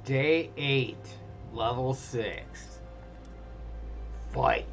Day 8, level 6. Fight.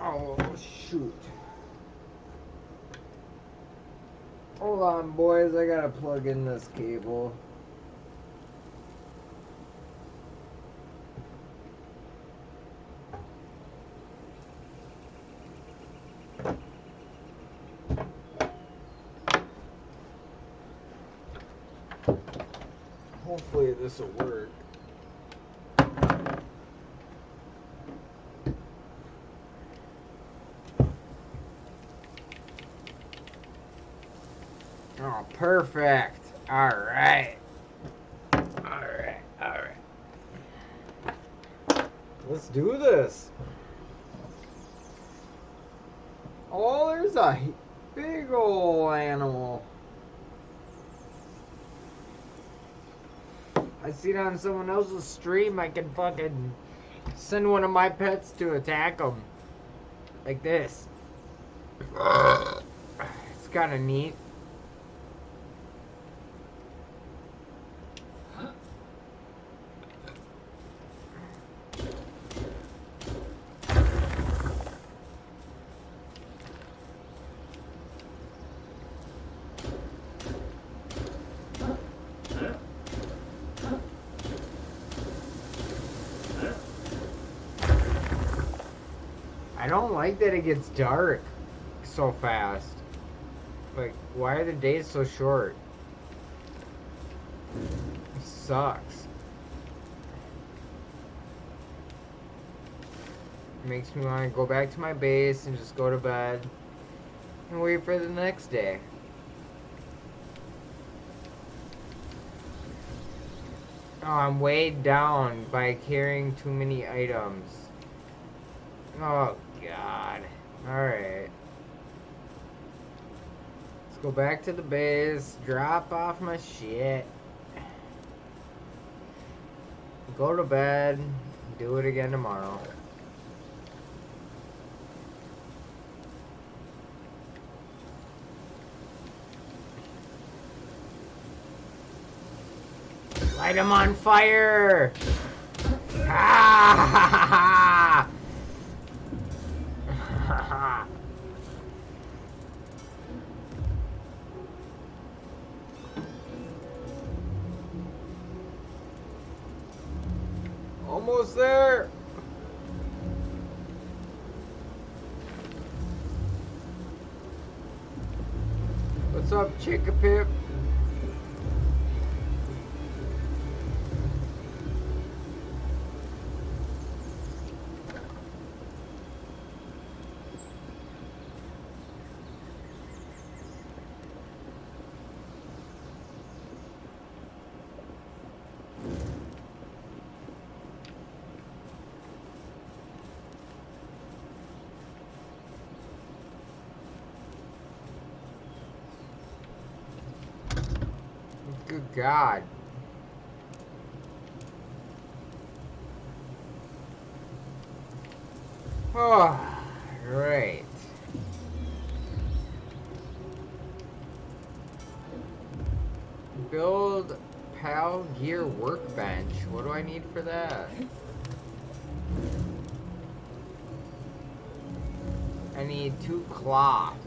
Oh, shoot. Hold on, boys. I gotta plug in this cable. Hopefully this will work. Oh, perfect. Alright. Alright. Let's do this. Oh, there's a big ol' animal. I see it on someone else's stream. I can fucking send one of my pets to attack them. Like this. It's kind of neat. I don't like that it gets dark so fast. Like, why are the days so short? It sucks. It makes me want to go back to my base and just go to bed and wait for the next day. Oh, I'm weighed down by carrying too many items. Oh, God. Alright. Let's go back to the base, drop off my shit, go to bed, do it again tomorrow. Light him on fire! Ha ha ha ha! Almost there. What's up, Chickapip? Good God. Oh, right. Build PAL gear workbench. What do I need for that? I need 2 cloth.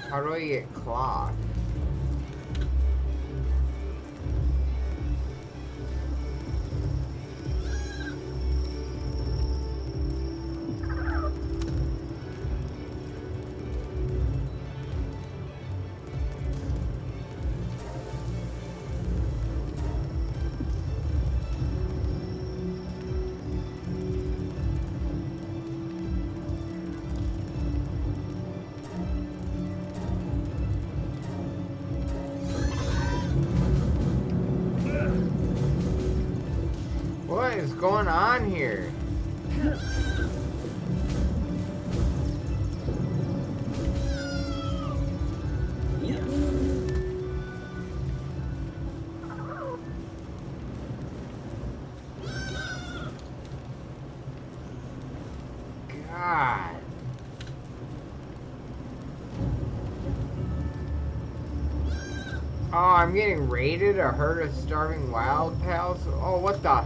How do I get cloth? What is going on here? God. Oh, I'm getting raided, a herd of starving wild pals. Oh, what the?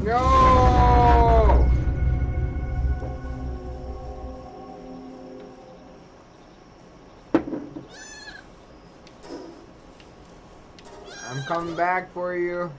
No! I'm coming back for you.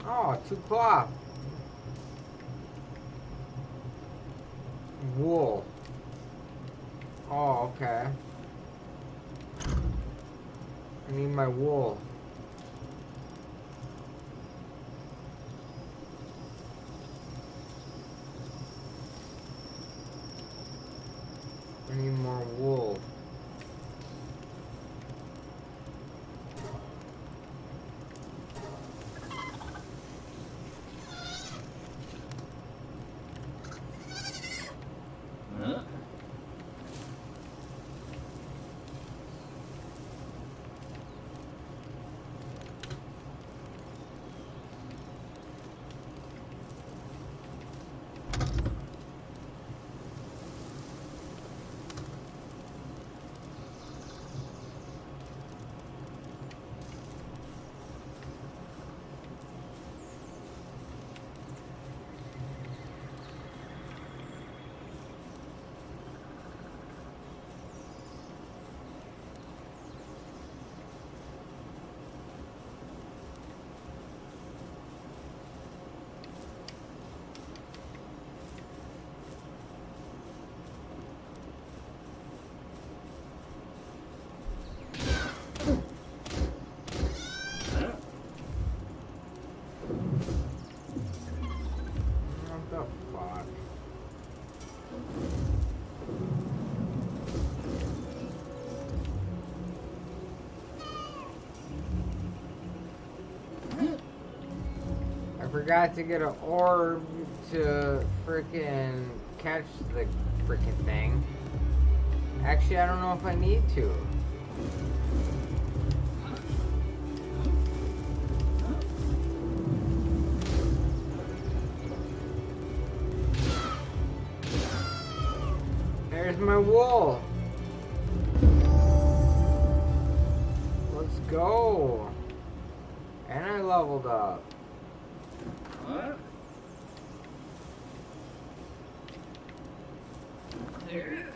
Oh, 2 cloth. Wool. Oh, okay. I need my wool. I need more wool. What the fuck? I forgot to get an orb to frickin' catch the frickin' thing. Actually, I don't know if I need to. There's my wool. Let's go. And I leveled up. What? There.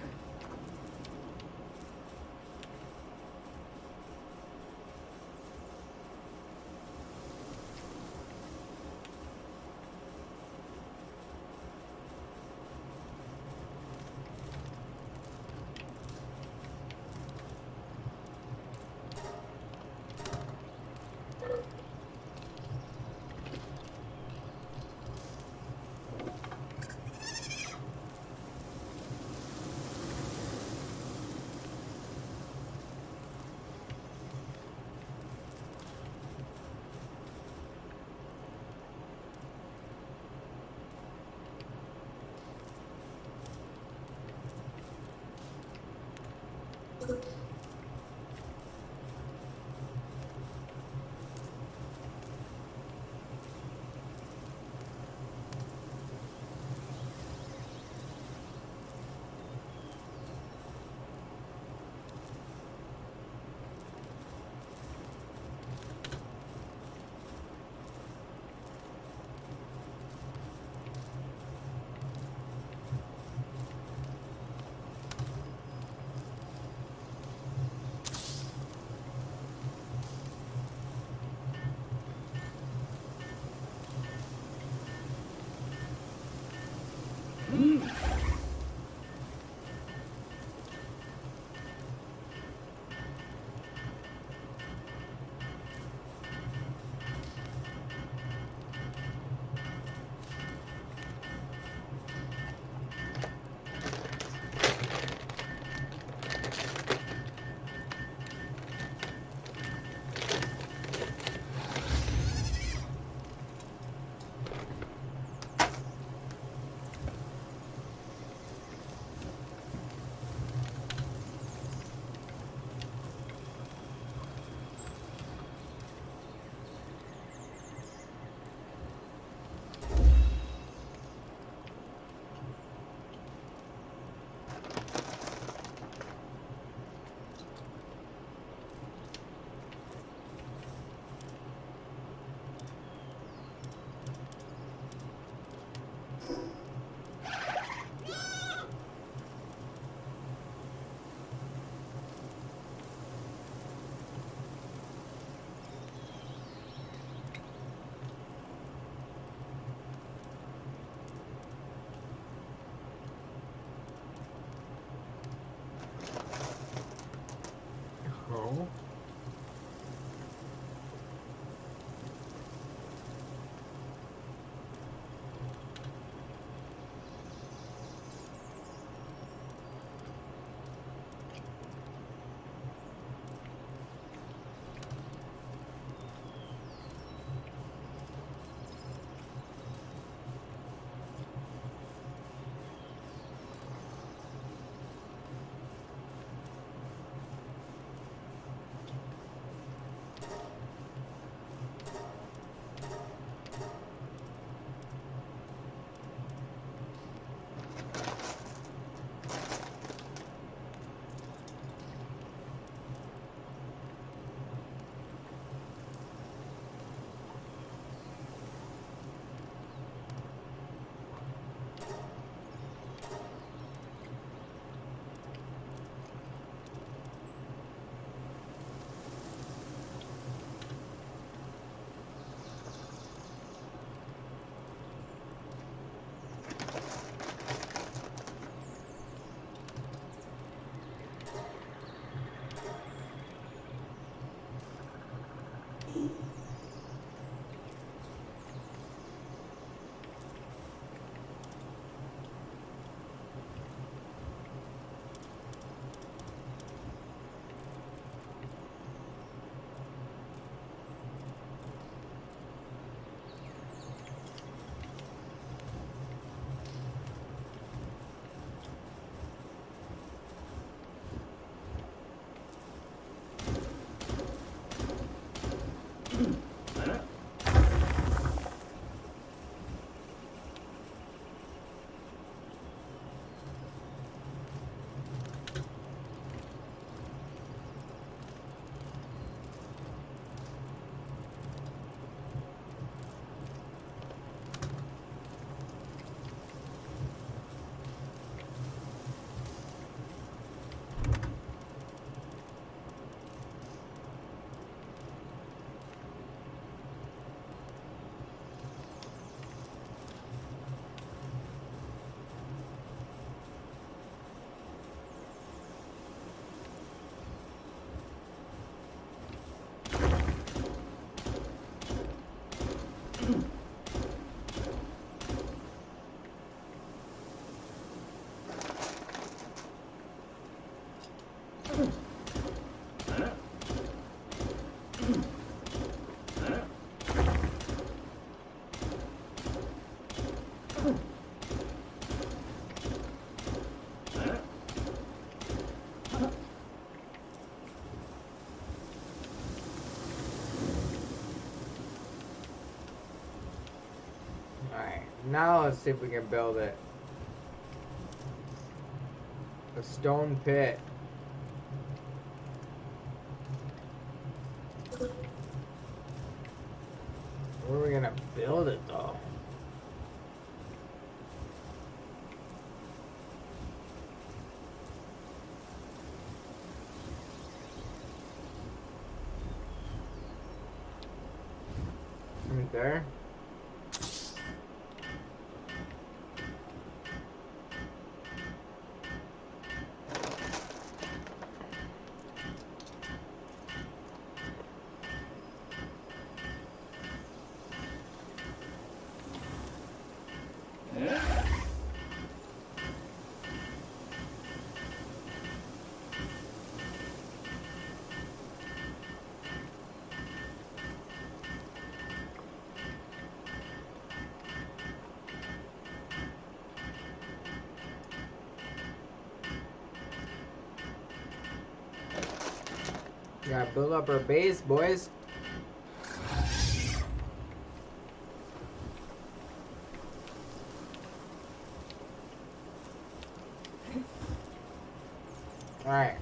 Now let's see if we can build it. A stone pit. Where are we gonna build it though? Right there. Gotta build up our base, boys. Alright.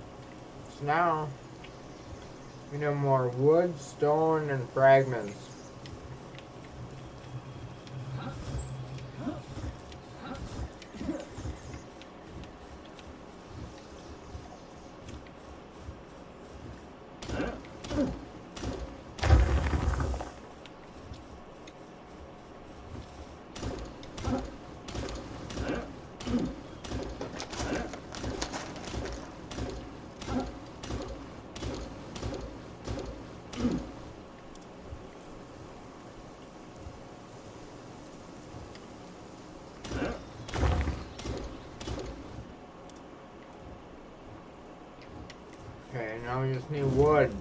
So now we need more wood, stone, and fragments. Okay, now we just need wood.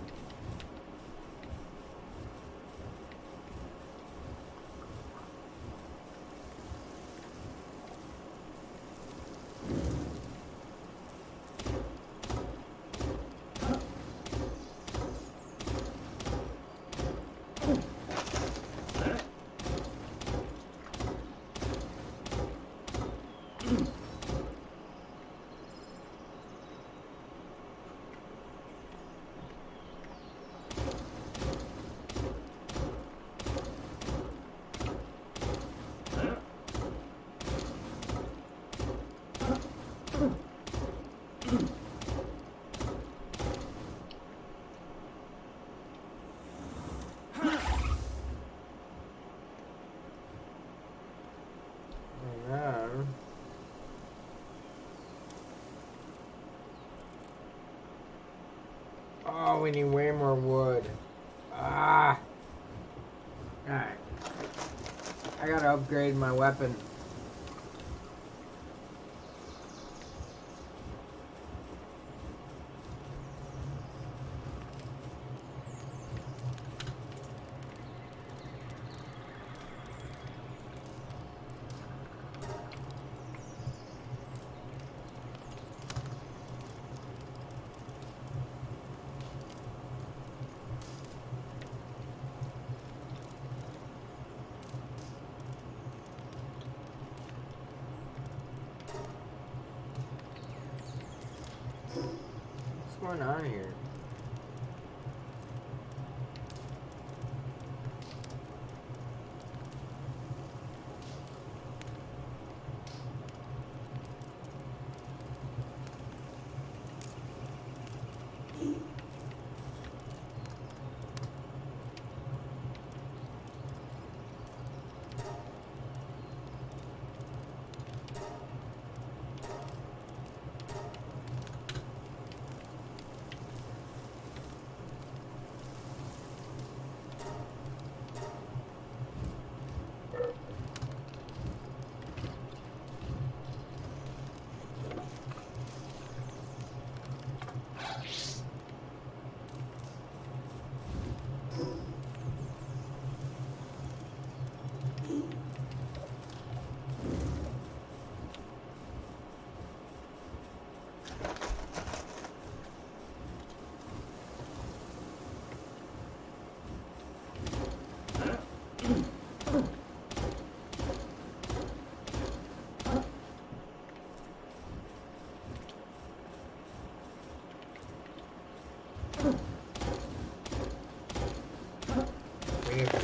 Oh, we need way more wood. Ah! Alright. I gotta upgrade my weapon. What's going on here?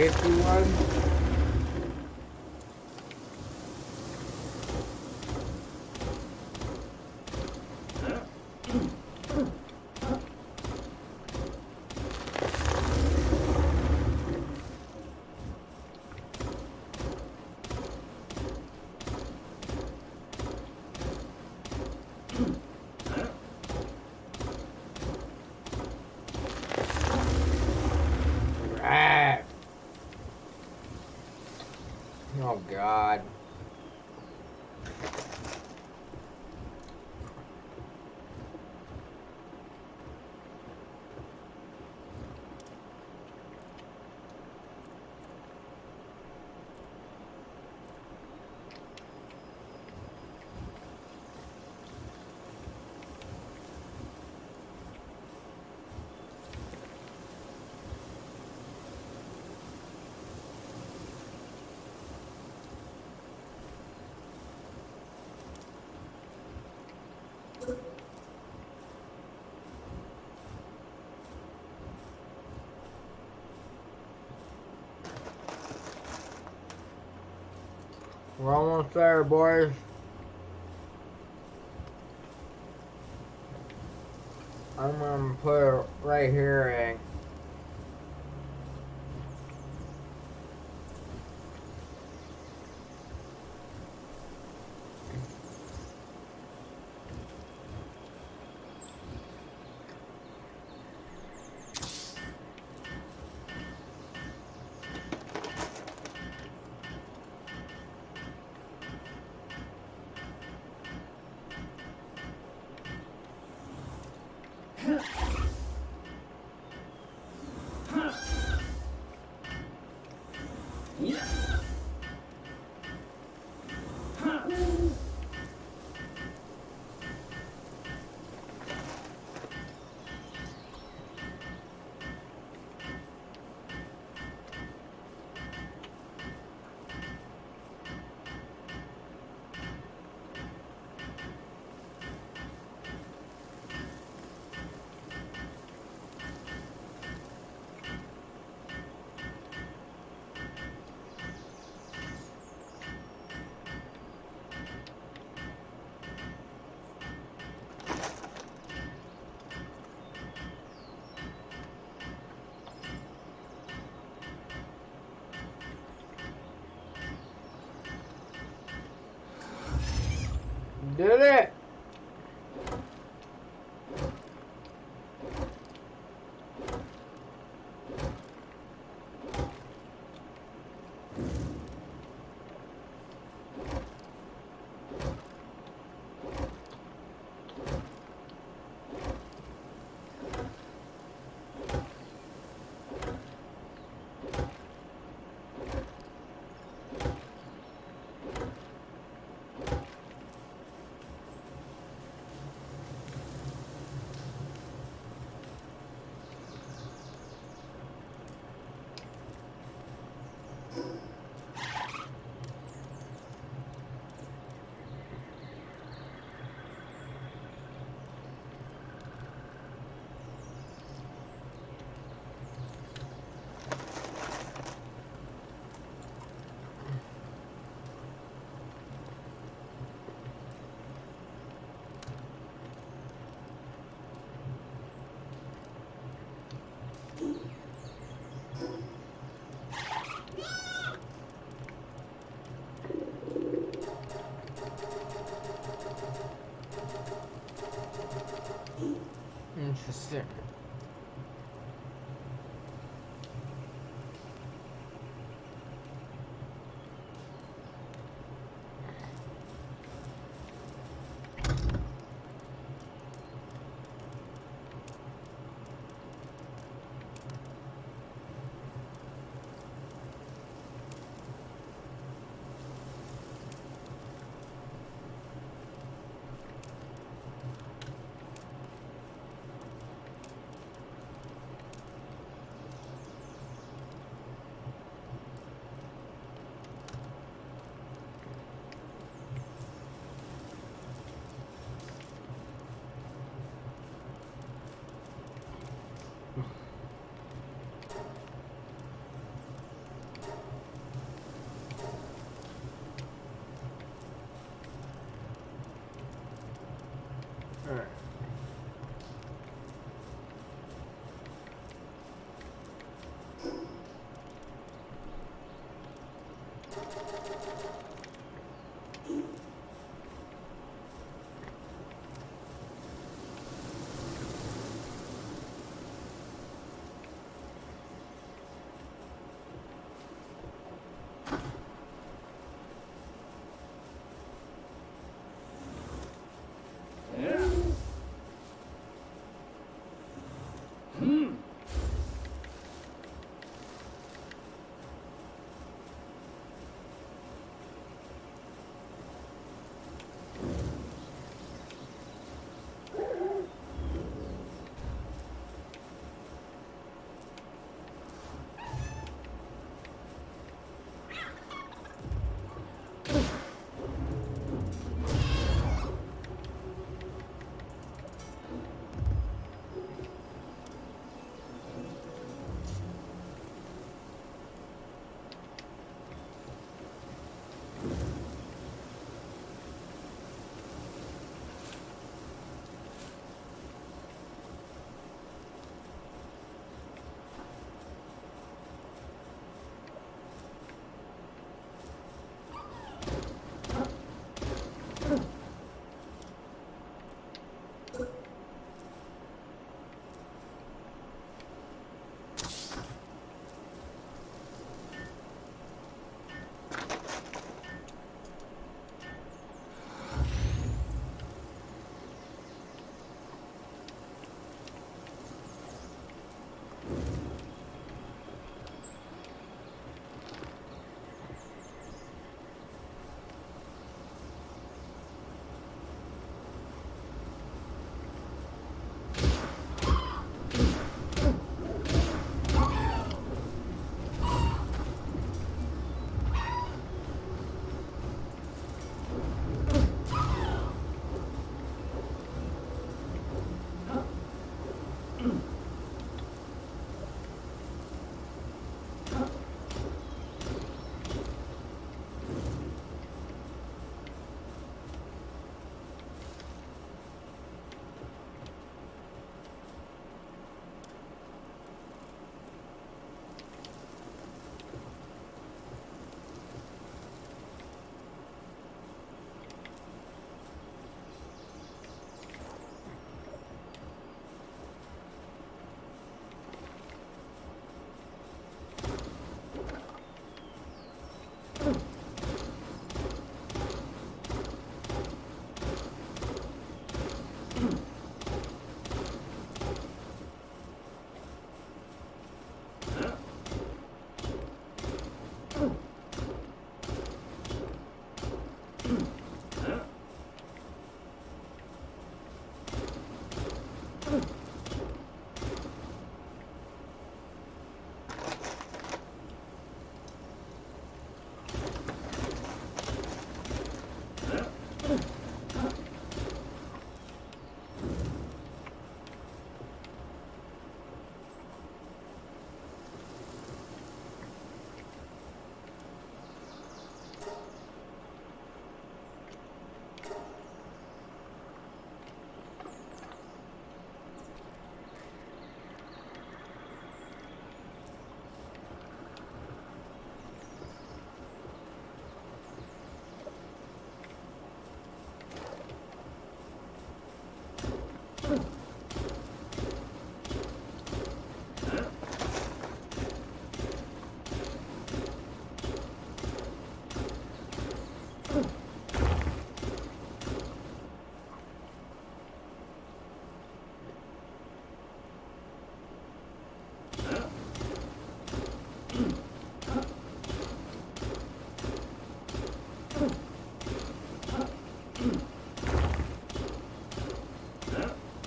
51. Right. Oh God. We're almost there, boys. I'm gonna put it right here, eh? Did it! Interesting. Alright. Yeah.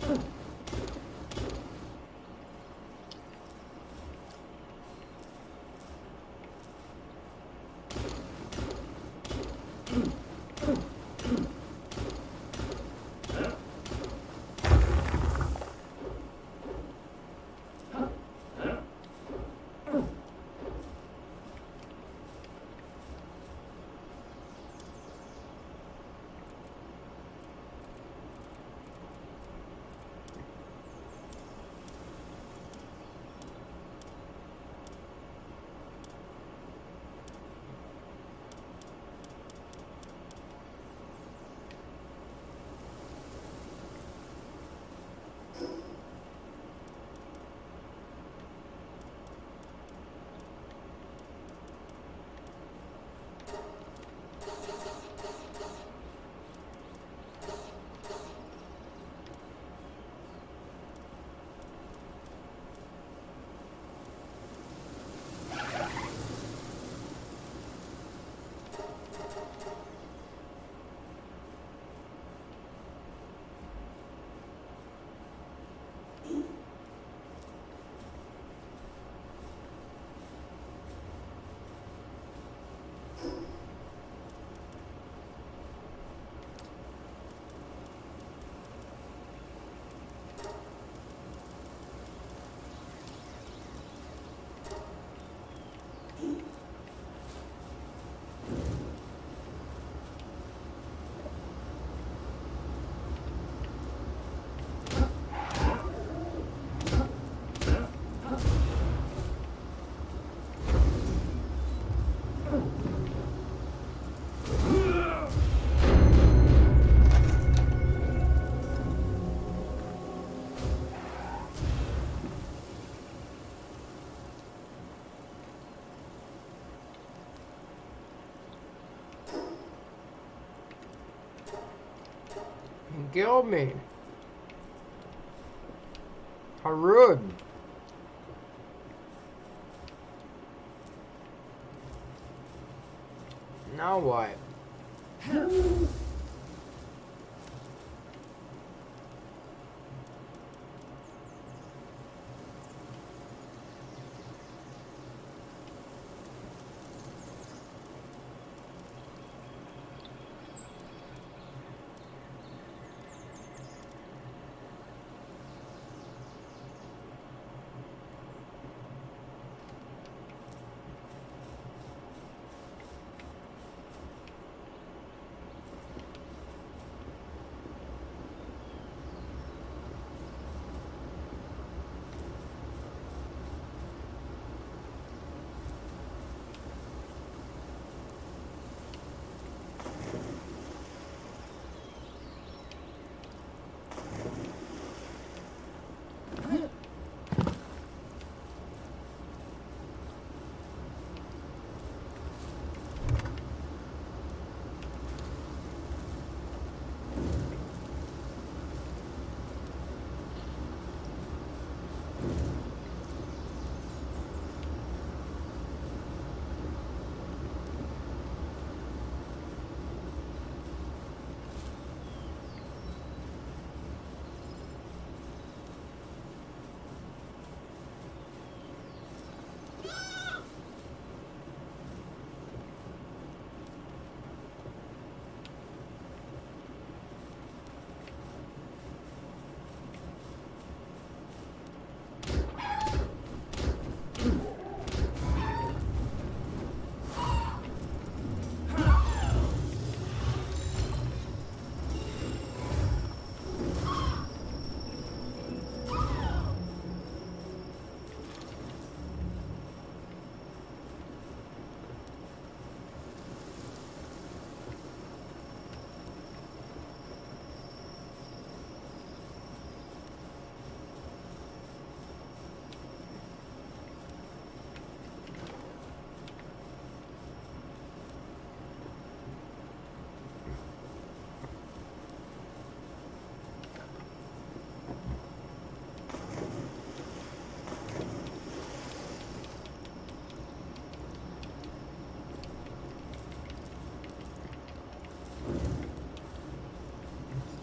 Hmm. killed me. How rude. Now what?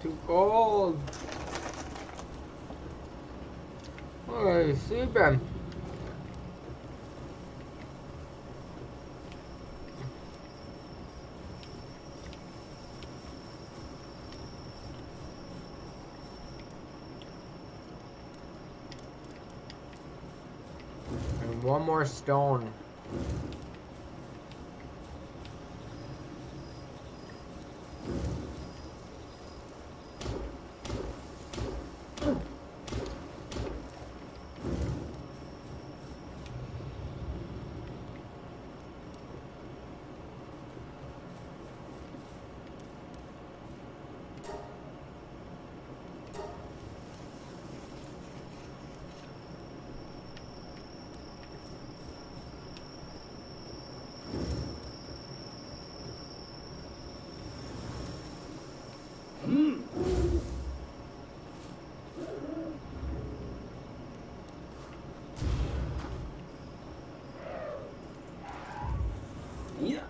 Too cold. Oh, sleeping. And one more stone. Yeah.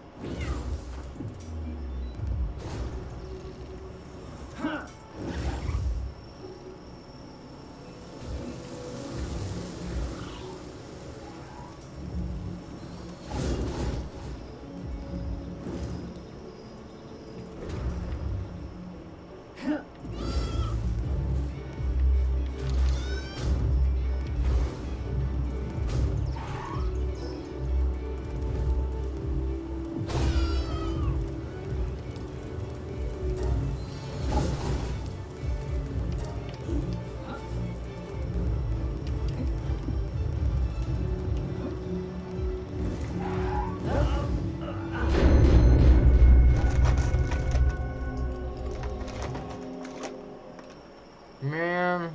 Ha. Man.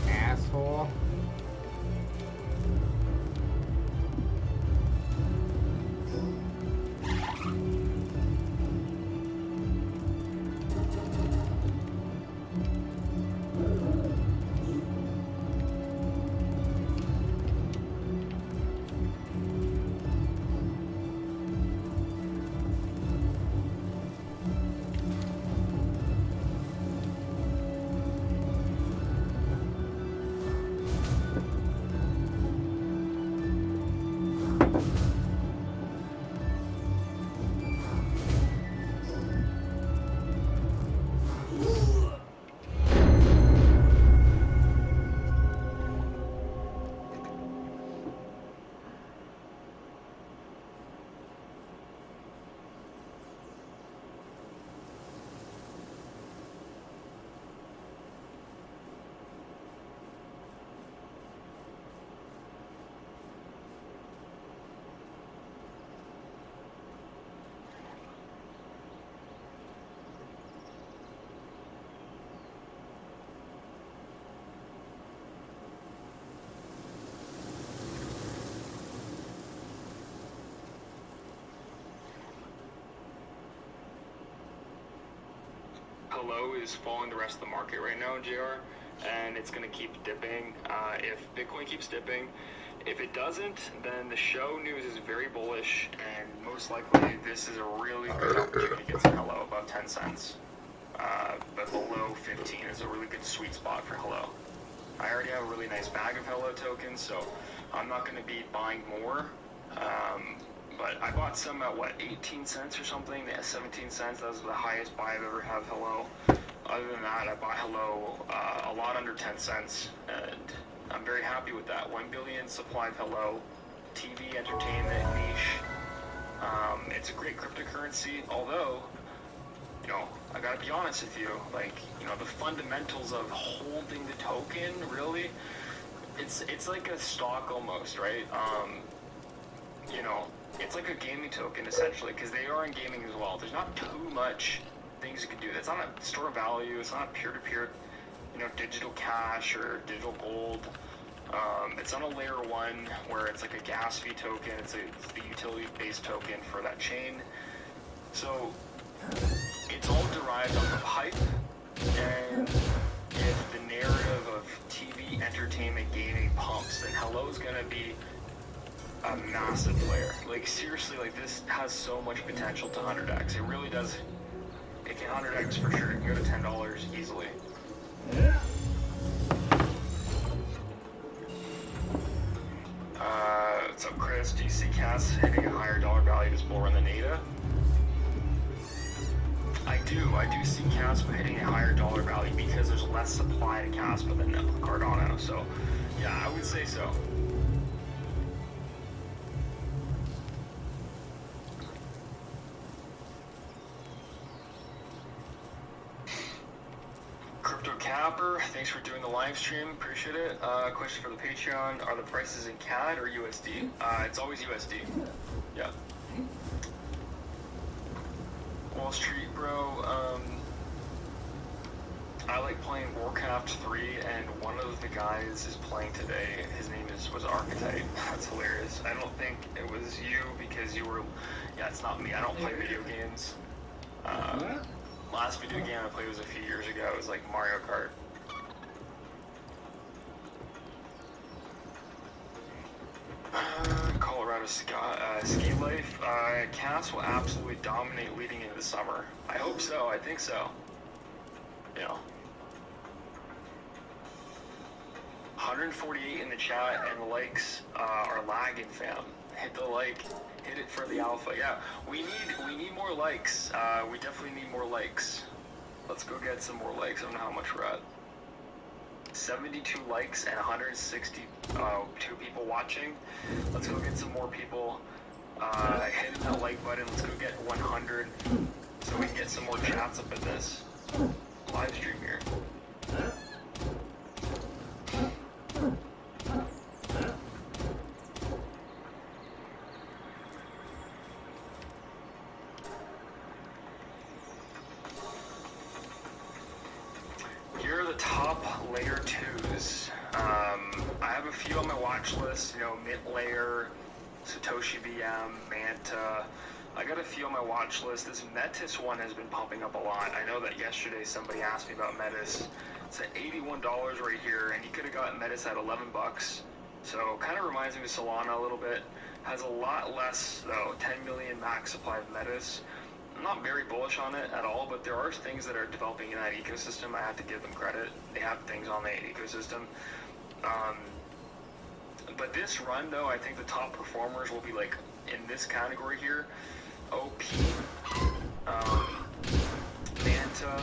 Asshole. Hello is following the rest of the market right now, JR, and it's going to keep dipping if Bitcoin keeps dipping. If it doesn't, then the show news is very bullish, and most likely this is a really good opportunity to get some Hello above 10 cents. But below 15 is a really good sweet spot for Hello. I already have a really nice bag of Hello tokens, so I'm not going to be buying more. But I bought some at, what, 18 cents or something? Yeah, 17 cents. That was the highest buy I've ever had Hello. Other than that, I bought Hello a lot under 10 cents. And I'm very happy with that. 1 billion supply of Hello. TV, entertainment, niche. It's a great cryptocurrency. Although, you know, I gotta be honest with you. Like, you know, the fundamentals of holding the token, really, it's like a stock almost, right? You know, it's like a gaming token essentially, because they are in gaming as well. There's not too much things you can do. It's not a store of value. It's not a peer-to-peer, you know, digital cash or digital gold. It's on a layer 1 where it's like a gas fee token. It's the utility-based token for that chain. So it's all derived off of hype, and if the narrative of TV, entertainment, gaming pumps, then Hello's gonna be a massive player. Like, seriously, like, this has so much potential to 100x. It really does. It can 100x for sure. It can go to $10 easily. What's up, Chris? Do you see CAS hitting a higher dollar value this bull run than ADA? I do see Caspa hitting a higher dollar value because there's less supply to Caspa than Cardano. So, yeah, I would say so. Crypto Capper, thanks for doing the live stream. Appreciate it. Question for the Patreon: are the prices in CAD or USD? It's always USD. Yeah. Wall Street, bro. I like playing Warcraft 3, and one of the guys is playing today. His name was Archetype. That's hilarious. I don't think it was you because you were. Yeah, it's not me. I don't play video games. Last video game I played was a few years ago. It was like Mario Kart. Colorado ski life. Cass will absolutely dominate leading into the summer. I hope so. I think so. You know. 148 in the chat, and the likes are lagging, fam. hit the like, hit it for the alpha. Yeah, we need more likes. We definitely need more likes. Let's go get some more likes. I don't know how much we're at. 72 likes and 162 people watching. Let's go get some more people hitting that like button. Let's go get 100 so we can get some more chats up in this live stream here. Here are the top layer 2s. I have a few on my watch list, you know, Mint Layer, Satoshi VM, Manta. I got a few on my watch list. This Metis one has been pumping up a lot. I know that yesterday somebody asked me about Metis. It's at $81 right here, and you could have gotten Metis at 11 bucks. So kind of reminds me of Solana a little bit. Has a lot less though, 10 million max supply of Metis. I'm not very bullish on it at all, but there are things that are developing in that ecosystem. I have to give them credit. They have things on the ecosystem. But this run though, I think the top performers will be like in this category here. OP, Manta,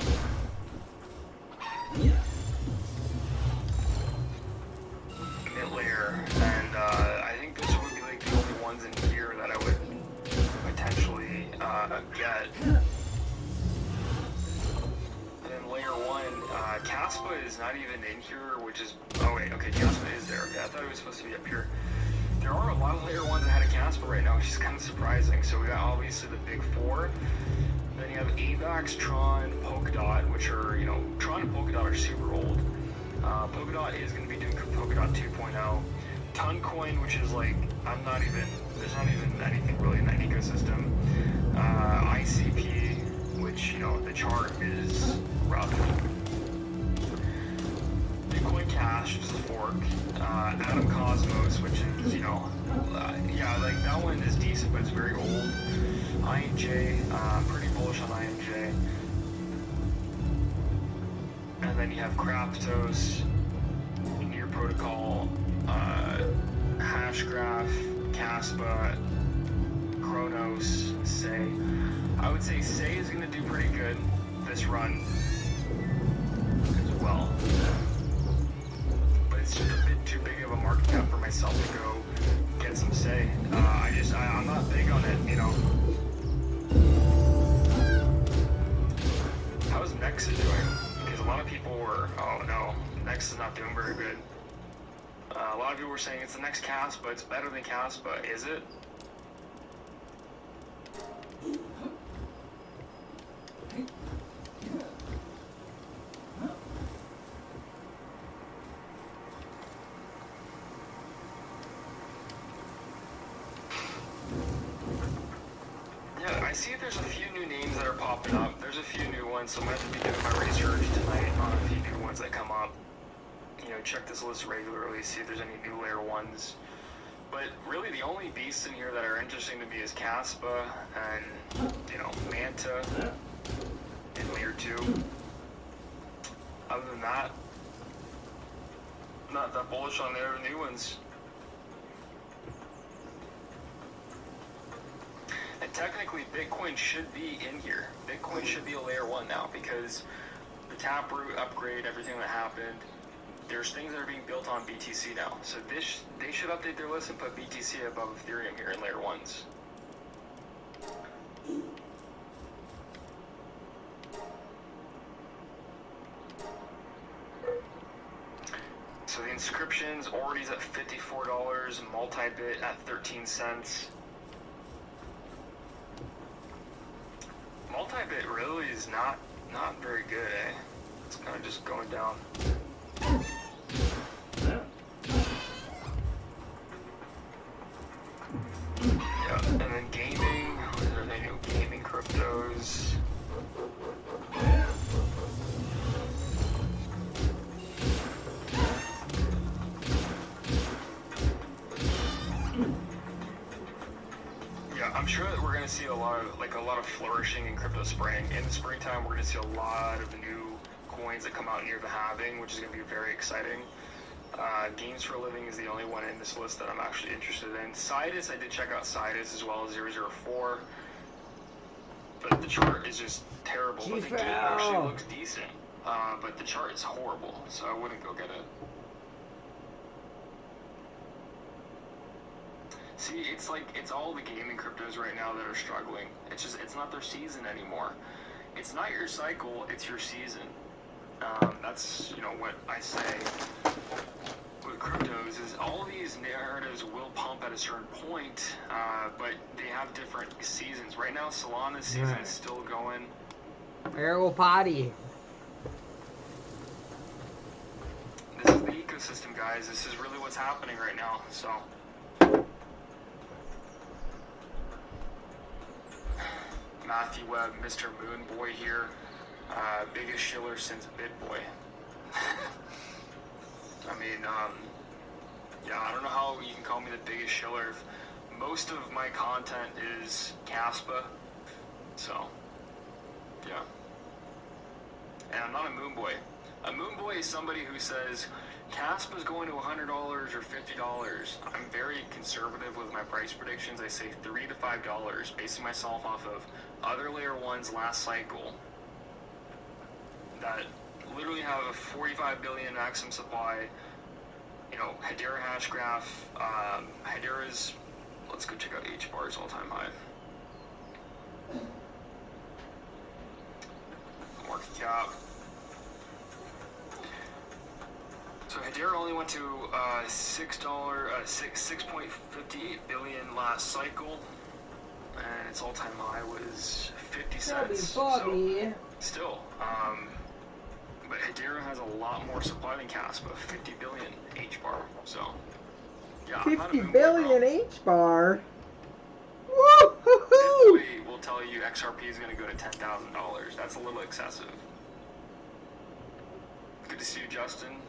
Mint Layer, and I think those would be like the only ones in here that I would potentially get. And then layer 1, Caspa is not even in here, which is, oh wait, okay, Caspa is there. Okay, I thought it was supposed to be up here. There are a lot of layer 1s that had a Caspa right now, which is kind of surprising. So we got obviously the big 4. Then you have AVAX, Tron, Polkadot, which are, you know, Tron and Polkadot are super old. Polkadot is going to be doing Polkadot 2.0. Toncoin, which is like, there's not even anything really in that ecosystem. ICP, which, you know, the chart is rough. Bitcoin Cash, which is a fork. Atom Cosmos, which is, you know, yeah, like that one is decent, but it's very old. INJ, pretty bullish on INJ. And then you have Kraptos, Near Protocol, Hashgraph, Caspa, Kronos, Say. I would say Say is going to do pretty good this run as well. But it's just a bit too big of a market cap for myself to go get some Say. I'm not big on it, you know. How's Nexa doing? Because a lot of people were, oh no, Nexa is not doing very good. A lot of people were saying it's the next Caspa, it's better than Caspa. Is it? Yeah, I see there's a few new names that are popping up. There's a few new ones, so I'm going to be doing my research tonight on a few new ones that come up. You know, check this list regularly, see if there's any new layer 1s. But really the only beasts in here that are interesting to me is Caspa and, you know, Manta in layer 2. Other than that, I'm not that bullish on their new ones. And technically Bitcoin should be in here. Bitcoin should be a layer 1 now because the Taproot upgrade, everything that happened, there's things that are being built on BTC now. So they should update their list and put BTC above Ethereum here in layer 1s. So the inscriptions, Ori's at $54, multi-bit at 13 cents. Multi-bit really is not very good, eh? It's kind of just going down. Yeah, and then gaming, are there new gaming cryptos? Yeah, I'm sure that we're gonna see a lot of flourishing in crypto spring. In the springtime, we're gonna see a lot of new coins that come out near the halving, which is gonna be very exciting. Games for a Living is the only one in this list that I'm actually interested in. Sidus, I did check out Sidus as well as 004. But the chart is just terrible. But the game actually looks decent. But the chart is horrible, so I wouldn't go get it. See, it's like, it's all the gaming cryptos right now that are struggling. It's just, it's not their season anymore. It's not your cycle, it's your season. That's, you know, what I say with cryptos is all these narratives will pump at a certain point, but they have different seasons. Right now, Solana's season is still going. Aerial potty. This is the ecosystem, guys. This is really what's happening right now, so. Matthew Webb, Mr. Moonboy here. Biggest shiller since BitBoy. I mean, yeah, I don't know how you can call me the biggest shiller. Most of my content is Caspa, so, yeah. And I'm not a Moonboy. A Moonboy is somebody who says, Caspa's going to $100 or $50. I'm very conservative with my price predictions. I say $3 to $5, basing myself off of other layer 1's last cycle that literally have a 45 billion maximum supply. You know, Hedera hash graph. Hedera's, let's go check out H-bar's all-time high. Market cap. So Hedera only went to $6.58 billion last cycle, and its all-time high was 50 cents. So still, but Hedera has a lot more supply than Caspa, 50 billion H-bar. So yeah, 50 billion H-bar. Woo-hoo-hoo! We'll tell you XRP is going to go to $10,000. That's a little excessive. Good to see you, Justin.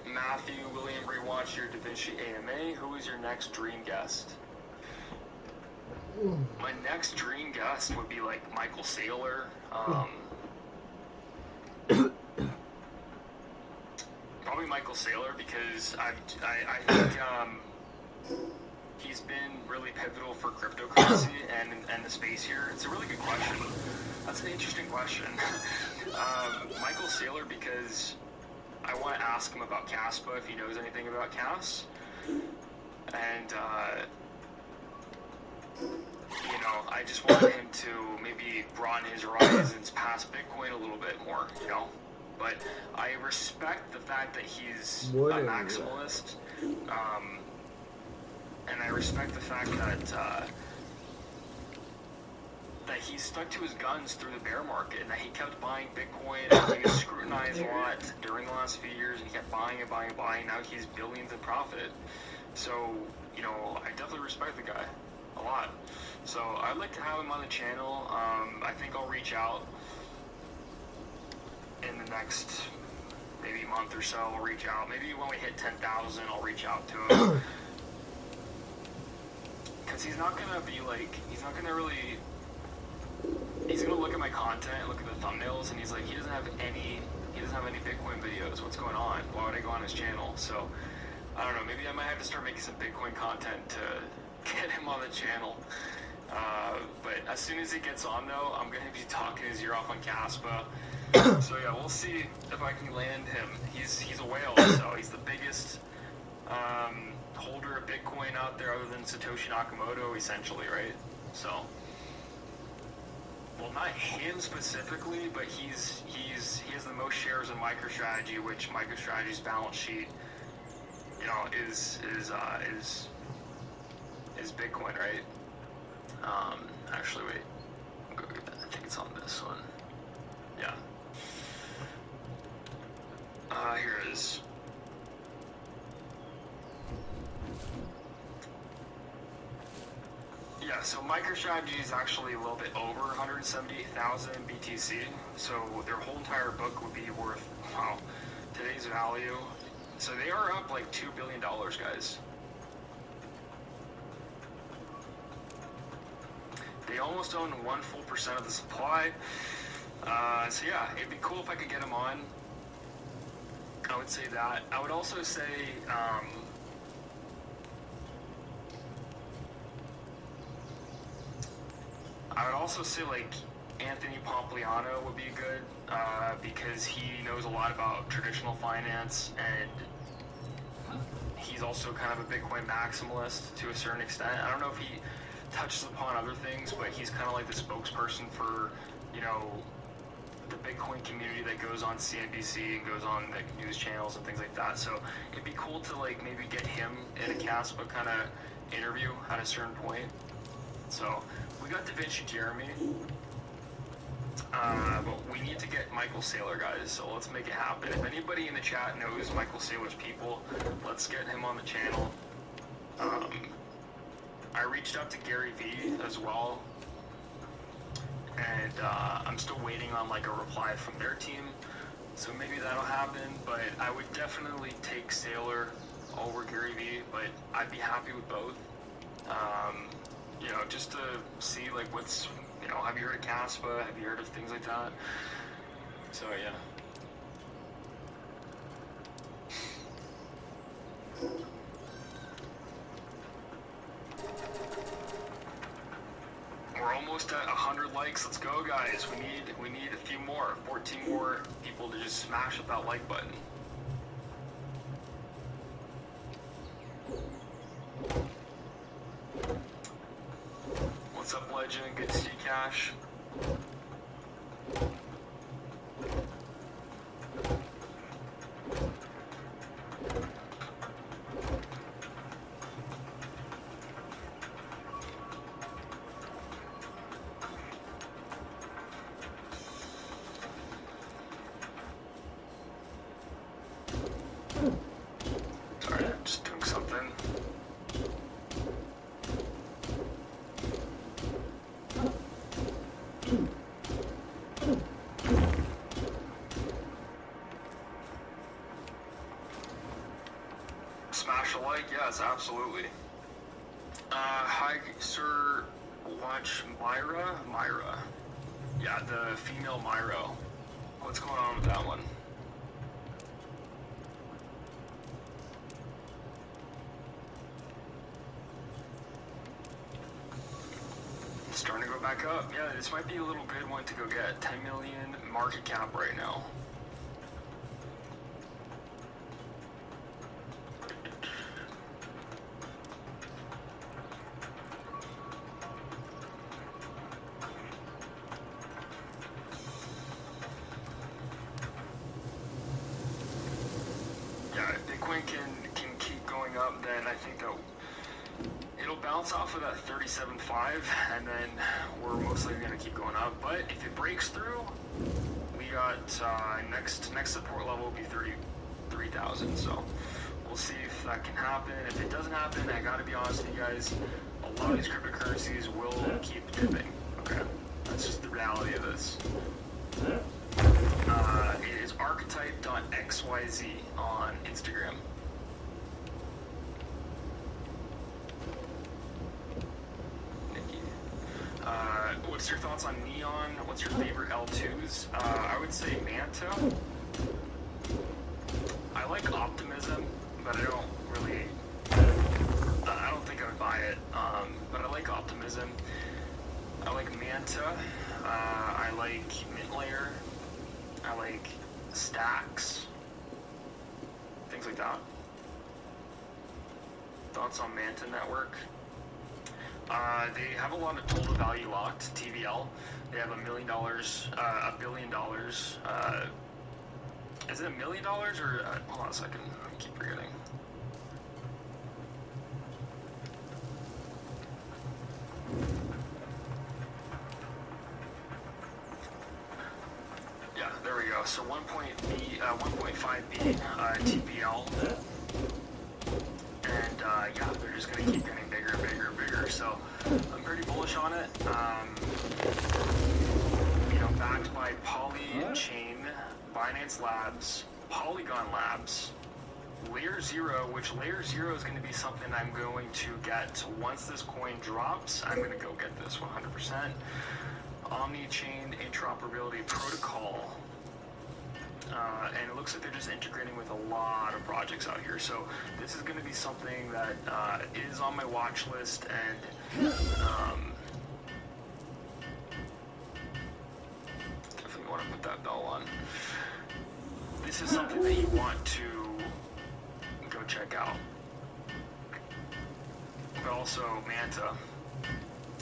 Matthew, William, rewatch your Da Vinci AMA. Who is your next dream guest? My next dream guest would be like Michael Saylor. Probably Michael Saylor because I think he's been really pivotal for cryptocurrency and the space here. It's a really good question. That's an interesting question. Michael Saylor, because I want to ask him about Caspa if he knows anything about Cas. And, you know, I just want him to maybe broaden his horizons past Bitcoin a little bit more, you know? But I respect the fact that he's a maximalist. And I respect the fact that that he stuck to his guns through the bear market, and that he kept buying Bitcoin, and he was scrutinized a lot during the last few years, and he kept buying and buying and buying. Now he's billions in profit. So, you know, I definitely respect the guy a lot. So I'd like to have him on the channel. I think I'll reach out in the next maybe month or so. I'll reach out. Maybe when we hit 10,000, I'll reach out to him. Because he's not going to be like, he's not going to really, he's going to look at my content, look at the thumbnails, and he's like, he doesn't have any Bitcoin videos. What's going on? Why would I go on his channel? So, I don't know, maybe I might have to start making some Bitcoin content to get him on the channel. But as soon as he gets on, though, I'm going to be talking his ear off on Caspa. So yeah, we'll see if I can land him. He's a whale, so he's the biggest holder of Bitcoin out there other than Satoshi Nakamoto, essentially, right? So, well, not him specifically, but he has the most shares in MicroStrategy, which MicroStrategy's balance sheet, you know, is Bitcoin, right? Actually, wait, I'll go get that. I think it's on this one. Yeah. Here it is. Yeah, so MicroStrategy is actually a little bit over 178,000 BTC. So their whole entire book would be worth, wow, today's value. So they are up like $2 billion, guys. They almost own 1% of the supply. So yeah, it'd be cool if I could get him on. I would say that. I would also say, like Anthony Pompliano would be good, because he knows a lot about traditional finance, and he's also kind of a Bitcoin maximalist to a certain extent. I don't know if he touches upon other things, but he's kind of like the spokesperson for, you know, the Bitcoin community that goes on CNBC and goes on like news channels and things like that. So it'd be cool to like maybe get him in a Caspa kind of interview at a certain point. So we got Da Vinci Jeremy, but we need to get Michael Saylor, guys. So let's make it happen. If anybody in the chat knows Michael Saylor's people, let's get him on the channel. I reached out to Gary V as well, and I'm still waiting on like a reply from their team, so maybe that'll happen. But I would definitely take Saylor over Gary V, but I'd be happy with both. You know, just to see like what's, you know, have you heard of Caspa? Have you heard of things like that? So yeah. We're almost at 100 likes. Let's go, guys. We need a few more, 14 more people to just smash up that like button. What's up, Legend? Good to see you, Cash. Sorry, I'm just doing something. Smash a like, yes, absolutely. Hi, sir. Watch Myra. Yeah, the female Myro. What's going on with that one? Starting to go back up. Yeah, this might be a little good one to go get. 10 million market cap right now. Yeah, if Bitcoin can keep going up, then I think that it'll bounce off of that 37.5, and then we're most likely going to keep going up. But if it breaks through, we got next support level will be 33,000. So we'll see if that can happen. If it doesn't happen, I got to be honest with you guys, a lot of these cryptocurrencies will keep dipping. Okay, that's just the reality of this. It is archetype.xyz on Instagram. What's your thoughts on Neon? What's your favorite L2s? I would say Manta. I like Optimism, but I don't really, I don't think I would buy it, but I like Optimism. I like Manta. I like Mintlayer. I like Stacks. Things like that. Thoughts on Manta Network? They have a lot of total value locked, TVL. They have $1 million, $1 billion. Is it $1 million or, hold on a second, I keep forgetting. Yeah, there we go. So 1.5B TPL. And yeah, they're just going to keep getting bigger and bigger and bigger. So I'm pretty bullish on it. You know, backed by Polychain, Binance Labs, Polygon Labs, Layer 0, which Layer 0 is going to be something I'm going to get once this coin drops. I'm going to go get this 100%. omni-chain interoperability protocol. And it looks like they're just integrating with a lot of projects out here. So this is going to be something that is on my watch list, and definitely want to put that bell on. This is something that you want to go check out. But also Manta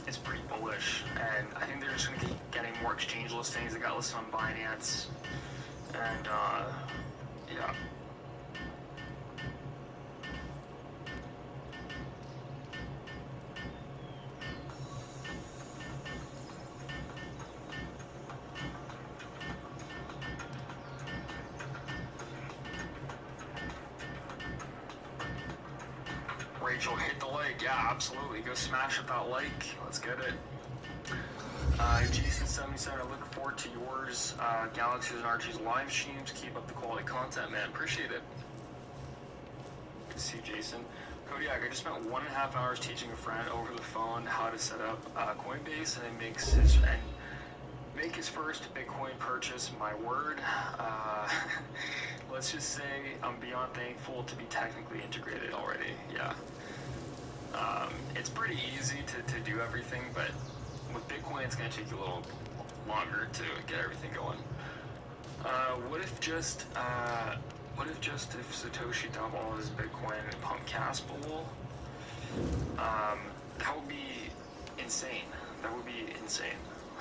is pretty bullish, and I think they're just going to keep getting more exchange listings. They got listed on Binance, and yeah. Rachel, hit the like. Yeah, absolutely. Go smash up that like. Let's get it. Jason77, I look forward to yours. Galaxies and Archie's live streams. Keep up the quality content, man. Appreciate it. Good to see you, Jason. Kodiak, I just spent 1.5 hours teaching a friend over the phone how to set up Coinbase, and it make his first Bitcoin purchase. My word. Let's just say I'm beyond thankful to be technically integrated already. Yeah. It's pretty easy to do everything, but with Bitcoin, it's going to take you a little longer to get everything going. What if Satoshi dumped all his Bitcoin and pumped Caspable? That would be insane. That would be insane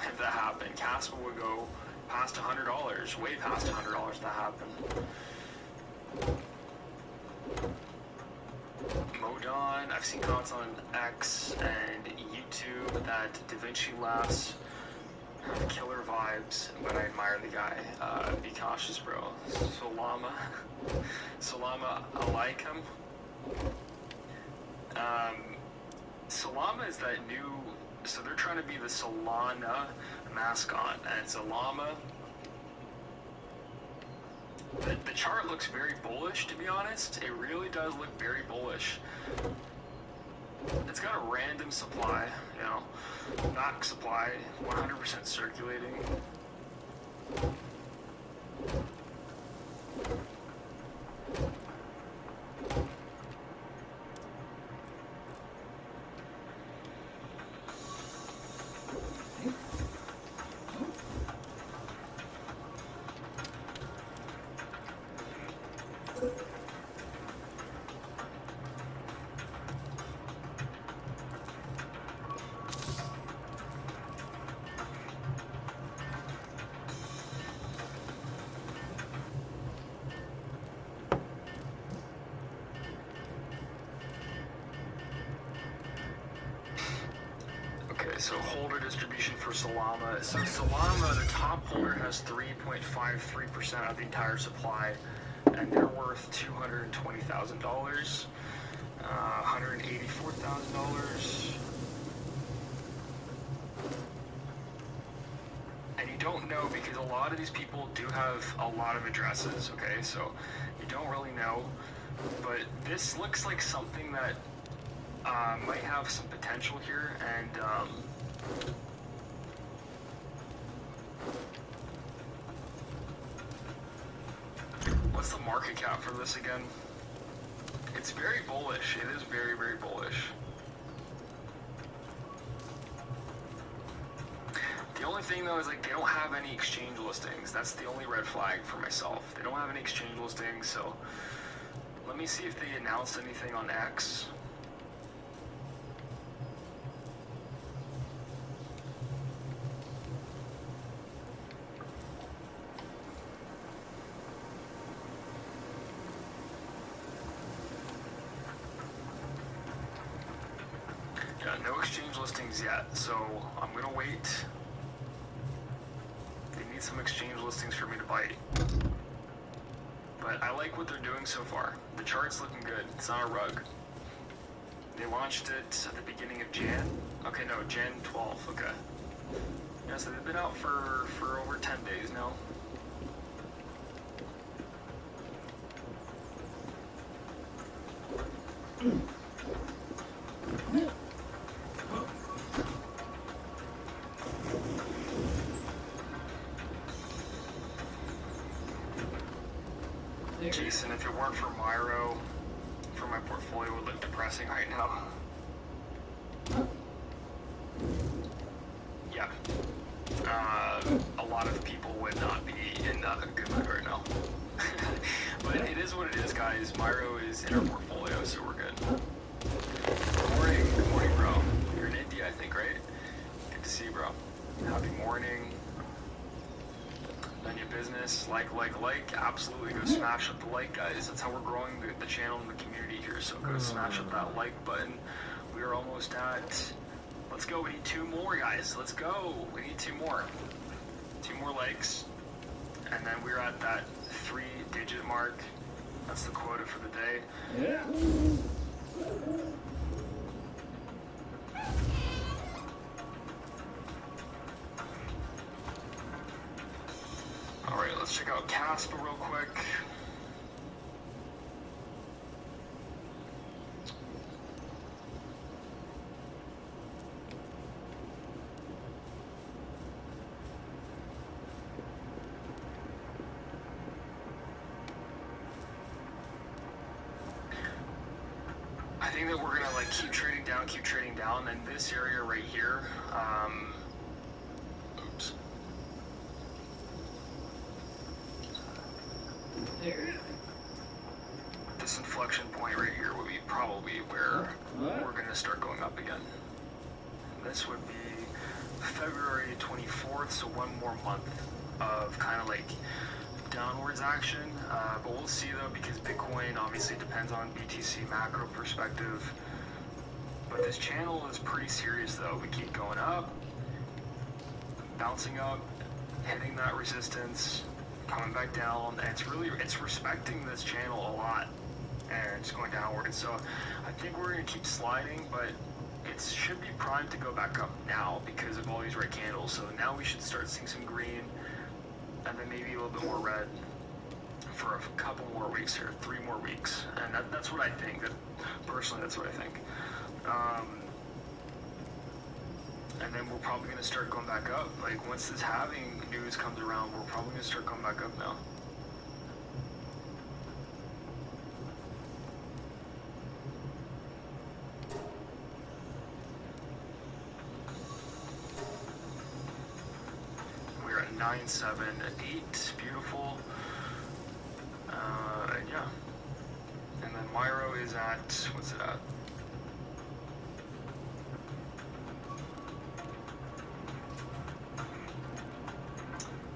if that happened. Caspable would go past $100, way past $100 if that happened. Modon, I've seen comments on X and YouTube that DaVinci Labs have killer vibes, but I admire the guy. Be cautious, bro. Salama, I like him. Salama is that new, so they're trying to be the Solana mascot, and Salama, the chart looks very bullish, to be honest. It really does look very bullish. It's got a random supply, you know, not supply, 100% circulating. So holder distribution for Solana. So Solana, the top holder has 3.53% of the entire supply, and they're worth $220,000, $184,000. And you don't know because a lot of these people do have a lot of addresses, okay? So you don't really know, but this looks like something that might have some potential here, and what's the market cap for this again? It's very bullish. It is very, very bullish. The only thing though is like they don't have any exchange listings. That's the only red flag for myself. They don't have any exchange listings, so let me see if they announced anything on X. No exchange listings yet, so I'm gonna wait. They need some exchange listings for me to bite. But I like what they're doing so far. The chart's looking good. It's not a rug. They launched it at the beginning of Jan. Okay, no, Jan 12th. Okay. Yeah, so they've been out for over 10 days now. Jason, if it weren't for Myro, for my portfolio would look depressing right now. Yeah. A lot of people would not be in a good mood right now. But it is what it is, guys. Myro is in our portfolio, so we're good. Good morning, bro. You're in India, I think, right? Good to see you, bro. Happy morning. None of your business. Like. Absolutely go smash up the like, guys. That's how we're growing the channel and the community here. So go smash up that like button. We are almost at... Let's go. We need 2 more, guys. Let's go. We need 2 more. 2 more likes. And then we're at that 3-digit mark. That's the quota for the day. Yeah. Alright, let's check out Caspa real quick. I think that we're gonna like keep trading down, and this area right here, oops. This inflection point right here would be probably where we're gonna start going up again. This would be February 24th, so 1 more month of kind of like downwards action, but we'll see though, because Bitcoin obviously depends on BTC macro perspective. But this channel is pretty serious though. We keep going up, bouncing up, hitting that resistance, coming back down, and it's respecting this channel a lot and just going downward. So I think we're gonna keep sliding, but it should be primed to go back up now because of all these red candles. So now we should start seeing some green, and then maybe a little bit more red for a couple more weeks here, 3 more weeks. And that's what I think. Personally, that's what I think. And then we're probably going to start going back up. Like, once this halving news comes around, we're probably going to start going back up now. We're at 978, beautiful. And yeah. And then Myro is at, what's it at?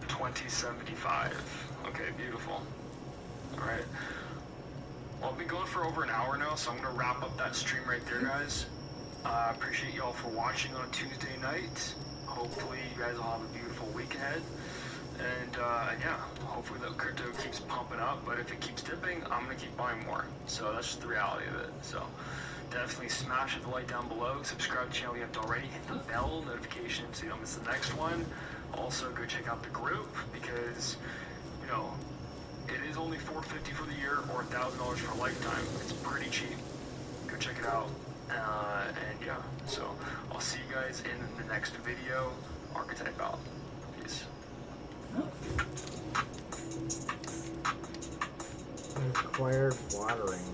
$20.75. Okay, beautiful. Alright. Well, I've been going for over an hour now, so I'm going to wrap up that stream right there, guys. Appreciate y'all for watching on Tuesday night. Hopefully you guys will have a beautiful week ahead. And yeah, hopefully the crypto keeps pumping up, but if it keeps dipping, I'm going to keep buying more. So that's just the reality of it. So definitely smash the like down below, subscribe to the channel if you haven't already, hit the bell notification so you don't miss the next one. Also, go check out the group because, you know, it is only $450 for the year or $1,000 for a lifetime. It's pretty cheap. Go check it out. And yeah, so I'll see you guys in the next video. Archetype out. Peace. Required watering.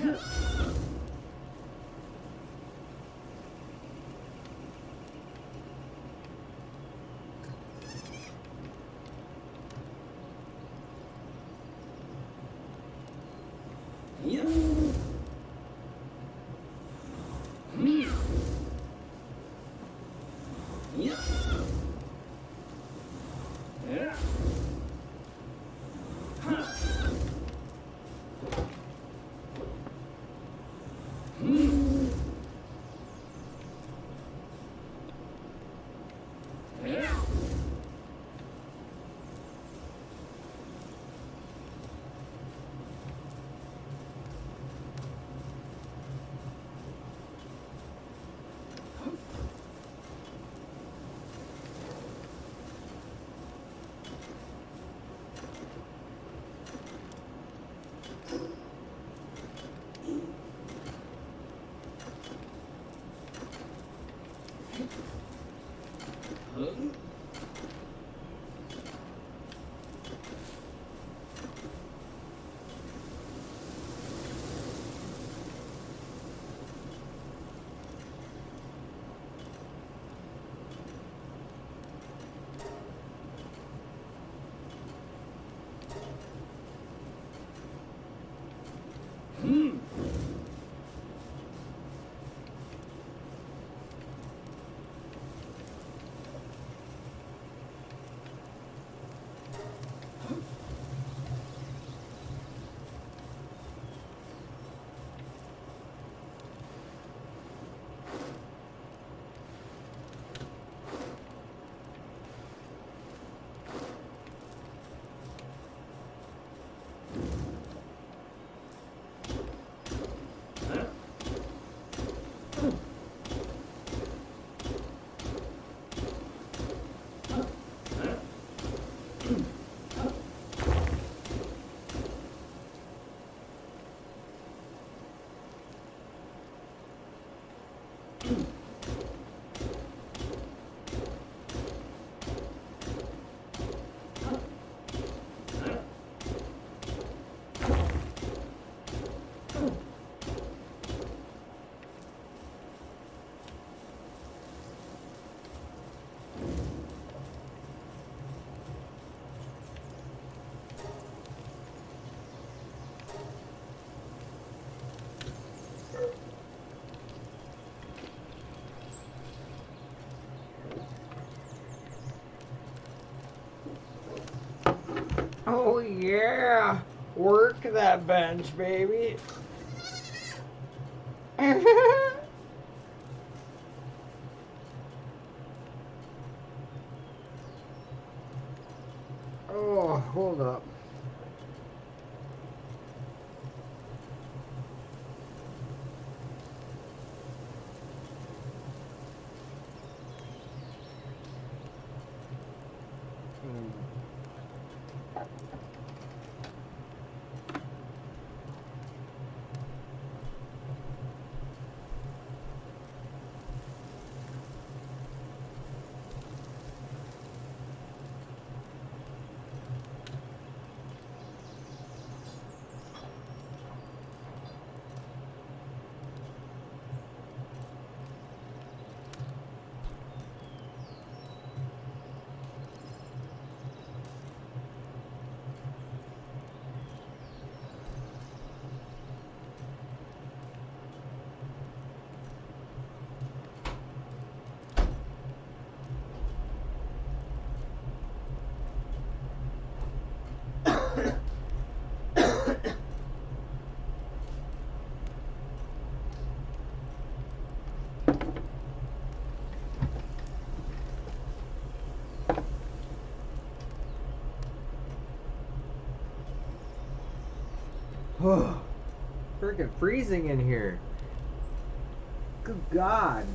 Yeah. Yeah. Yeah. Oh yeah! Work that bench, baby! Oh, hold up. Oh, freaking freezing in here. Good God.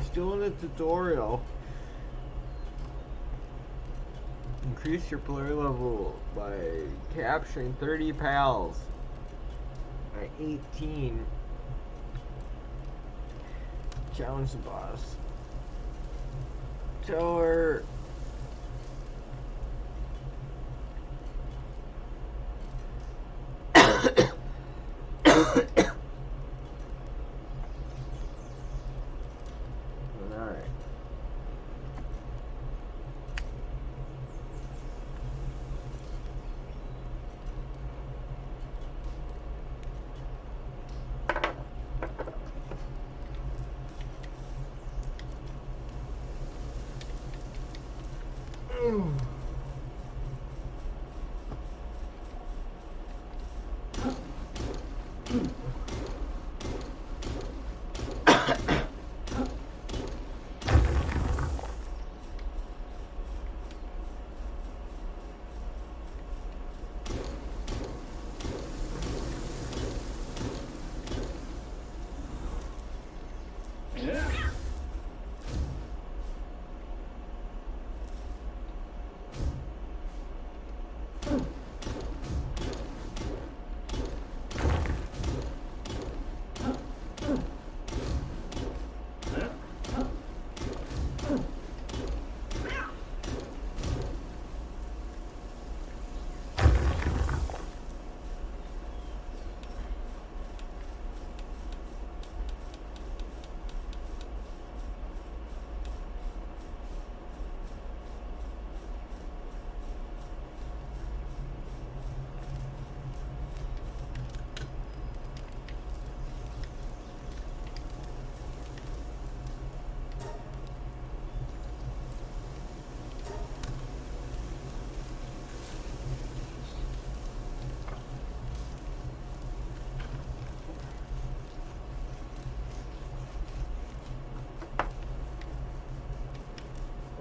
we're still in a tutorial. Increase your player level by capturing 30 pals by 18. Challenge the boss. Tell her. Alright.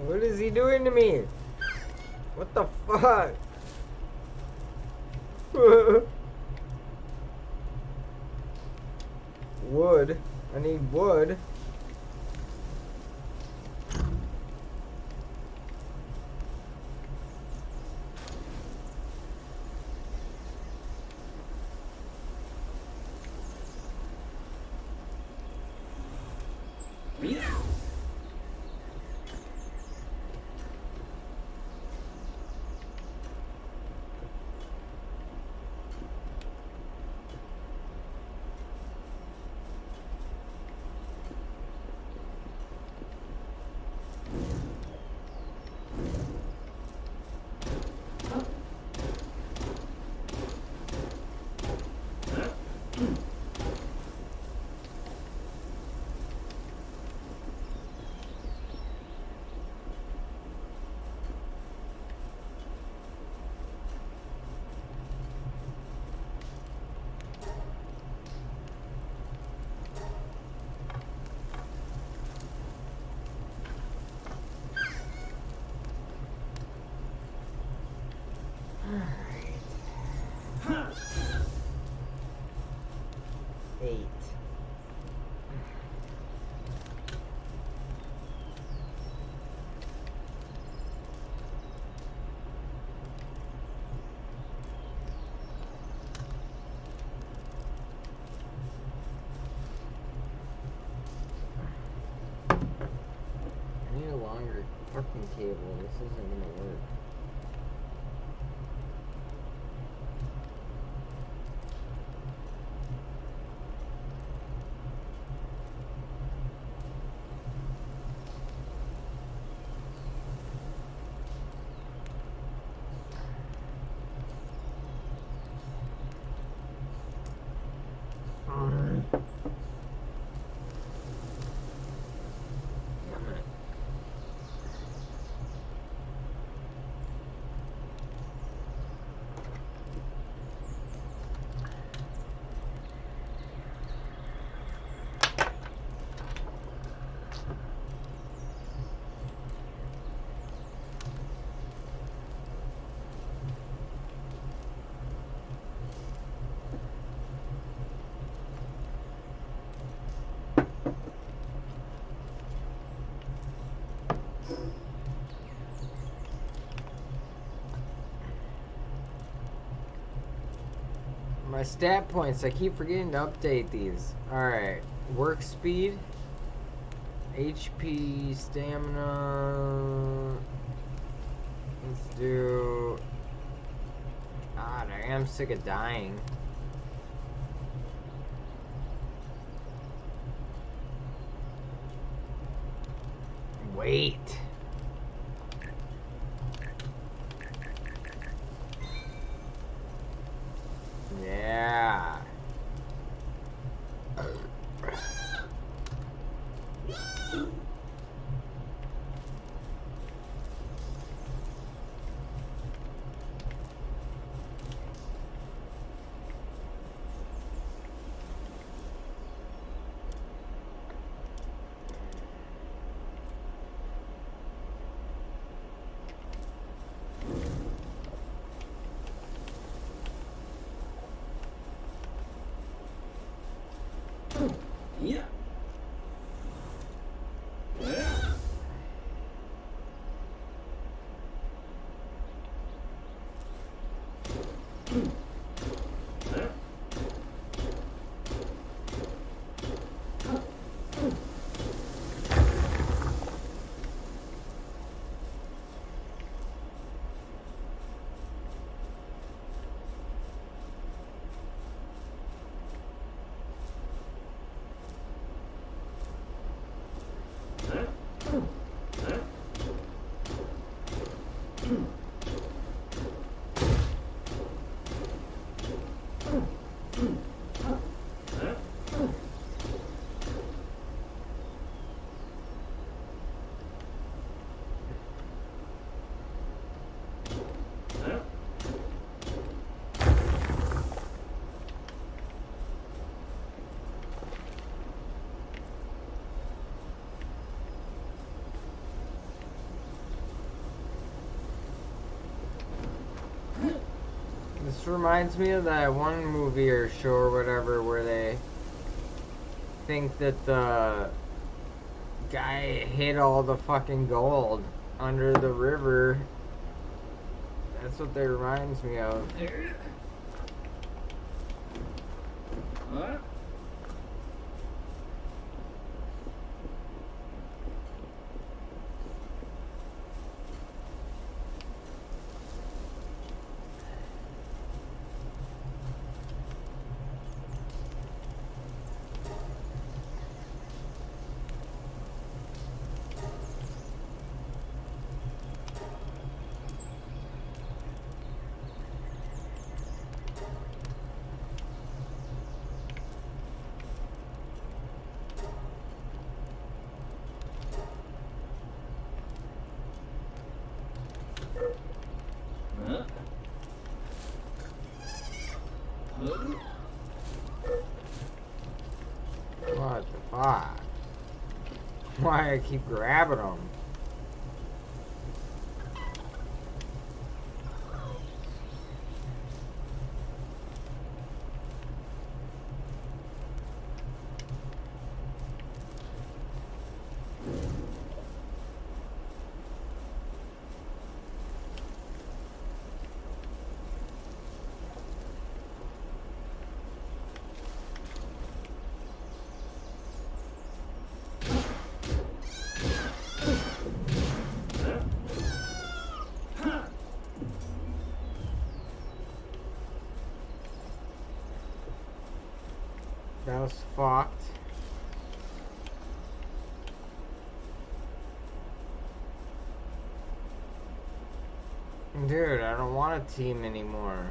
What is he doing to me? What the fuck? Wood. I need wood. Eight. I need a longer fucking cable. This isn't gonna work. My stat points, I keep forgetting to update these. Alright. Work speed. HP, stamina. Let's do... God, I am sick of dying. Wait. Yeah. Yeah. This reminds me of that one movie or show or whatever where they think that the guy hid all the fucking gold under the river. That's what that reminds me of. What? Huh? What the fuck? Why I keep grabbing them? That was fucked. Dude, I don't want a team anymore.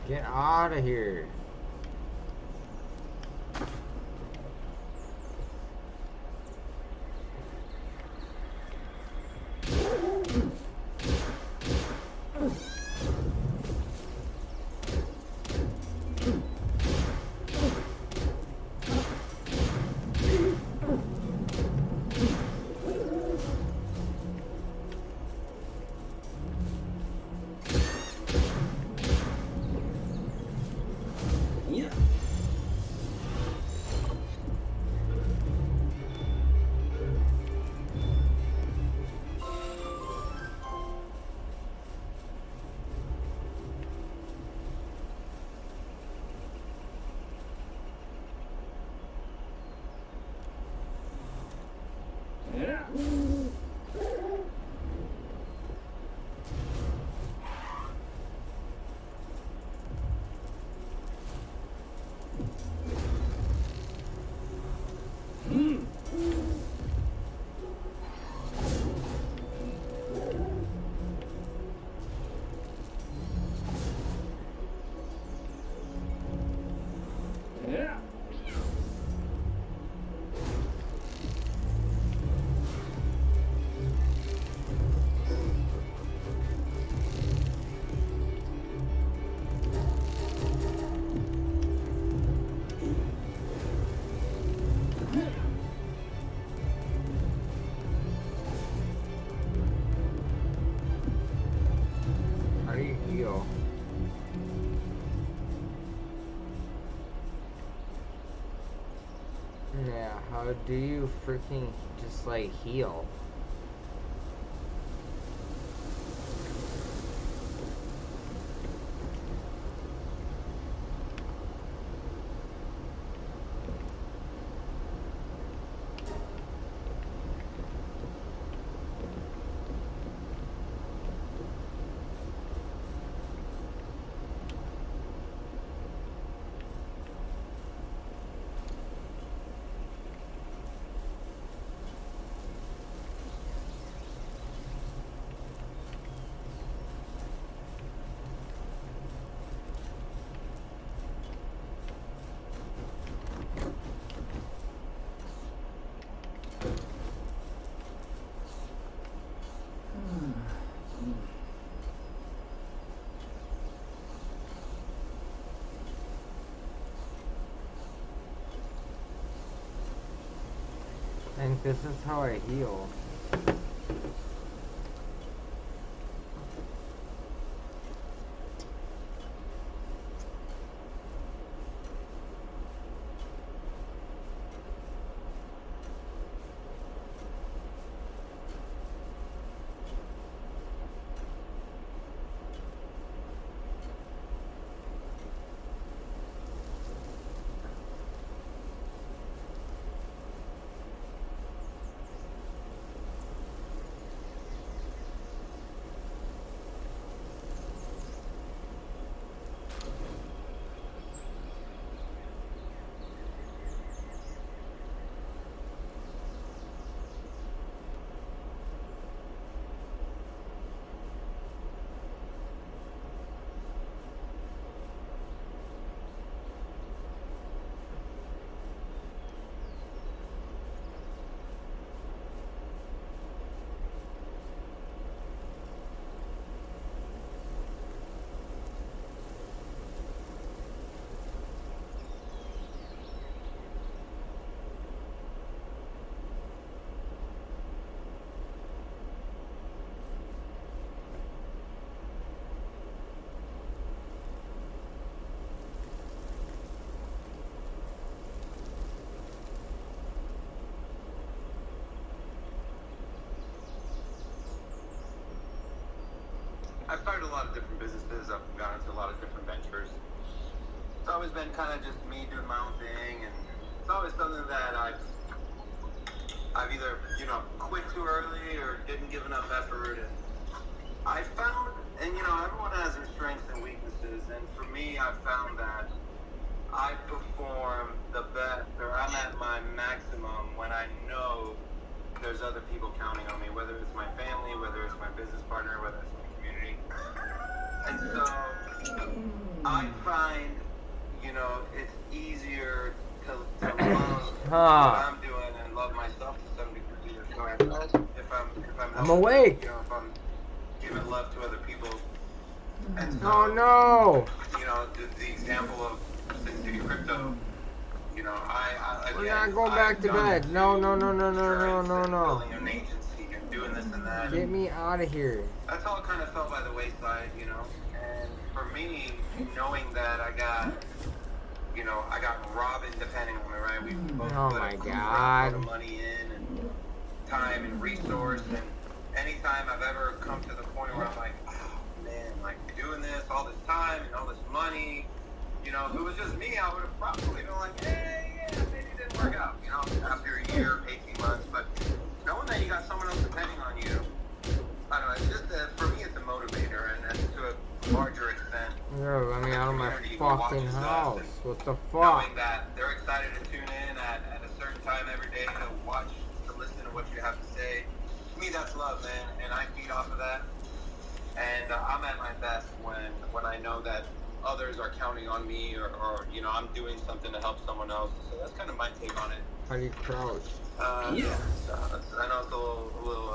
Get out of here. How do you freaking just like heal? I think this is how I heal. I've started a lot of different businesses. I've gone into a lot of different ventures. It's always been kind of just me doing my own thing, and it's always something that I've either quit too early or didn't give enough effort. And I found, and everyone has their strengths and weaknesses, and for me, I found that I perform the best, or I'm at my maximum when I know there's other people counting on me, whether it's my family, whether it's my business partner, whether it's my community. And so I find, it's easier to love what I'm doing and love myself to some degree if I'm I'm awake. if I'm giving love to other people. And so, Oh no! The example of Sin City Crypto, We're not going back to bed. No. Building an agency and doing this and that. Get me out of here. That's all kind of fell by the wayside, And for me, knowing that I got Robin depending on me, right? We both Oh put my a God. lot of money in and time and resource, and anytime I've ever come to the point where I'm like, oh man, like doing this, all this time and all this money, if it was just me, I would have probably been like, hey, yeah, maybe it didn't work out, after a year, 18 months, but knowing that you got someone else depending on you, I don't know, it's just for me, it's a motivator, and to a larger extent. Yo, let me out of my fucking house. What the fuck? Knowing that they're excited to tune in at a certain time every day to watch, to listen to what you have to say. To me, that's love, man, and I feed off of that. And I'm at my best when I know that others are counting on me, or I'm doing something to help someone else. So that's kind of my take on it. How do you crouch? I know it's a little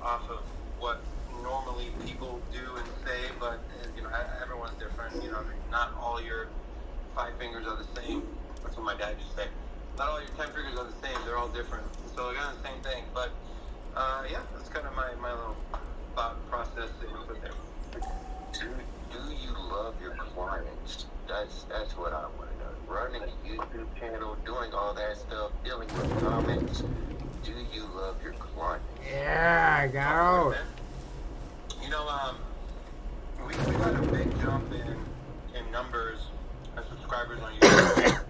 off of what normally people do and say, but everyone's different. Not all your 5 fingers are the same. That's what my dad used to say. Not all your 10 fingers are the same. They're all different. So they're the same thing. But that's kind of my little thought process input there. Do you love your clients? That's what I want to know. Running a YouTube channel, doing all that stuff, dealing with comments. is, do you love your clients? Yeah, I got out. You know, we got a big jump in numbers of subscribers on YouTube.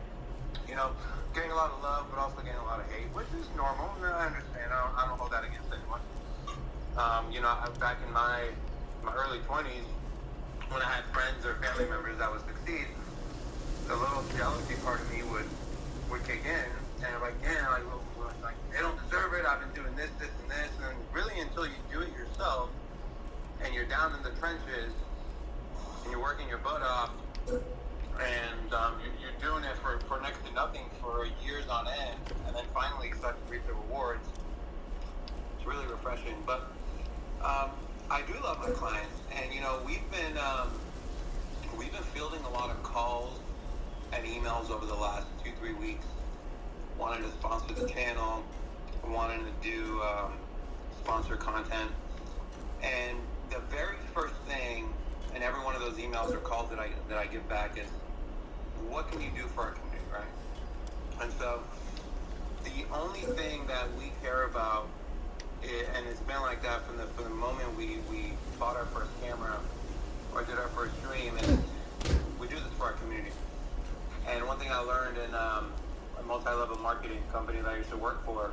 You know, getting a lot of love, but also getting a lot of hate, which is normal. I understand. I don't hold that against anyone. You know, back in my early 20s, when I had friends or family members that would succeed, the little jealousy part of me would kick in, and I'm like, yeah, like they don't deserve it. I've been doing this, and this, and really until you do it yourself, and you're down in the trenches, and you're working your butt off, and you're doing it for next to nothing for years on end, and then finally you start to reap the rewards. It's really refreshing. But I do love my clients, and you know, we've been fielding a lot of calls and emails over the last 2-3 weeks, wanting to sponsor the channel, wanting to do sponsor content, and the very first thing in every one of those emails or calls that I give back is, what can you do for our community, right? And so the only thing that we care about, and it's been like that from the moment we bought our first camera or did our first stream, is we do this for our community. And one thing I learned in a multi-level marketing company that I used to work for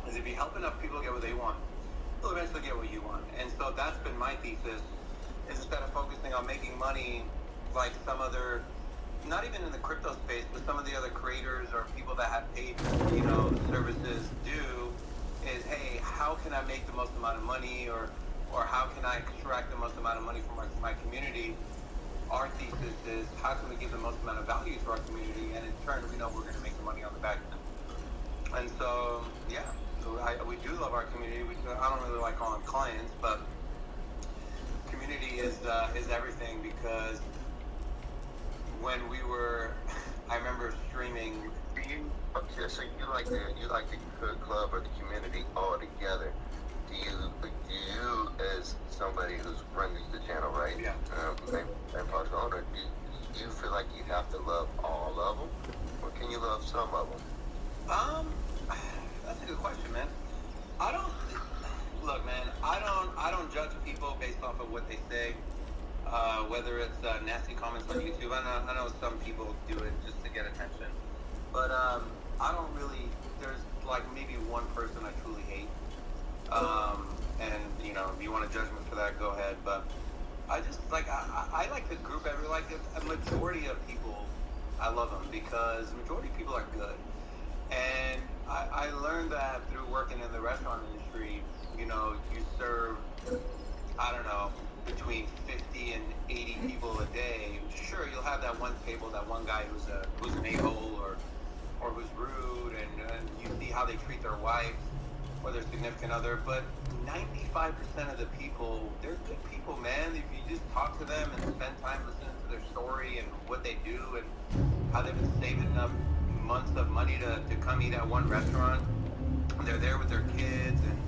is if you help enough people get what they want, you'll eventually get what you want. And so that's been my thesis, is instead of focusing on making money like some other, not even in the crypto space, but some of the other creators or people that have paid, you know, services do, is, hey, how can I make the most amount of money, or how can I extract the most amount of money from my community? Our thesis is, how can we give the most amount of value to our community, and in turn, we know we're going to make the money on the back end. And so, yeah, so we do love our community. I don't really like calling them clients, but community is everything, because when we were, I remember streaming. Okay, so you like the good club or the community all together. Do you as somebody who's running the channel, right? Yeah. And part owner, do you feel like you have to love all of them, or can you love some of them? That's a good question, man. Look, man, I don't judge people based off of what they say, whether it's nasty comments on YouTube. I know some people do it just to get attention, but I don't really. There's like maybe one person I truly hate, and you know, if you want to judge me for that, go ahead. But I just like I like to group a majority of people. I love them because the majority of people are good, and I learned that through working in the restaurant industry. You know, you serve, I don't know, between 50 and 80 people a day. Sure, you'll have that one table, that one guy who's an a-hole or who's rude, and you see how they treat their wife or their significant other. But 95% of the people, they're good people, man. If you just talk to them and spend time listening to their story and what they do and how they've been saving enough months of money to come eat at one restaurant, they're there with their kids, and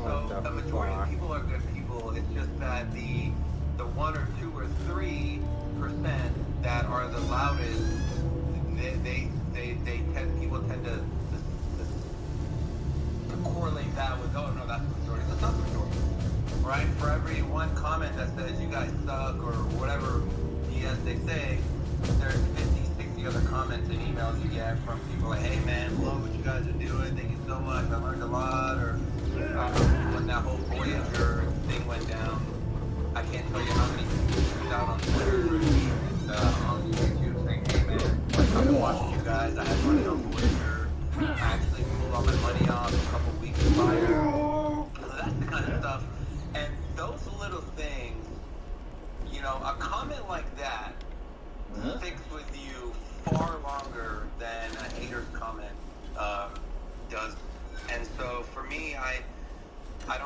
so the majority of people are good people. It's just that the 1 or 2 or 3% that are the loudest, people tend to correlate that with, oh no, that's the majority. That's not the majority, right? For every one comment that says you guys suck or whatever BS they say, there's 50, 60 other comments and emails you get from people like, hey man, love what you guys are doing, thank you so much, I learned a lot. Or when that whole Voyager thing went down, I can't tell you how many people reached out on Twitter and on YouTube saying, hey man, I've been watching you guys, I had money on Voyager, I actually pulled all my money off a couple weeks prior. So that's the kind of stuff. And those little things, you know, a comment like that sticks with you far longer than a hater's comment does. And so for me, I try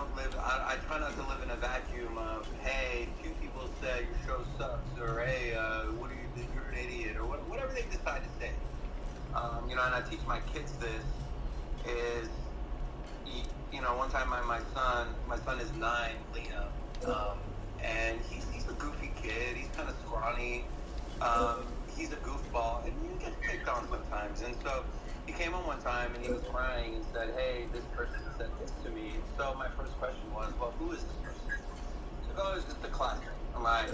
not to live in a vacuum of, hey, 2 people said your show sucks, or hey, what are you doing? You're an idiot, or whatever they decide to say. You know, and I teach my kids this is, you know, one time my son is 9, Liam, and he's a goofy kid. He's kind of scrawny. He's a goofball, and he gets picked on sometimes. And so he came on one time and he was crying and said, "Hey, this person said this to me." So my first question was, "Well, who is this person?" He goes, "Oh, it's just a classmate." I'm like,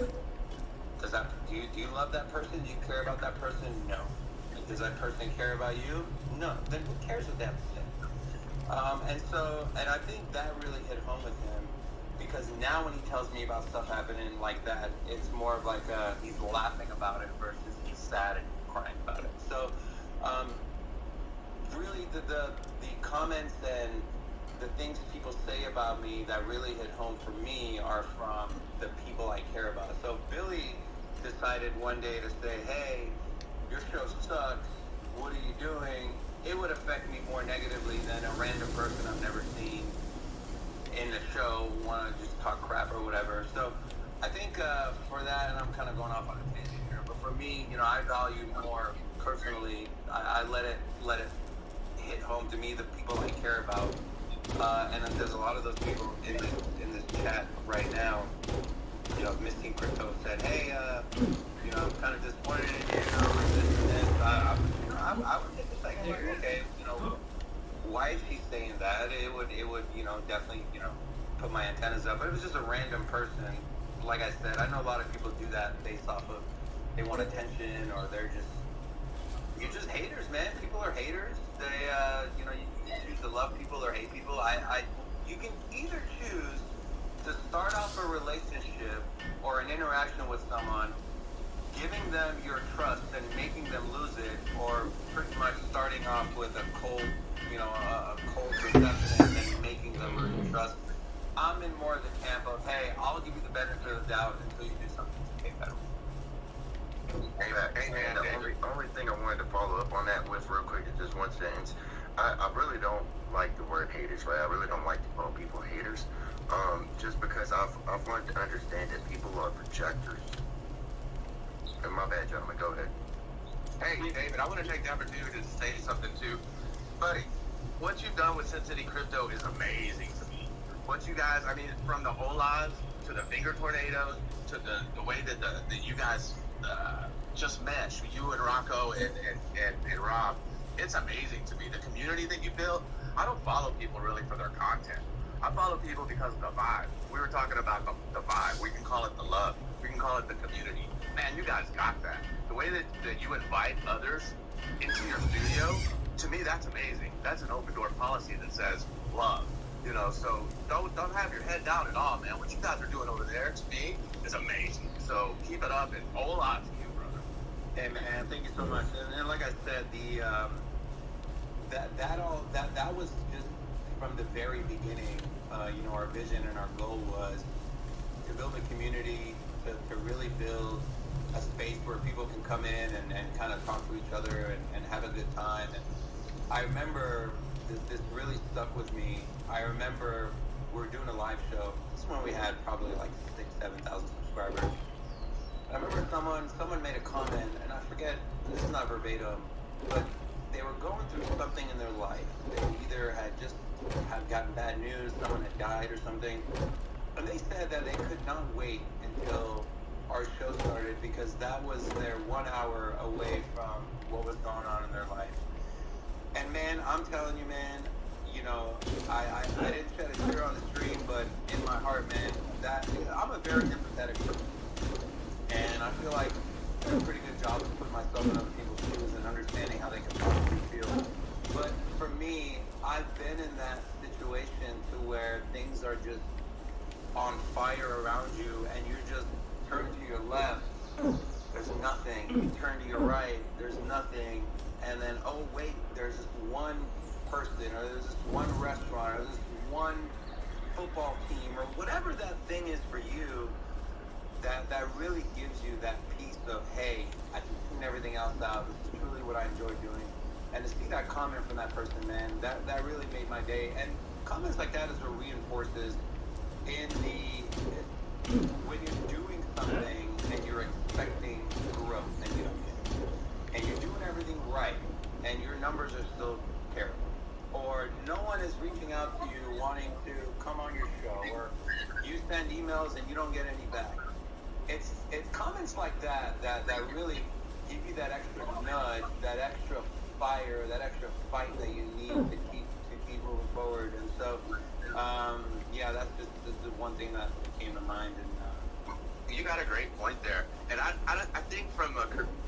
do you love that person? Do you care about that person? No. Does that person care about you? No. Then who cares what they have to say? And I think that really hit home with him, because now when he tells me about stuff happening like that, it's more of like he's laughing about it versus he's sad and crying about it. So really the comments and the things people say about me that really hit home for me are from the people I care about. So Billy decided one day to say, "Hey, your show sucks. What are you doing?" It would affect me more negatively than a random person I've never seen in the show want to just talk crap or whatever. So I think for that, and I'm kind of going off on a tangent here, but for me, I value more personally. I let it hit home to me, the people I care about. And then there's a lot of those people in this chat right now. Missing Crypto said, "Hey, I'm kind of disappointed in you, this and this." I would take a second, like, okay, why is she saying that? It would, definitely, put my antennas up. But it was just a random person. Like I said, I know a lot of people do that based off of they want attention, or you're just haters, man. People are haters. They, you can choose to love people or hate people. You can either choose to start off a relationship or an interaction with someone, giving them your trust and making them lose it, or pretty much starting off with a cold reception and then making them lose your trust. I'm in more of the camp of, hey, I'll give you the benefit of the doubt until you do something to take that away. Hey man, the only thing I wanted to follow up on that with real quick is just one sentence. I really don't like the word haters, right? I really don't like to call people haters. Just because I've learned to understand that people are projectors. And my bad, gentlemen, go ahead. Hey, David, I want to take the opportunity to say something too. Buddy, what you've done with Sin City Crypto is amazing to me. What you guys, from the Olaz to the finger tornadoes to the way that you guys just mesh, you and Rocco and Rob, it's amazing to me. The community that you built, I don't follow people really for their content. I follow people because of the vibe. We were talking about the vibe. We can call it the love. We can call it the community. Man, you guys got that. The way that you invite others into your studio, to me, that's amazing. That's an open door policy that says love. So don't have your head down at all, man. What you guys are doing over there, to me, is amazing. So keep it up, and hola to you, brother. Hey, man, thank you so much. And like I said, that was just from the very beginning. Our vision and our goal was to build a community, to really build a space where people can come in and kind of talk to each other and have a good time. And I remember this really stuck with me. I remember we were doing a live show. This is when we had probably like 6,000-7,000 subscribers. I remember someone made a comment, and I forget, this is not verbatim, but they were going through something in their life. They either had gotten bad news, someone had died or something, and they said that they could not wait until our show started, because that was their 1 hour away from what was going on in their life. And man, I'm telling you, man, I didn't shed a tear on the stream, but in my heart, man, I'm a very empathetic person. And I feel like I do a pretty good job of putting myself in other people's shoes and understanding how they can possibly feel. But for me, I've been in that situation to where things are just on fire around you, and you just turn to your left, there's nothing. You turn to your right, there's nothing. And then, oh wait, there's this one person, or there's this one restaurant, or this one football team, or whatever that thing is for you, that really gives you that piece of, hey, I can tune everything else out. This is truly what I enjoy doing. And to see that comment from that person, man, that really made my day. And comments like that is what reinforces when you're doing something and you're expecting growth and you don't get it. And you're doing everything right, and your numbers are still terrible. Or no one is reaching out to you wanting to come on your show, or you send emails and you don't get any back. It's comments like that really give you that extra nudge, that extra fire, that extra fight that you need to keep moving forward. And so, yeah, that's just the one thing that came to mind. And you got a great point there, and I think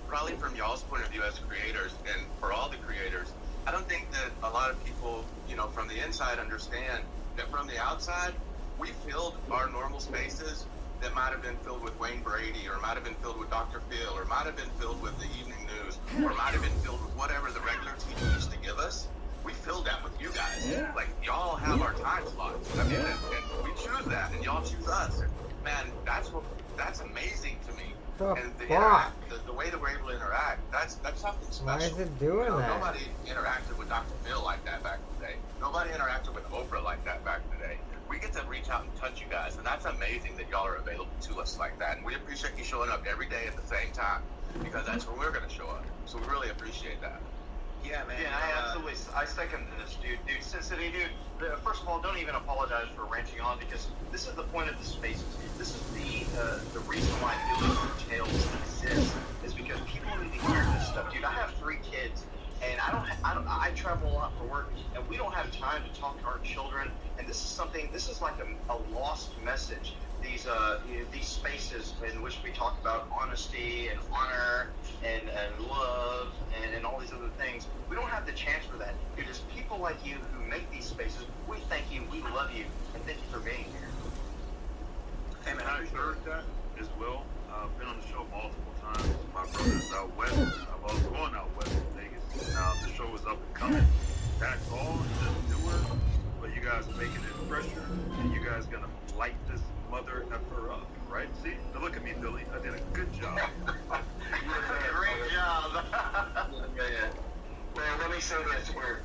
probably from y'all's point of view as creators, and for all the creators, I don't think that a lot of people, from the inside understand that from the outside, we filled our normal spaces that might have been filled with Wayne Brady, or might have been filled with Dr. Phil, or might have been filled with the evening news, or might have been filled with whatever the regular TV used to give us. We filled that with you guys. Yeah. Like, y'all have our time slots. I mean, and we choose that, and y'all choose us. Man, that's amazing to me. And the way that we're able to interact, that's something special. Why is it doing that? Nobody interacted with Dr. Phil like that back in the day. Nobody interacted with Oprah like that back in the day. We get to reach out and touch you guys, and that's amazing that y'all are available to us like that. And we appreciate you showing up every day at the same time, because that's where we're going to show up. So we really appreciate that. yeah, man. Yeah, I second this, dude. Sin City, dude. First of all, don't even apologize for ranting on, because this is the point of the spaces. This is the reason why Billy Tales exists, is because people need to hear this stuff, dude. I have 3 kids, and I travel a lot for work, and we don't have time to talk to our children. And this is like a lost message. These spaces in which we talk about honesty and honor and love and all these other things. We don't have the chance for that. It is people like you who make these spaces. We thank you, we love you, and thank you for being here. And I heard that as well. I've been on the show multiple times. My brother's out west. I was going out west in Vegas. Now the show is up and coming. That's all just newer, but you guys are making it fresher, and you guys gonna light this mother effer up, right? See? Now look at me, Billy. I did a good job. Great job. Well, let me say this: we're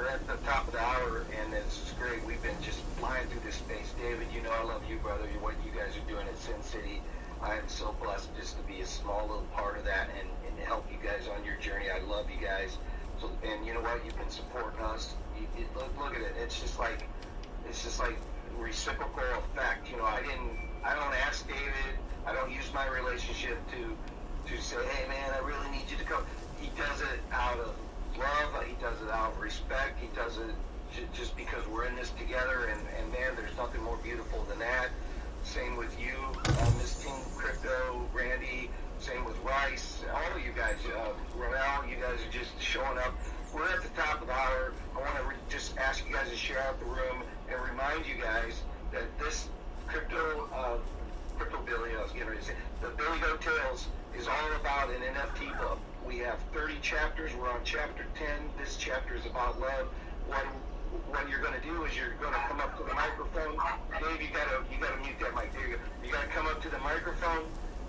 at the top of the hour, and it's great. We've been just flying through this space. David, I love you, brother. What you guys are doing at Sin City, I am so blessed just to be a small little part of that and help you guys on your journey. I love you guys. So, and you know what? You've been supporting us. Look at it. It's just like reciprocal effect. I don't ask David. I don't use my relationship to say, hey man, I really need you to come. He does it out of love. He does it out of respect. He does it just because we're in this together. And man, there's nothing more beautiful than that. Same with you, Miss Team Crypto, Randy. Same with Rice. All of you guys, Ronell, you guys are just showing up. We're at the top of the hour. I want to just ask you guys to share out the room and remind you guys that this crypto Billy, the Billy Goat Tales is all about an NFT book. We have 30 chapters. We're on chapter 10. This chapter is about love. What you're going to do is you're going to come up to the microphone. Dave, you got to mute that mic. There you go. You got to come up to the microphone,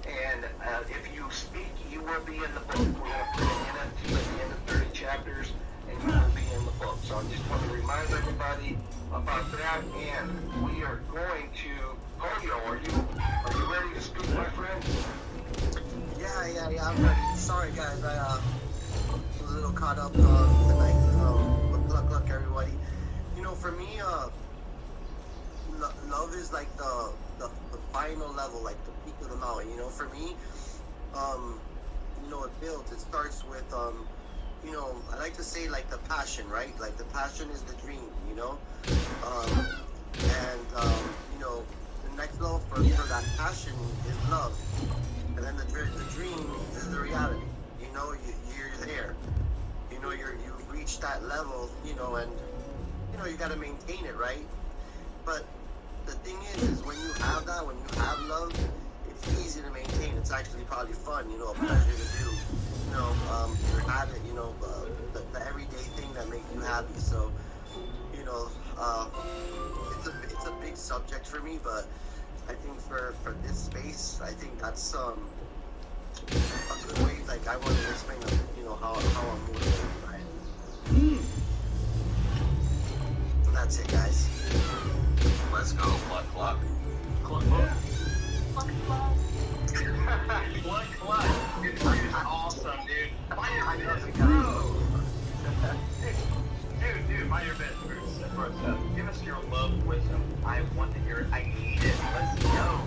and if you speak, you will be in the book. We're going to put an NFT at the end of 30 chapters, and you will be in the book. So I just want to remind everybody about that, and we are going to Polio. Are you ready to speak, my friend? Yeah, I'm ready. Sorry, guys, I was a little caught up tonight. Look, everybody. For me, love is like the final level, like the peak of the mountain. For me, it builds. It starts with, I like to say like the passion, right? Like the passion is the dream, the next level for that passion is love. And then the dream is the reality. You're there. You've reached that level, and you got to maintain it, right? But the thing is when you have that, when you have love, it's easy to maintain. It's actually probably fun, a pleasure to do. Your habit, the everyday thing that makes you happy. So, it's a big subject for me, but I think for this space, I think that's a good way. Like I wanted to explain, how I'm moving, right? That's it, guys. Let's go, Cluck Cluck. Cluck Cluck. Cluck Cluck. Cluck Cluck. Dude, awesome, dude. Mind your business, bro. Dude, mind your business, bro. Give us your love, wisdom. I want to hear it. I need it. Let's go.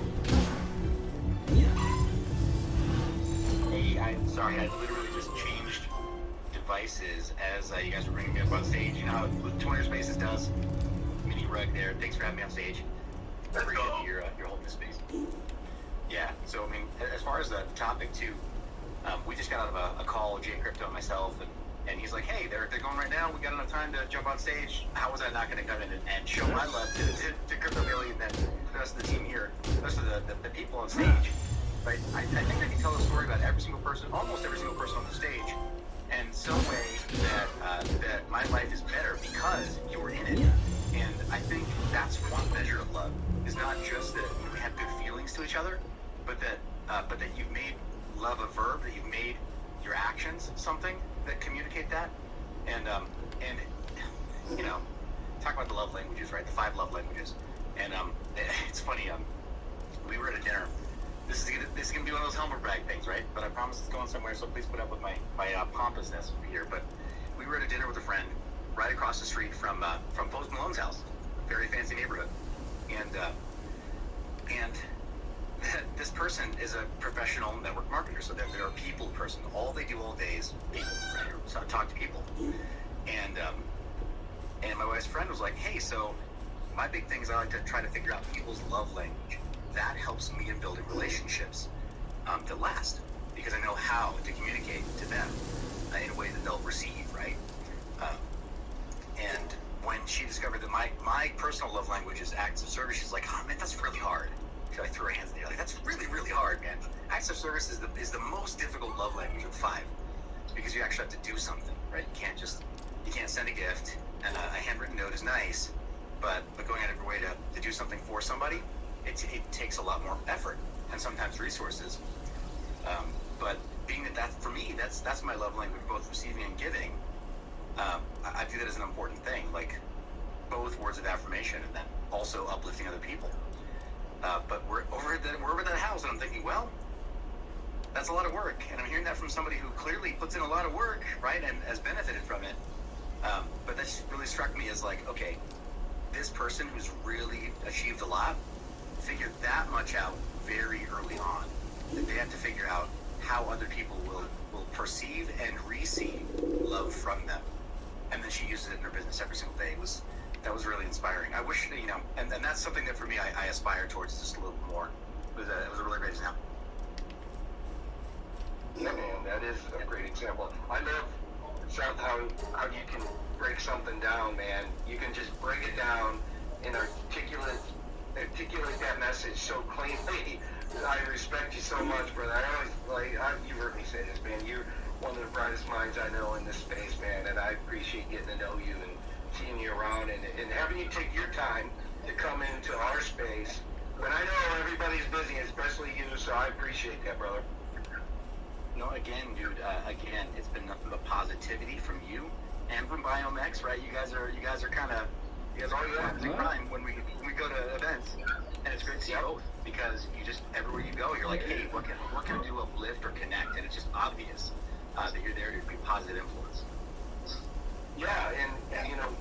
Hey, I'm sorry. I literally just changed advice is, as you guys were bringing me up on stage, you know how what 200 Spaces does? Mini rug there. Thanks for having me on stage. I appreciate you're holding the space. Yeah. So I mean, as far as the topic too, we just got out of a call, Jay Crypto and myself, and he's like, hey, they're going right now. We got enough time to jump on stage. How was I not going to come in and show my love to Crypto Billy and then the rest of the team here, the rest of the people on stage? Right? I think I can tell a story about every single person, almost every single person on the stage, and some way that my life is better because you were in it. And I think that's one measure of love, is not just that we have good feelings to each other, but that you've made love a verb, that you've made your actions something that communicate that. And you know, talk about the love languages, right? The 5 love languages. And it's funny, we were at a dinner. This is gonna be one of those Helmer brag things, right? But I promise it's going somewhere, so please put up with my pompousness here. But we were at a dinner with a friend right across the street from Post Malone's house, very fancy neighborhood, and this person is a professional network marketer, so they're a people person. All they do all day is people, right? So talk to people. And my wife's friend was like, hey, so my big thing is I like to try to figure out people's love language. That helps me in building relationships that last, because I know how to communicate to them in a way that they'll receive, right? And when she discovered that my personal love language is acts of service, she's like, oh man, that's really hard. She like threw her hands in the air, like, that's really, really hard, man. Acts of service is the most difficult love language of 5, because you actually have to do something, right? You can't send a gift, and a handwritten note is nice, but going out of your way to do something for somebody, it takes a lot more effort and sometimes resources. But being that for me, that's my love language, both receiving and giving. I view that as an important thing, like both words of affirmation and then also uplifting other people. But we're over at that house, and I'm thinking, well, that's a lot of work, and I'm hearing that from somebody who clearly puts in a lot of work, right, and has benefited from it. But that just really struck me as like, okay, this person who's really achieved a lot figured that much out very early on, that they have to figure out how other people will perceive and receive love from them, and then she uses it in her business every single day. That was really inspiring. I wish, you know, and that's something that for me I aspire towards just a little bit more. It was a really great example. Yeah, man, that is a great example. I love how you can break something down, man. You can just break it down and articulate that message so cleanly. I respect you so much, brother. You've heard me say this, man. You're one of the brightest minds I know in this space, man, and I appreciate getting to know you and seeing you around and having you take your time to come into our space when I know everybody's busy, especially you, so I appreciate that, brother. No, again, dude, it's been nothing but positivity from you and from BioMX, right? You guys are kind of, in crime when we go to events, and it's great to see both, because you just, everywhere you go, you're like, hey, what can I do to uplift or connect? And it's just obvious that you're there to be a positive influence. Yeah, and you know,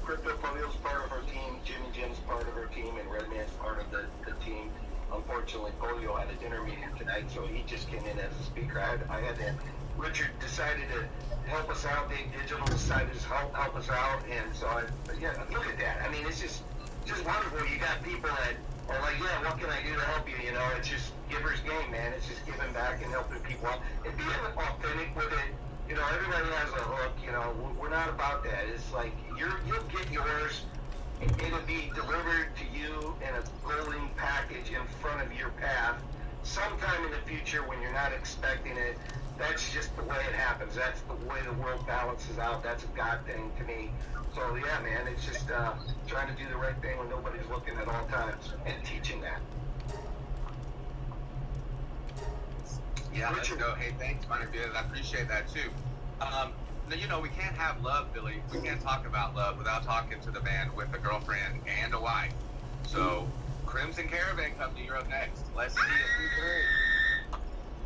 Crypto Polio's part of our team, Jim's part of our team, and Redman's part of the team. Unfortunately, Polio had a dinner meeting tonight, so he just came in as a speaker. Richard decided to help us out. Dave Digital decided to help us out, and so look at that. I mean, it's just wonderful. You got people that are like, yeah, what can I do to help you? You know, it's just giver's game, man. It's just giving back and helping people out and being authentic with it. You know, everybody has a hook. You know, we're not about that. It's like you'll get yours. It'll be delivered to you in a golden package in front of your path sometime in the future when you're not expecting it. That's just the way it happens. That's the way the world balances out. That's a God thing to me. So yeah, man, it's just trying to do the right thing when nobody's looking at all times and teaching that. Yeah, let's go. Hey, thanks, Minor Biz. I appreciate that too. You know, we can't have love, Billy. We can't talk about love without talking to the man with a girlfriend and a wife. So, Crimson Caravan Company, you're up next. Let's see it.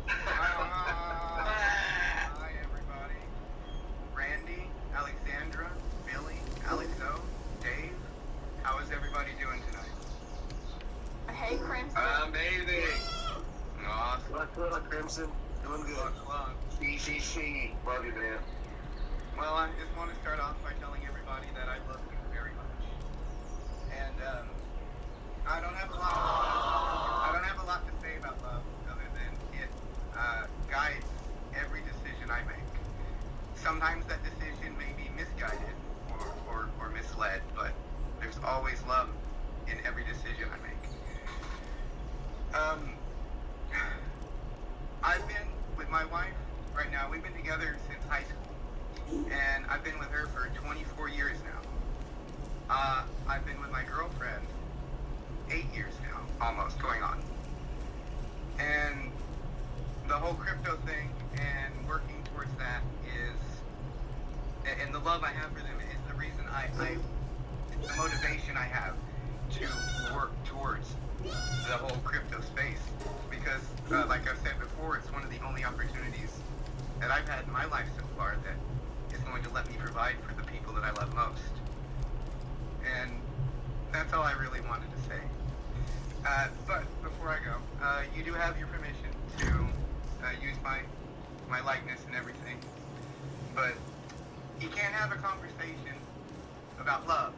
Hi, everybody. Randy, Alexandra, Billy, Alexo, Dave. How is everybody doing tonight? Hey, Crimson. Amazing. Awesome. What's up, Crimson? Doing good. CCC. Love you, man. Well, I just want to start off by telling everybody that I love you very much. And I don't have a lot. I don't have a lot to say about love, other than it guides every decision I make. Sometimes that decision may be misguided or misled, but there's always love in every decision I make. I've been with my wife right now. We've been together since high school, and I've been with her for 24 years now. I've been with my girlfriend 8 years now, almost, going on. And the whole crypto thing and working towards that and the love I have for them is the reason it's the motivation I have to work towards the whole crypto space. Because, like I've said before, it's one of the only opportunities that I've had in my life so far that is going to let me provide for the people that I love most. And that's all I really wanted to say. But before I go, you do have your permission to use my likeness and everything. But you can't have a conversation about love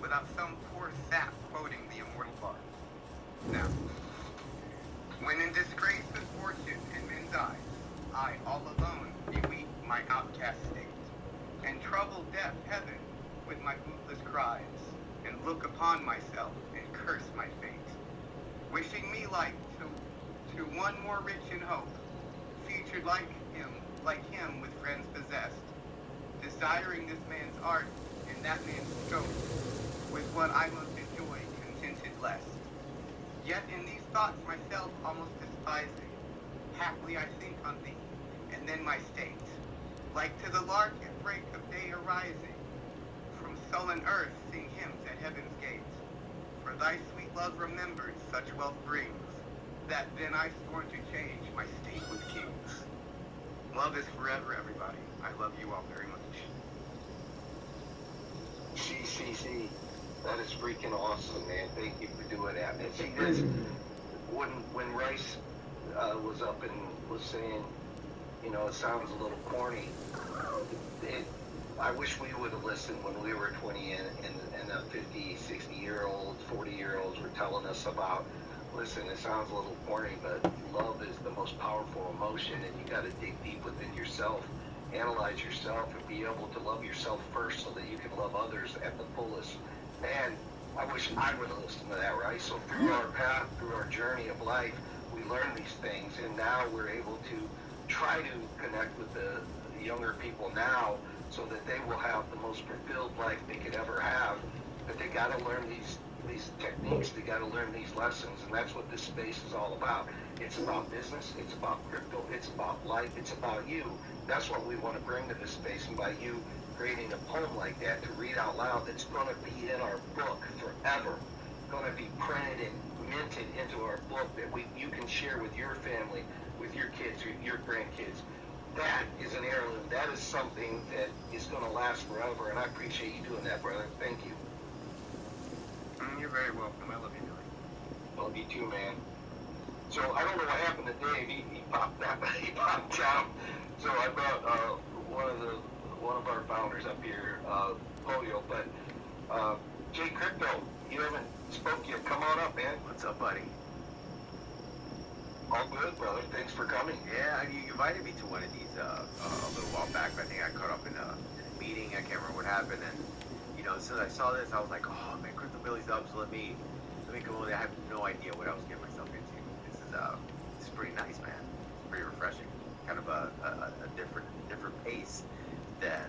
without some poor sap quoting the immortal bard. Now, when in disgrace with fortune and men's eyes, I all alone beweep my outcast state, and trouble deaf heaven with my bootless cries, and look upon myself and curse my fate, wishing me like to one more rich in hope, featured like him with friends possessed, desiring this man's art and that man's scope, with what I most enjoy contented less. Yet in these thoughts myself almost despising, haply I think on thee, and then my state, like to the lark at break of day arising, from sullen earth sing hymns at heaven's gate. For thy sweet love remembered such wealth brings, that then I scorn to change my state with kings. Love is forever, everybody. I love you all very much. See. That is freaking awesome, man. Thank you for doing that. And see, this, when Rice was up and was saying, you know, it sounds a little corny, I wish we would have listened when we were 20 and the 50, 60-year-olds, 40-year-olds were telling us about, listen, it sounds a little corny, but love is the most powerful emotion, and you got to dig deep within yourself, analyze yourself, and be able to love yourself first so that you can love others at the fullest. Man, I wish I would have listened to that, right? So through our path, through our journey of life, we learn these things, and now we're able to try to connect with the younger people now so that they will have the most fulfilled life they could ever have. But they got to learn these techniques, they got to learn these lessons, and that's what this space is all about. It's about business, it's about crypto, it's about life, it's about you. That's what we want to bring to this space, and by you creating a poem like that to read out loud that's going to be in our book forever, going to be printed and minted into our book that you can share with your family, with your kids, your grandkids. That is an heirloom. That is something that is going to last forever, and I appreciate you doing that, brother. Thank you. You're very welcome. I love you, Billy. Love you too, man. So I don't know what happened to Dave. He popped out. So I brought one of our founders up here, Polio. But Jay Crypto, you haven't spoke yet. Come on up, man. What's up, buddy? All good, brother. Thanks for coming. Yeah, you invited me to one of these a little while back. I think I caught up in a meeting. I can't remember what happened. And you know, as soon as I saw this, I was like, oh man, Crypto Billy's up. So let me come over there. I have no idea what I was getting myself into. This is pretty nice, man. It's pretty refreshing. Kind of a different pace than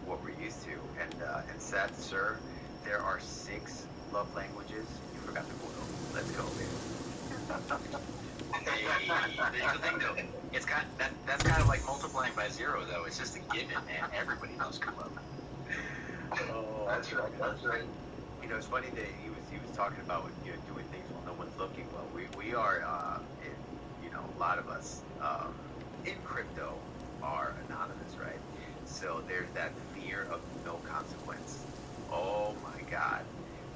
what we're used to. And Seth, sir, there are 6 love languages. You forgot the photo. Let's go, man. Hey, here's the thing though. It's got that's kind of like multiplying by 0 though. It's just a given, man. Everybody knows good love. Oh, that's right. You know, it's funny that he was talking about doing things while no one's looking. Well, we are, a lot of us in crypto are anonymous, right? So there's that fear of no consequence. Oh my God,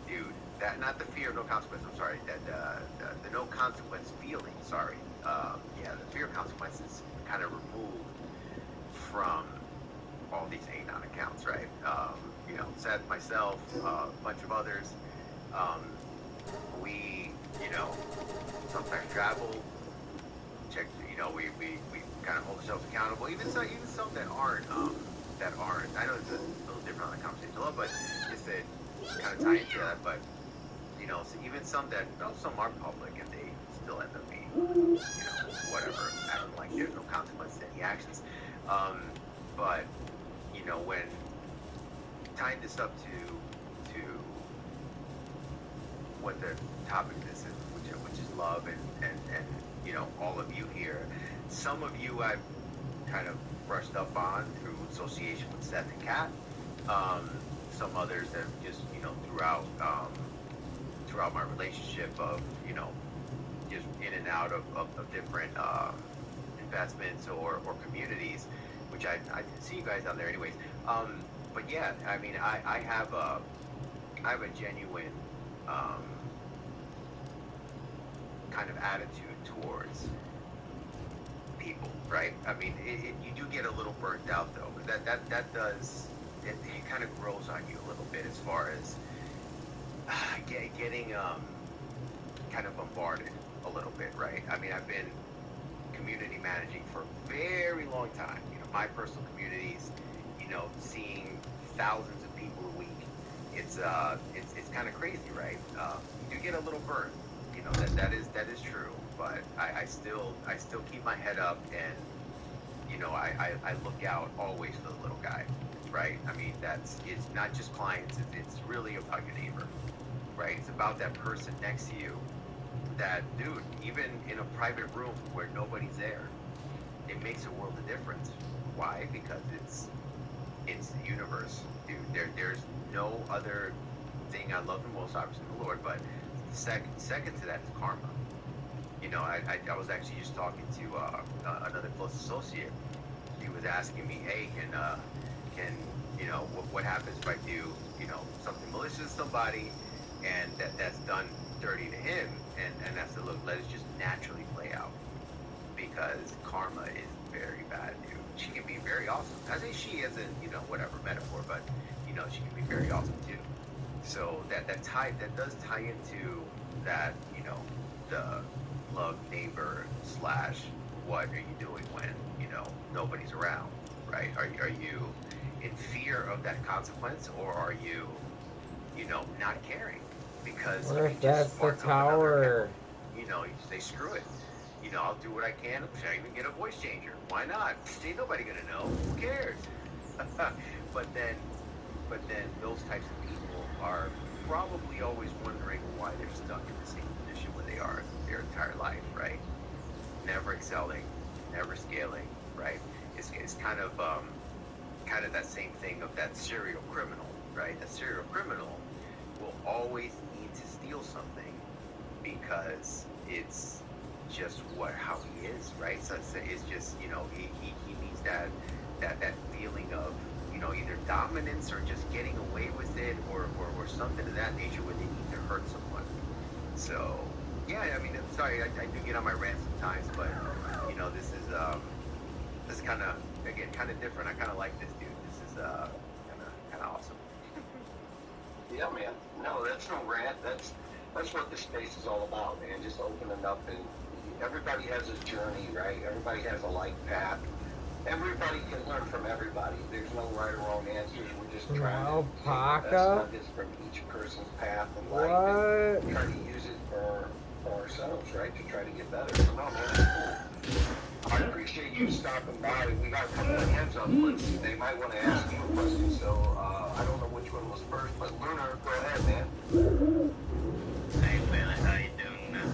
dude, that not the fear of no consequence. I'm sorry, that the no consequence feeling. Sorry, the fear of consequence is kind of removed from all these Anon accounts, right? You know, Seth, myself, a bunch of others. We, you know, sometimes travel, check, you know, we kind of hold ourselves accountable. Even some that aren't, I know it's a little different on the conversation a little, but just to kind of tie into that. But, you know, so even some that, you know, some are public and they still end up being, you know, whatever, acting like there's no consequence to any actions. But, you know, when tying this up to what the topic of this is, which is love, and you know, all of you here, some of you I've kind of brushed up on through association with Seth and Kat. Some others have just, you know, throughout my relationship of, you know, just in and out of different investments or communities, which I see you guys out there anyways. But yeah, I mean, I have a genuine kind of attitude towards people, right? I mean, you do get a little burnt out though. That does, it kind of grows on you a little bit as far as getting kind of bombarded a little bit, right? I mean, I've been community managing for a very long time. You know, my personal communities, you know, seeing thousands of people a week. It's kind of crazy, right? You do get a little burnt. You know, that is true. But I still keep my head up, and you know, I look out always for the little guy, right? I mean, it's not just clients. It's really about your neighbor, right? It's about that person next to you. That dude, even in a private room where nobody's there, it makes a world of difference. Why? Because it's the universe, dude. There's no other thing I love the most, obviously the Lord, but second to that is karma. You know, I was actually just talking to another close associate. He was asking me, hey, can you know, what happens if I do, you know, something malicious to somebody, and that's done dirty to him, and I said, look, let it just naturally play out, because karma is very bad, dude. She can be very awesome. I say she as a, you know, whatever metaphor, but you know, she can be very awesome too. So that does tie into that, you know, the love neighbor / what are you doing when, you know, nobody's around, right? Are you in fear of that consequence, or are you, you know, not caring? Because what if that's the tower? You know, you say, screw it. You know, I'll do what I can. Should I even get a voice changer? Why not? Ain't nobody gonna know. Who cares? But then those types of people are probably always wondering why they're stuck in the same position where they are their entire life, right? Never excelling, never scaling, right? It's kind of that same thing of that serial criminal, right? That serial criminal will always need to steal something because it's just how he is, right? So it's just, you know, he needs that feeling of, you know, either dominance or just getting away with it, or something of that nature where they need to hurt someone. So yeah, I mean, I'm sorry, I do get on my rant sometimes, but you know, this is kind of, again, kind of different. I kind of like this dude. This is kind of awesome. Yeah, man. No, that's no rant. That's what this space is all about, man. Just opening up, and everybody has a journey, right? Everybody has a life path. Everybody can learn from everybody. There's no right or wrong answers. We're just trying to take the best nuggets from each person's path in life and try to use it for ourselves, right? To try to get better. So, no, man, that's cool. I appreciate you stopping by. We got a couple of hands up, but they might want to ask you a question. So I don't know which one was first, but Lunar, go ahead, man. Hey, Billy, how you doing, man?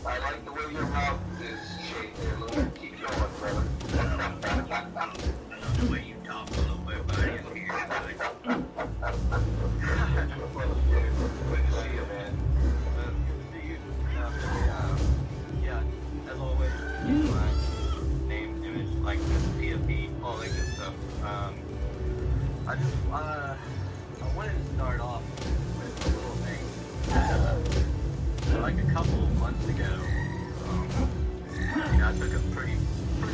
I like the way your mouth is shaped there, Lunar. Keep going, brother. I know the way you talk a little bit about it here, but... Good to see you, man. Good to see you. Yeah, as always, my name, image, likeness, PFP, all that good stuff. I wanted to start off with a little thing. Like a couple of months ago, you know, I took a pretty big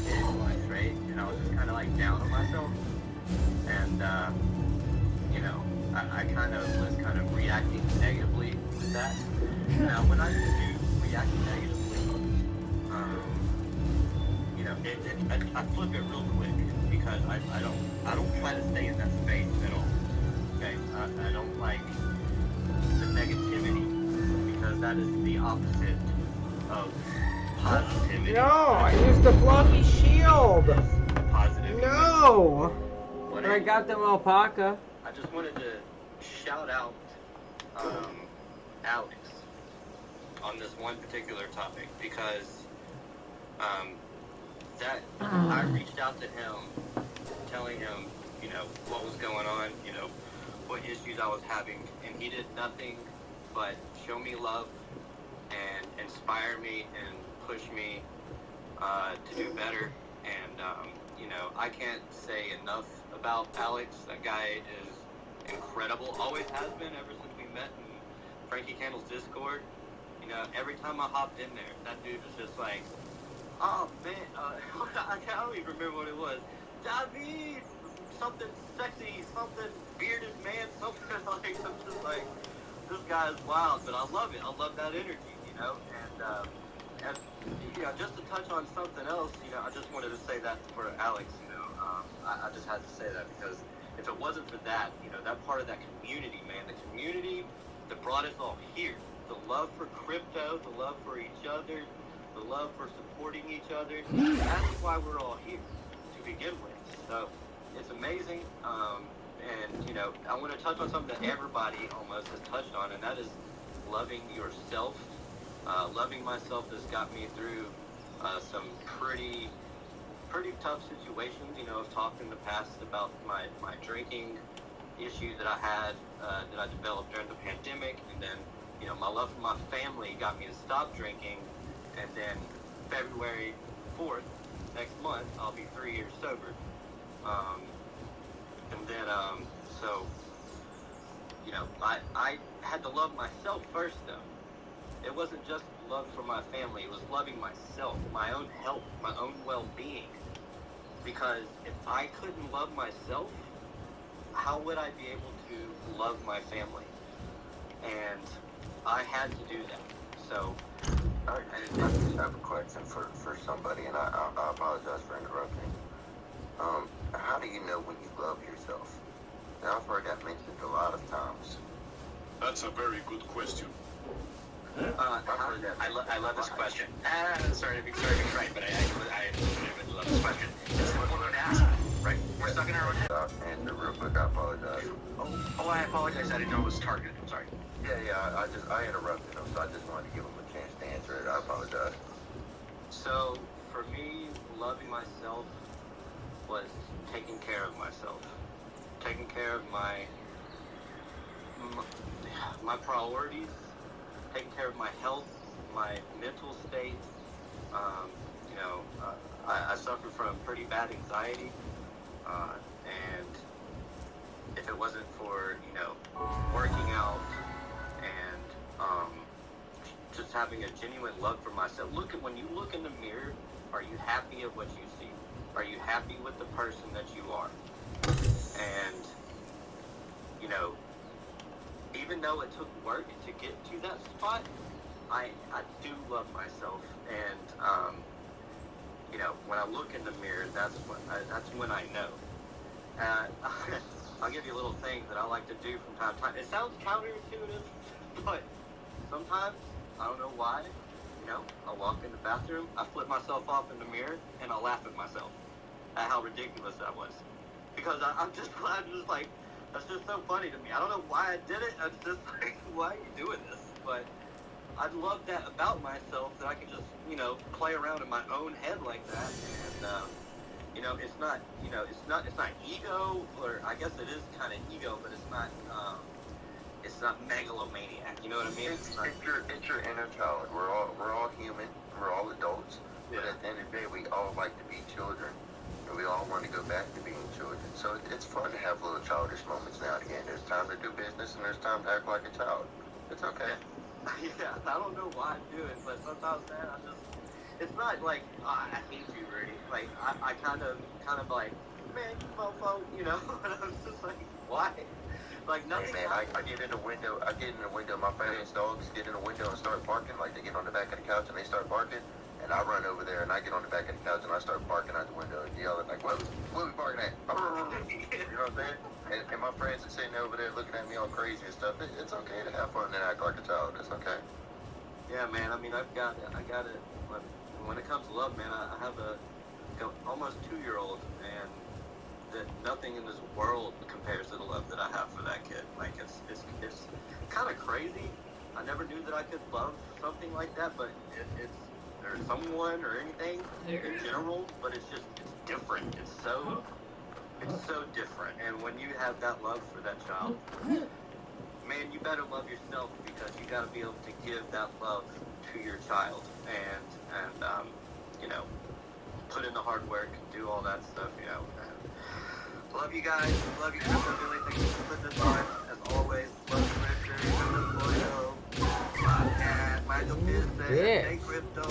hit in life, right? way, and I was just kind of like down on myself, and you know, I kind of was kind of reacting negatively to that. Now, when I do react negatively, you know, I flip it real quick because I don't try to stay in that space at all. Okay, I don't like the negativity because that is the opposite of positivity. No, I used a fluffy shield. Positivity. No. But I got them alpaca. I just wanted to shout out Alex on this one particular topic because that I reached out to him, telling him, you know, what was going on, you know, what issues I was having, and he did nothing but show me love and inspire me and push me to do better. And you know, I can't say enough about Alex. That guy is incredible. Always has been ever since we met in Frankie Candle's Discord. You know, every time I hopped in there, that dude was just like, oh man, I don't even remember what it was. David, something sexy, something bearded man, something like, I'm just like, this guy is wild, but I love it. I love that energy, you know, and you know, just to touch on something else, you know, I just wanted to say that for Alex, you know, I just had to say that because if it wasn't for that, you know, that part of that community, man, the community that brought us all here, the love for crypto, the love for each other, the love for supporting each other, that's why we're all here to begin with. So it's amazing, and you know, I want to touch on something that everybody almost has touched on, and that is loving yourself. Loving myself has got me through some pretty tough situations. You know, I've talked in the past about my drinking issues that I had, that I developed during the pandemic, and then, you know, my love for my family got me to stop drinking, and then February 4th, next month, I'll be 3 years sober. And then, so, you know, I had to love myself first, though. It wasn't just love for my family, it was loving myself, my own health, my own well-being. Because if I couldn't love myself, how would I be able to love my family? And I had to do that. So, I just have a question for somebody, and I apologize for interrupting. How do you know when you love yourself? Now, I've heard that mentioned a lot of times. That's a very good question. I love this question. Sorry to be right, but I really love this question. It's what we're going to ask, right? We're stuck in our own head. Answer real quick, I apologize. Oh, I apologize. I didn't know it was targeted. I'm sorry. Yeah, I interrupted him, so I just wanted to give him a chance to answer it. I apologize. So, for me, loving myself was taking care of myself. Taking care of my priorities, taking care of my health, my mental state. You know, I suffer from pretty bad anxiety, and if it wasn't for, you know, working out and just having a genuine love for myself. When you look in the mirror, are you happy at what you see? Are you happy with the person that you are? And, you know, even though it took work to get to that spot, I do love myself. And, you know, when I look in the mirror, that's when I know. I'll give you a little thing that I like to do from time to time. It sounds counterintuitive, but sometimes, I don't know why, you know, I walk in the bathroom, I flip myself off in the mirror, and I laugh at myself at how ridiculous that was. Because I'm just like, that's just so funny to me. I don't know why I did it. I'm just like, why are you doing this? But I love that about myself, that I can just, you know, play around in my own head like that. And, you know, it's not ego, or I guess it is kind of ego, but it's not megalomaniac. You know what I mean? It's your inner child. We're all human. We're all adults. Yeah. But at the end of the day, we all like to be children, and we all want to go back to being children. So it's fun to have little childish moments now and again. There's time to do business, and there's time to act like a child. It's okay. Yeah, I don't know why I do it, but sometimes, man, it's not like I hate you, Rudy. Like I kind of like, man, you mofo, you know. And I was just like, why? Like nothing. Hey man, I get in the window. My parents' dogs get in the window and start barking. Like they get on the back of the couch and they start barking. And I run over there and I get on the back of the couch and I start barking out the window and yelling like, what are we barking at? You know what I'm saying? And my friends are sitting over there looking at me all crazy and stuff. It's okay to have fun and act like a child. It's okay. Yeah, man. I mean, I got it. When it comes to love, man, I have a almost 2-year-old, and that nothing in this world compares to the love that I have for that kid. Like it's kind of crazy. I never knew that I could love something like that, but it's or someone or anything in general. But it's different. It's so different. And when you have that love for that child, man, you better love yourself, because you got to be able to give that love to your child, and you know, put in the hard work, do all that stuff, you know. And love you guys. Love you guys. Really, thank you for putting this on. As always, love you, Richard, Podcast, Michael Business, Day Crypto,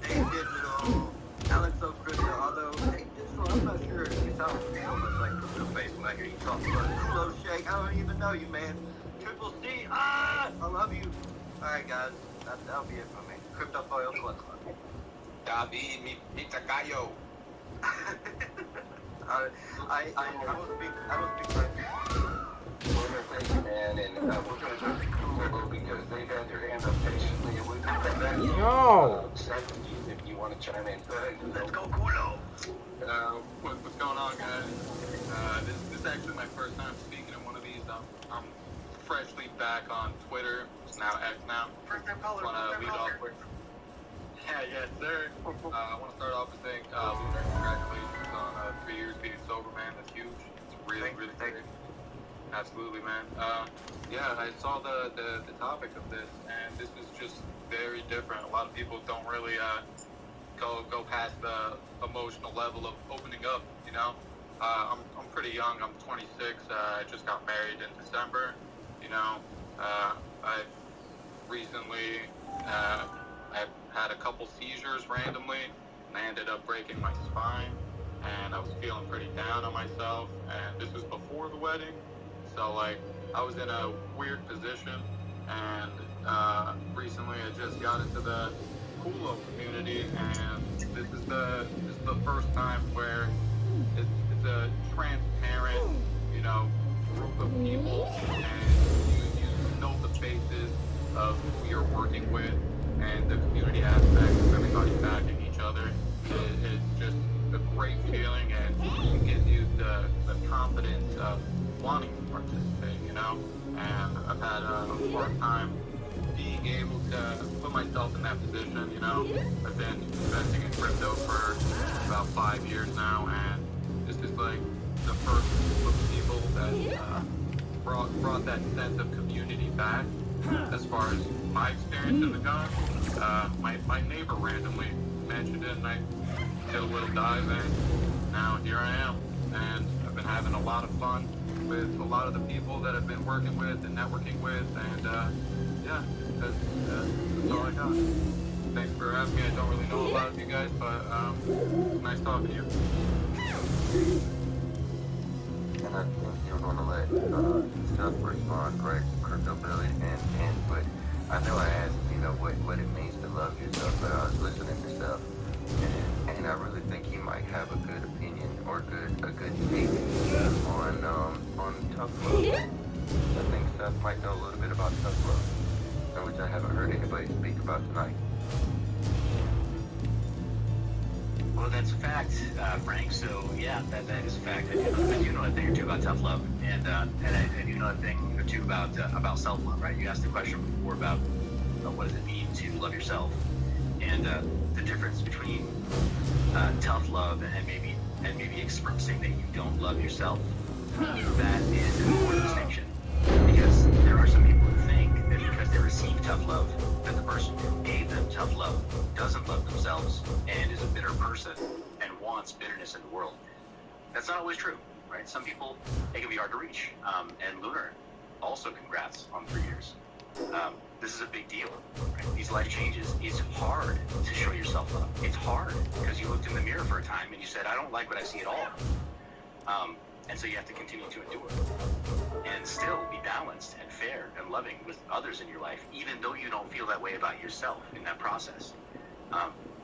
Day Digital, Alex O Crypto. Although Day Digital, I'm not sure if you sound so much like Crypto Face when I hear you talk about Kulo Shake. I don't even know you, man. Triple C, I love you. Alright, guys, that'll be it for me. Crypto Foil Club. David, mi tacayo. I don't speak French. Well, thank you, man. And we're going to talk to Kulo because they've had their hand up patiently. And we'll come back to No. strategies if you want to chime in. Let's go, Kulo. What's going on, guys? This is actually my first time speaking in one of these. I'm freshly back on Twitter. It's now X now. First time caller. Want to lead off with? Yeah, sir. I want to start off with saying, Lunar, congratulations on 3 years being sober, man. That's huge. It's really great. Absolutely, man. Yeah, I saw the topic of this, and this is just very different. A lot of people don't really go past the emotional level of opening up, you know. I'm pretty young. I'm 26. I just got married in December. You know, I've recently I've had a couple seizures randomly, and I ended up breaking my spine, and I was feeling pretty down on myself. And this was before the wedding, so like I was in a weird position. And recently I just got into the Kulo community, and this is the first time where it's a transparent, you know, group of people, and you know the faces of who you're working with, and the community aspect of everybody backing each other. It's just a great feeling, and it gives you the confidence of wanting to participate, you know. And I've had a hard time being able to put myself in that position, you know. I've been investing in crypto for about 5 years now, and this is like the first group of people that brought that sense of community back. As far as my experience in the gun, my neighbor randomly mentioned it, and I did a little dive, and now here I am. And I've been having a lot of fun with a lot of the people that I've been working with and networking with, and yeah, that's all I got. Thanks for having me. I don't really know a lot of you guys, but it's nice talking to you. And I think you're going to let stuff respond, correct? Crypto Billy, but I know I asked, you know, what it means to love yourself, but I was listening to stuff, and I really think you might have a good opinion or a good take on tough love. I think Seth might know a little bit about tough love, which I haven't heard anybody speak about tonight. Well, that's a fact, Frank. So yeah, that is a fact. I do know a thing or two about tough love, and I do know a thing or two about self love. Right? You asked the question before about what does it mean to love yourself, and the difference between tough love and maybe expressing that you don't love yourself. That is an important distinction, because there are some people who think that because they receive tough love, that the person who gave them tough love doesn't love themselves and is a bitter person and wants bitterness in the world. That's not always true, right? Some people, it can be hard to reach. And Lunar, also congrats on 3 years. This is a big deal. Right? These life changes, it's hard to show yourself love. It's hard because you looked in the mirror for a time and you said, I don't like what I see at all. And so you have to continue to endure and still be balanced and fair and loving with others in your life, even though you don't feel that way about yourself in that process.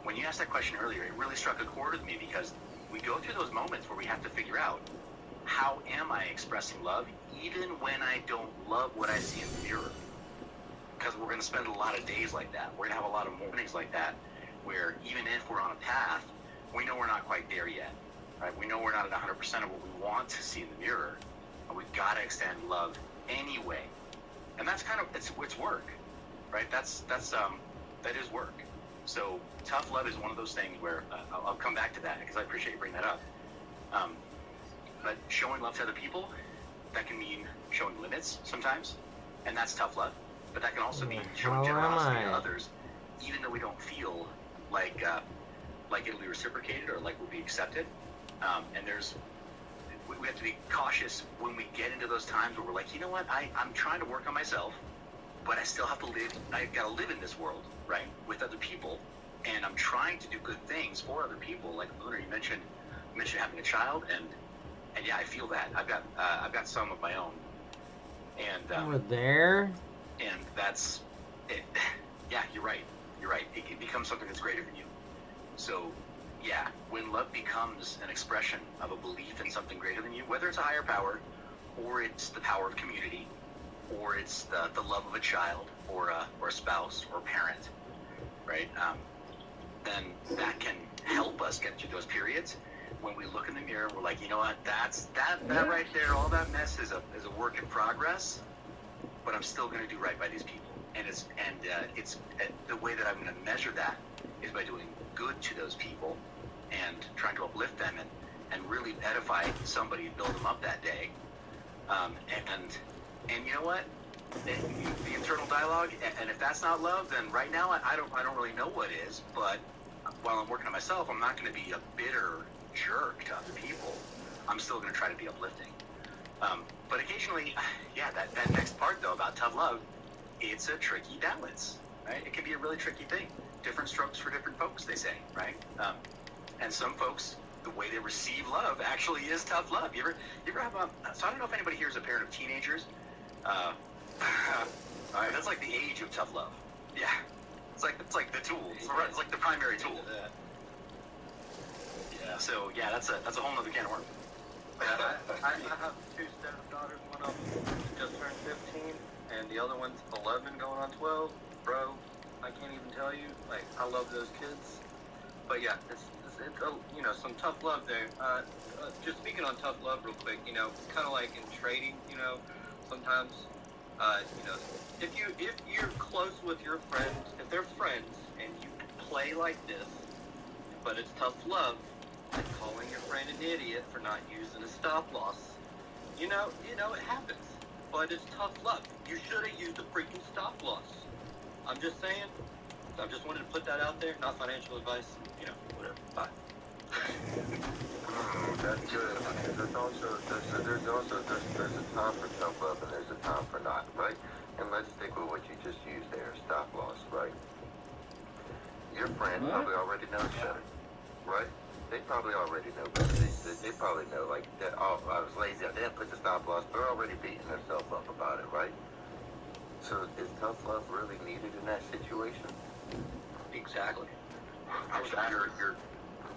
When you asked that question earlier, it really struck a chord with me because we go through those moments where we have to figure out, how am I expressing love even when I don't love what I see in the mirror? Because we're going to spend a lot of days like that. We're going to have a lot of mornings like that where even if we're on a path, we know we're not quite there yet. Right? We know we're not at 100% of what we want to see in the mirror, and we've got to extend love anyway. And that's kind of, it's work, right? That is work. So tough love is one of those things where, I'll come back to that because I appreciate you bringing that up. But showing love to other people, that can mean showing limits sometimes, and that's tough love. But that can also mean showing generosity to others, even though we don't feel like it'll be reciprocated or like we'll be accepted. And we have to be cautious when we get into those times where we're like, you know what, I'm trying to work on myself, but I still have to live. I gotta live in this world, right, with other people, and I'm trying to do good things for other people. Like Lunar, you mentioned having a child, and yeah, I feel that. I've got some of my own, and over there. And that's it. Yeah, you're right. It becomes something that's greater than you. So, yeah, when love becomes an expression of a belief in something greater than you, whether it's a higher power, or it's the power of community, or it's the love of a child, or a spouse, or a parent, right? Then that can help us get through those periods when we look in the mirror. We're like, you know what? That right there, all that mess is a work in progress. But I'm still going to do right by these people, and it's the way that I'm going to measure that is by doing good to those people and trying to uplift them and really edify somebody and build them up that day. And you know what? The internal dialogue, and if that's not love, then right now I don't really know what is. But while I'm working on myself, I'm not going to be a bitter jerk to other people. I'm still going to try to be uplifting. But occasionally, yeah, that next part, though, about tough love, it's a tricky balance, right? It can be a really tricky thing. Different strokes for different folks, they say, right? And some folks, the way they receive love actually is tough love. You ever have so I don't know if anybody here is a parent of teenagers. All right, that's like the age of tough love. Yeah. It's like the tool. It's like the primary tool. Yeah. So, yeah, that's a whole nother can of worms. I have two stepdaughters. One of them just turned 15, and the other one's 11 going on 12. Bro, I can't even tell you. Like, I love those kids. But yeah, it's some tough love there. Just speaking on tough love real quick, it's kind of like in trading, sometimes, if you're close with your friends, if they're friends, and you play like this, but it's tough love, like calling your friend an idiot for not using a stop loss. It happens. But it's tough love. You should have used a freaking stop loss. I'm just saying. I just wanted to put that out there. Not financial advice. Whatever. Bye. That's good. There's a time for tough love and there's a time for not, right? And let's stick with what you just used there, stop loss, right? Your friend probably already knows better, right? They probably already know better. They probably know, like, that, oh, I was lazy, I didn't put the stop loss. They're already beating themselves up about it, right? So is tough love really needed in that situation? Exactly.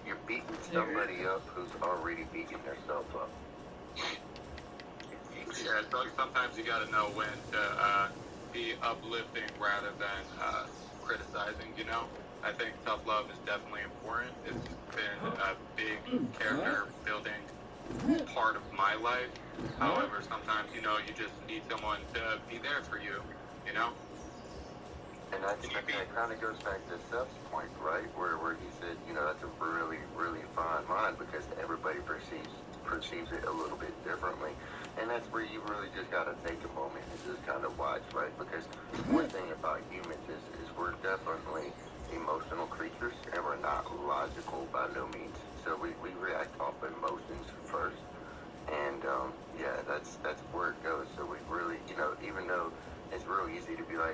You're beating somebody up who's already beating themselves up. Yeah, sometimes you gotta know when to be uplifting rather than criticizing, I think tough love is definitely important. It's been a big character building part of my life. However, sometimes, you just need someone to be there for you, And I think that kind of goes back to Seth's point, right? Where he said, that's a really, really fine line because everybody perceives it a little bit differently. And that's where you really just got to take a moment and just kind of watch, right? Because one thing about humans is we're definitely emotional creatures and we're not logical by no means. So we react off emotions first. And, yeah, that's where it goes. So we really, even though it's real easy to be like,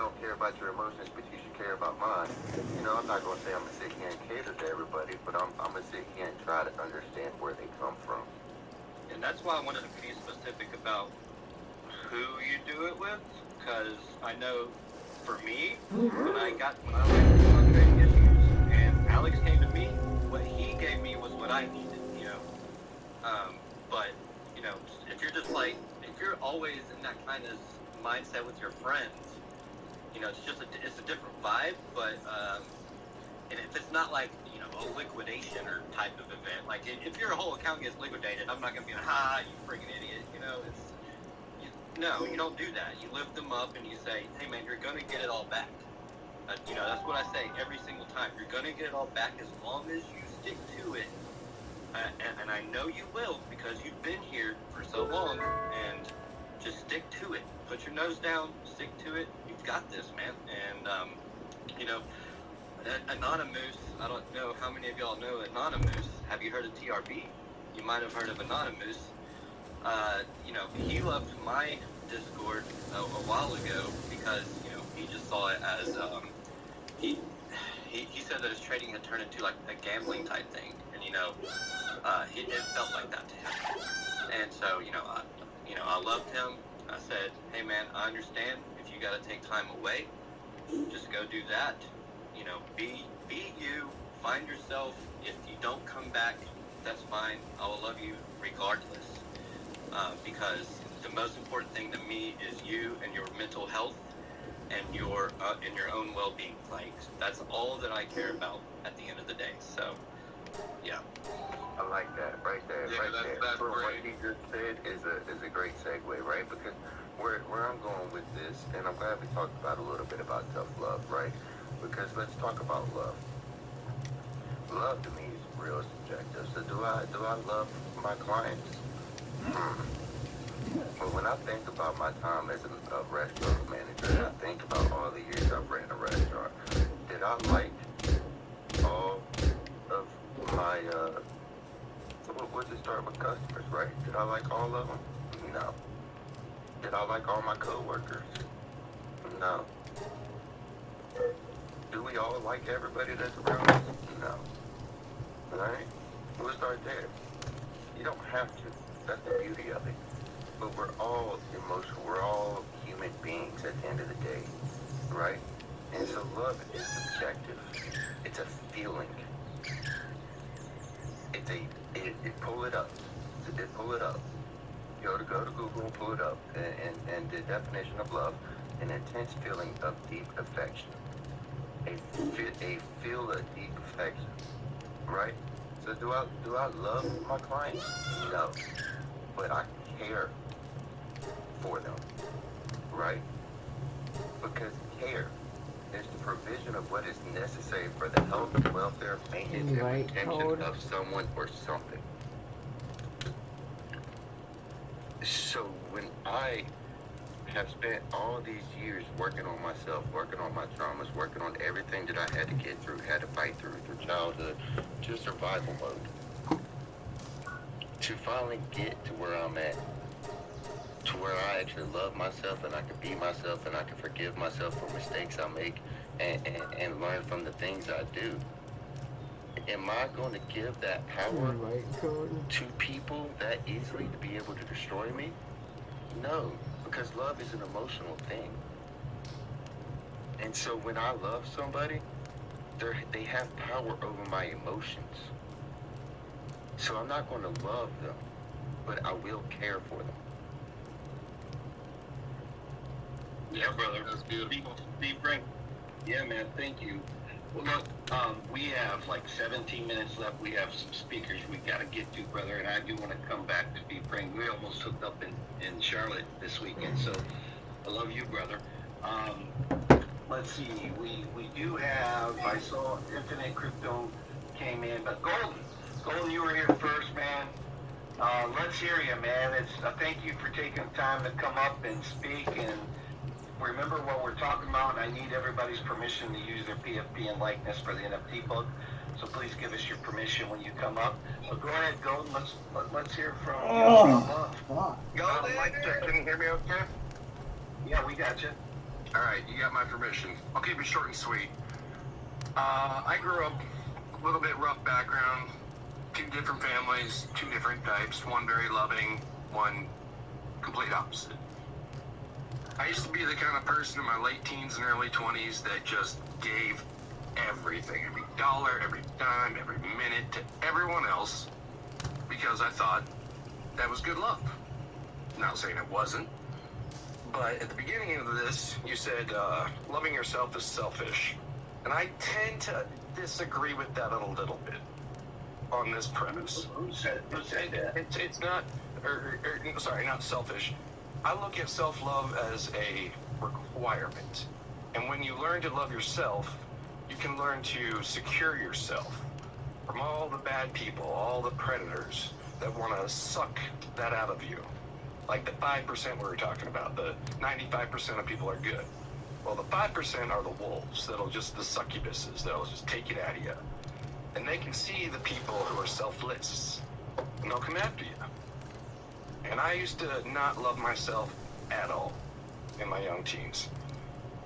don't care about your emotions, but you should care about mine. You know, I'm not going to say I'm going to sit here and cater to everybody, but I'm going to sit here and try to understand where they come from. And that's why I wanted to be specific about who you do it with, because I know for me, when I went through my trading issues and Alex came to me, what he gave me was what I needed, you know. But, you know, if you're just like, if you're always in that kind of mindset with your friends, you know, it's a different vibe, but, and if it's not like, you know, a liquidation or type of event, like if your whole account gets liquidated, I'm not going to be like, ha, you friggin' idiot, you know, no, you don't do that. You lift them up and you say, hey man, you're going to get it all back. You know, that's what I say every single time. You're going to get it all back as long as you stick to it. And I know you will, because you've been here for so long, and just stick to it. Put your nose down, stick to it. You've got this, man. And, you know, Anonymous, I don't know how many of y'all know Anonymous. Have you heard of TRB? You might have heard of Anonymous. You know, he left my Discord a while ago because, you know, he just saw it as, he said that his trading had turned into like a gambling type thing, and you know, it felt like that to him. And so, you know, I loved him. I said, hey man, I understand if you got to take time away, just go do that. You know, be you, find yourself. If you don't come back, that's fine. I will love you regardless. Because the most important thing to me is you and your mental health and your own well-being. Like, that's all that I care about at the end of the day. So, yeah. I like that right there. Yeah, right that's there. For what great. he just said is a great segue, right? Because where I'm going with this, and I'm glad we talked about a little bit about self-love, right? Because let's talk about love. Love to me is real subjective. So do I love my clients? But when I think about my time as a restaurant manager, and I think about all the years I've ran a restaurant, did I like all of my, we'll just start with customers, right? Did I like all of them? No. Did I like all my coworkers? No. Do we all like everybody that's around us? No. Alright? We'll start there. You don't have to. That's the beauty of it. But we're all emotional. We're all human beings at the end of the day. Right? And so love is subjective. It's a feeling. It's pull it up. Pull it up. Go to Google and pull it up. And the definition of love, an intense feeling of deep affection. A feel of deep affection. Right? So do I love my clients? No. But I care for them. Right? Because care is the provision of what is necessary for the health, welfare, maintenance, and retention of someone or something. So when I have spent all these years working on myself, working on my traumas, working on everything that I had to get through, had to fight through childhood, to survival mode, to finally get to where I'm at, to where I actually love myself and I can be myself and I can forgive myself for mistakes I make and learn from the things I do. Am I going to give that power to people that easily to be able to destroy me? No, because love is an emotional thing. And so when I love somebody, they have power over my emotions. So I'm not going to love them, but I will care for them. Yeah, brother. That's beautiful. Be frank. Yeah, man. Thank you. Well, look, we have like 17 minutes left. We have some speakers we got to get to, brother, and I do want to come back to be frank. We almost hooked up in Charlotte this weekend, so I love you, brother. Let's see. We do have, I saw Infinite Crypto came in, but Golden, you were here first, man. Let's hear you, man. Thank you for taking time to come up and speak and remember what we're talking about. I need everybody's permission to use their PFP and likeness for the NFT book. So please give us your permission when you come up. So go ahead, Golden. Let's hear from you. Golden, can you hear me okay? Yeah, we got you. All right, you got my permission. I'll keep it short and sweet. I grew up a little bit rough background, 2 different families, 2 different types, one very loving, one complete opposite. I used to be the kind of person in my late teens and early 20s that just gave everything, every dollar, every dime, every minute to everyone else because I thought that was good love. Not saying it wasn't, but at the beginning of this, you said loving yourself is selfish. And I tend to disagree with that a little bit on this premise. Who said that? It's not, sorry, not selfish. I look at self-love as a requirement. And when you learn to love yourself, you can learn to secure yourself from all the bad people, all the predators that want to suck that out of you. Like the 5% we were talking about, the 95% of people are good. Well, the 5% are the wolves the succubuses that'll just take it out of you. And they can see the people who are selfless, and they'll come after you. And I used to not love myself at all in my young teens.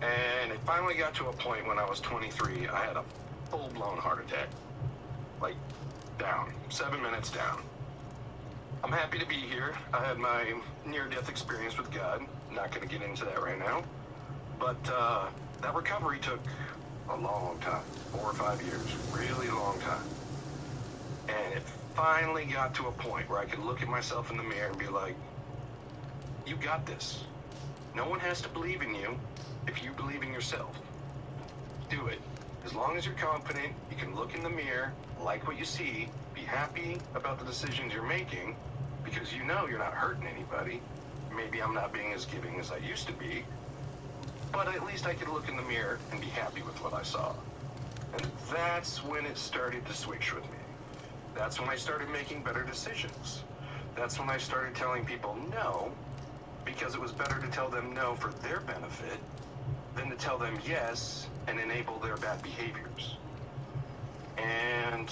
And it finally got to a point when I was 23, I had a full-blown heart attack. Like, down, 7 minutes down. I'm happy to be here. I had my near-death experience with God. Not going to get into that right now. But that recovery took a long time, 4 or 5 years, really long time. And it finally got to a point where I could look at myself in the mirror and be like, you got this. No one has to believe in you if you believe in yourself. Do it. As long as you're confident, you can look in the mirror, like what you see, be happy about the decisions you're making, because you know you're not hurting anybody. Maybe I'm not being as giving as I used to be, but at least I could look in the mirror and be happy with what I saw. And that's when it started to switch with me. That's when I started making better decisions. That's when I started telling people no, because it was better to tell them no for their benefit than to tell them yes and enable their bad behaviors. And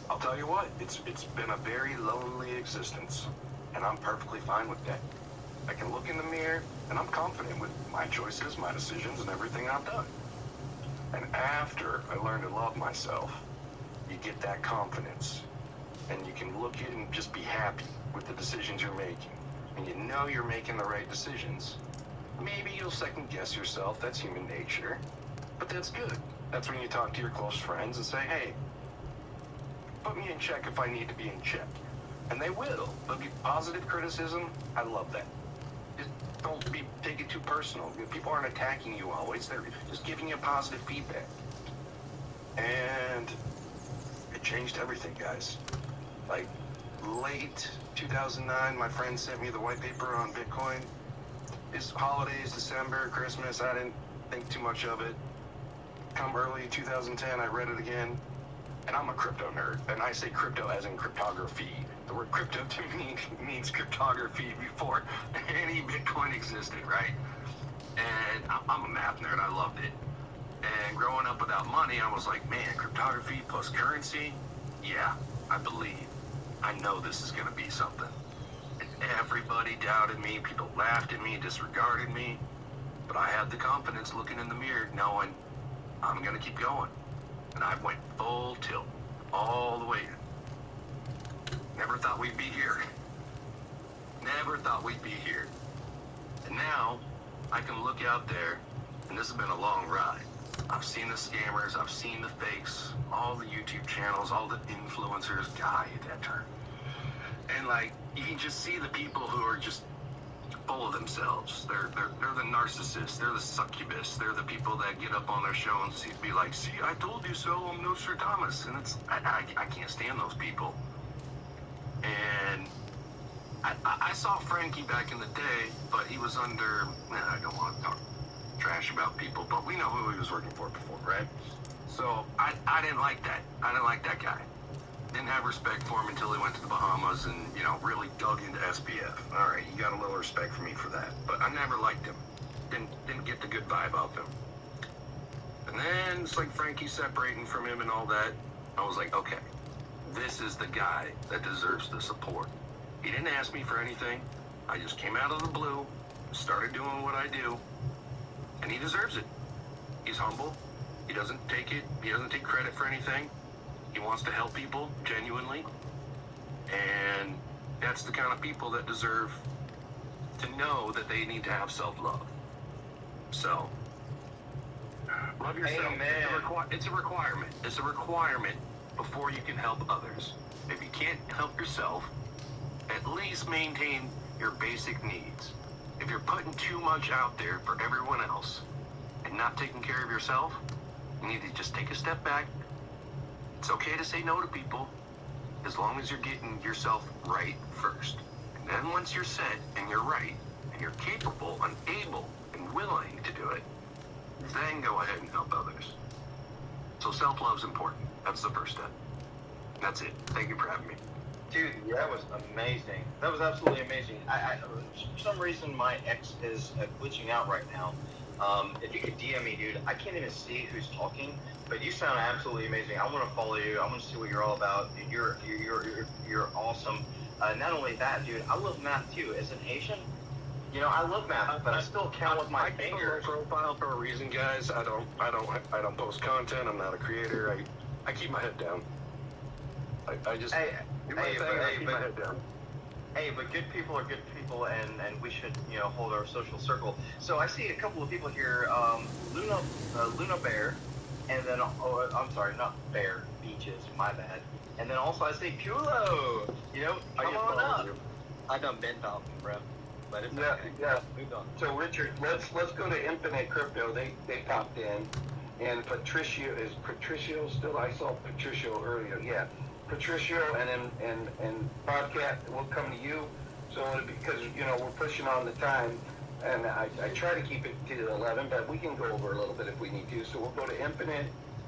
I'll tell you what, it's been a very lonely existence, and I'm perfectly fine with that. I can look in the mirror, and I'm confident with my choices, my decisions, and everything I've done. And after I learned to love myself, you get that confidence, and you can look at it and just be happy with the decisions you're making. And you know you're making the right decisions. Maybe you'll second guess yourself, that's human nature, but that's good. That's when you talk to your close friends and say, hey, put me in check if I need to be in check. And they will. There'll be positive criticism. I love that. Just don't take it too personal. People aren't attacking you always. They're just giving you positive feedback. And it changed everything, guys. Like, late 2009, my friend sent me the white paper on Bitcoin. It's holidays, December, Christmas. I didn't think too much of it. Come early 2010, I read it again. And I'm a crypto nerd. And I say crypto as in cryptography. The word crypto to me means cryptography before any Bitcoin existed, right? And I'm a math nerd. I loved it. And growing up without money, I was like, man, cryptography plus currency? Yeah, I believe. I know this is going to be something. And everybody doubted me. People laughed at me, disregarded me. But I had the confidence looking in the mirror, knowing I'm going to keep going. And I went full tilt, all the way in. Never thought we'd be here. Never thought we'd be here. And now, I can look out there, and this has been a long ride. I've seen the scammers, I've seen the fakes, all the YouTube channels, all the influencers. God, I hate that term. And like, you can just see the people who are just full of themselves. They're the narcissists, they're the succubus, they're the people that get up on their show and be like, see, I told you so, I'm Nostradamus. And it's, I can't stand those people. And I saw Frankie back in the day, but he was under, I don't want to talk trash about people, but we know who he was working for before, right? So I didn't like that. I didn't like that guy. Didn't have respect for him until he went to the Bahamas and, you know, really dug into SPF. All right, you got a little respect for me for that. But I never liked him. Didn't get the good vibe off him. And then it's like Frankie separating from him and all that. I was like, okay, this is the guy that deserves the support. He didn't ask me for anything. I just came out of the blue, started doing what I do, and he deserves it. He's humble. He doesn't take credit for anything. He wants to help people genuinely. And that's the kind of people that deserve to know that they need to have self-love. So, love yourself. It's a requirement. It's a requirement before you can help others. If you can't help yourself, at least maintain your basic needs. If you're putting too much out there for everyone else and not taking care of yourself, you need to just take a step back. It's okay to say no to people as long as you're getting yourself right first. And then once you're set and you're right and you're capable and able and willing to do it, then go ahead and help others. So self-love's important. That's the first step. That's it. Thank you for having me. Dude, that was amazing. That was absolutely amazing. For some reason, my X is glitching out right now. If you could DM me, dude, I can't even see who's talking, but you sound absolutely amazing. I want to follow you. I want to see what you're all about. Dude, you're awesome. Not only that, dude, I love math too. As an Asian, you know, I love math, but I still count with my fingers. I profile for a reason, guys. I don't post content. I'm not a creator. I keep my head down. I just do my thing. I keep my head down. Hey, but good people are good people, and we should, you know, hold our social circle. So I see a couple of people here, Luna Bear, and then, I'm sorry, not Bear, Beaches, my bad. And then also I see Pulo, you know, come on up. I done been talking, bro. But it's Yeah, okay. yeah. Moved on. So Richard, let's go to Infinite Crypto. They popped in, and Patricio still? I saw Patricio earlier. Yeah, Patricio, and Bobcat will come to you. So because we're pushing on the time, and I try to keep it to 11, but we can go over a little bit if we need to. So we'll go to Infinite,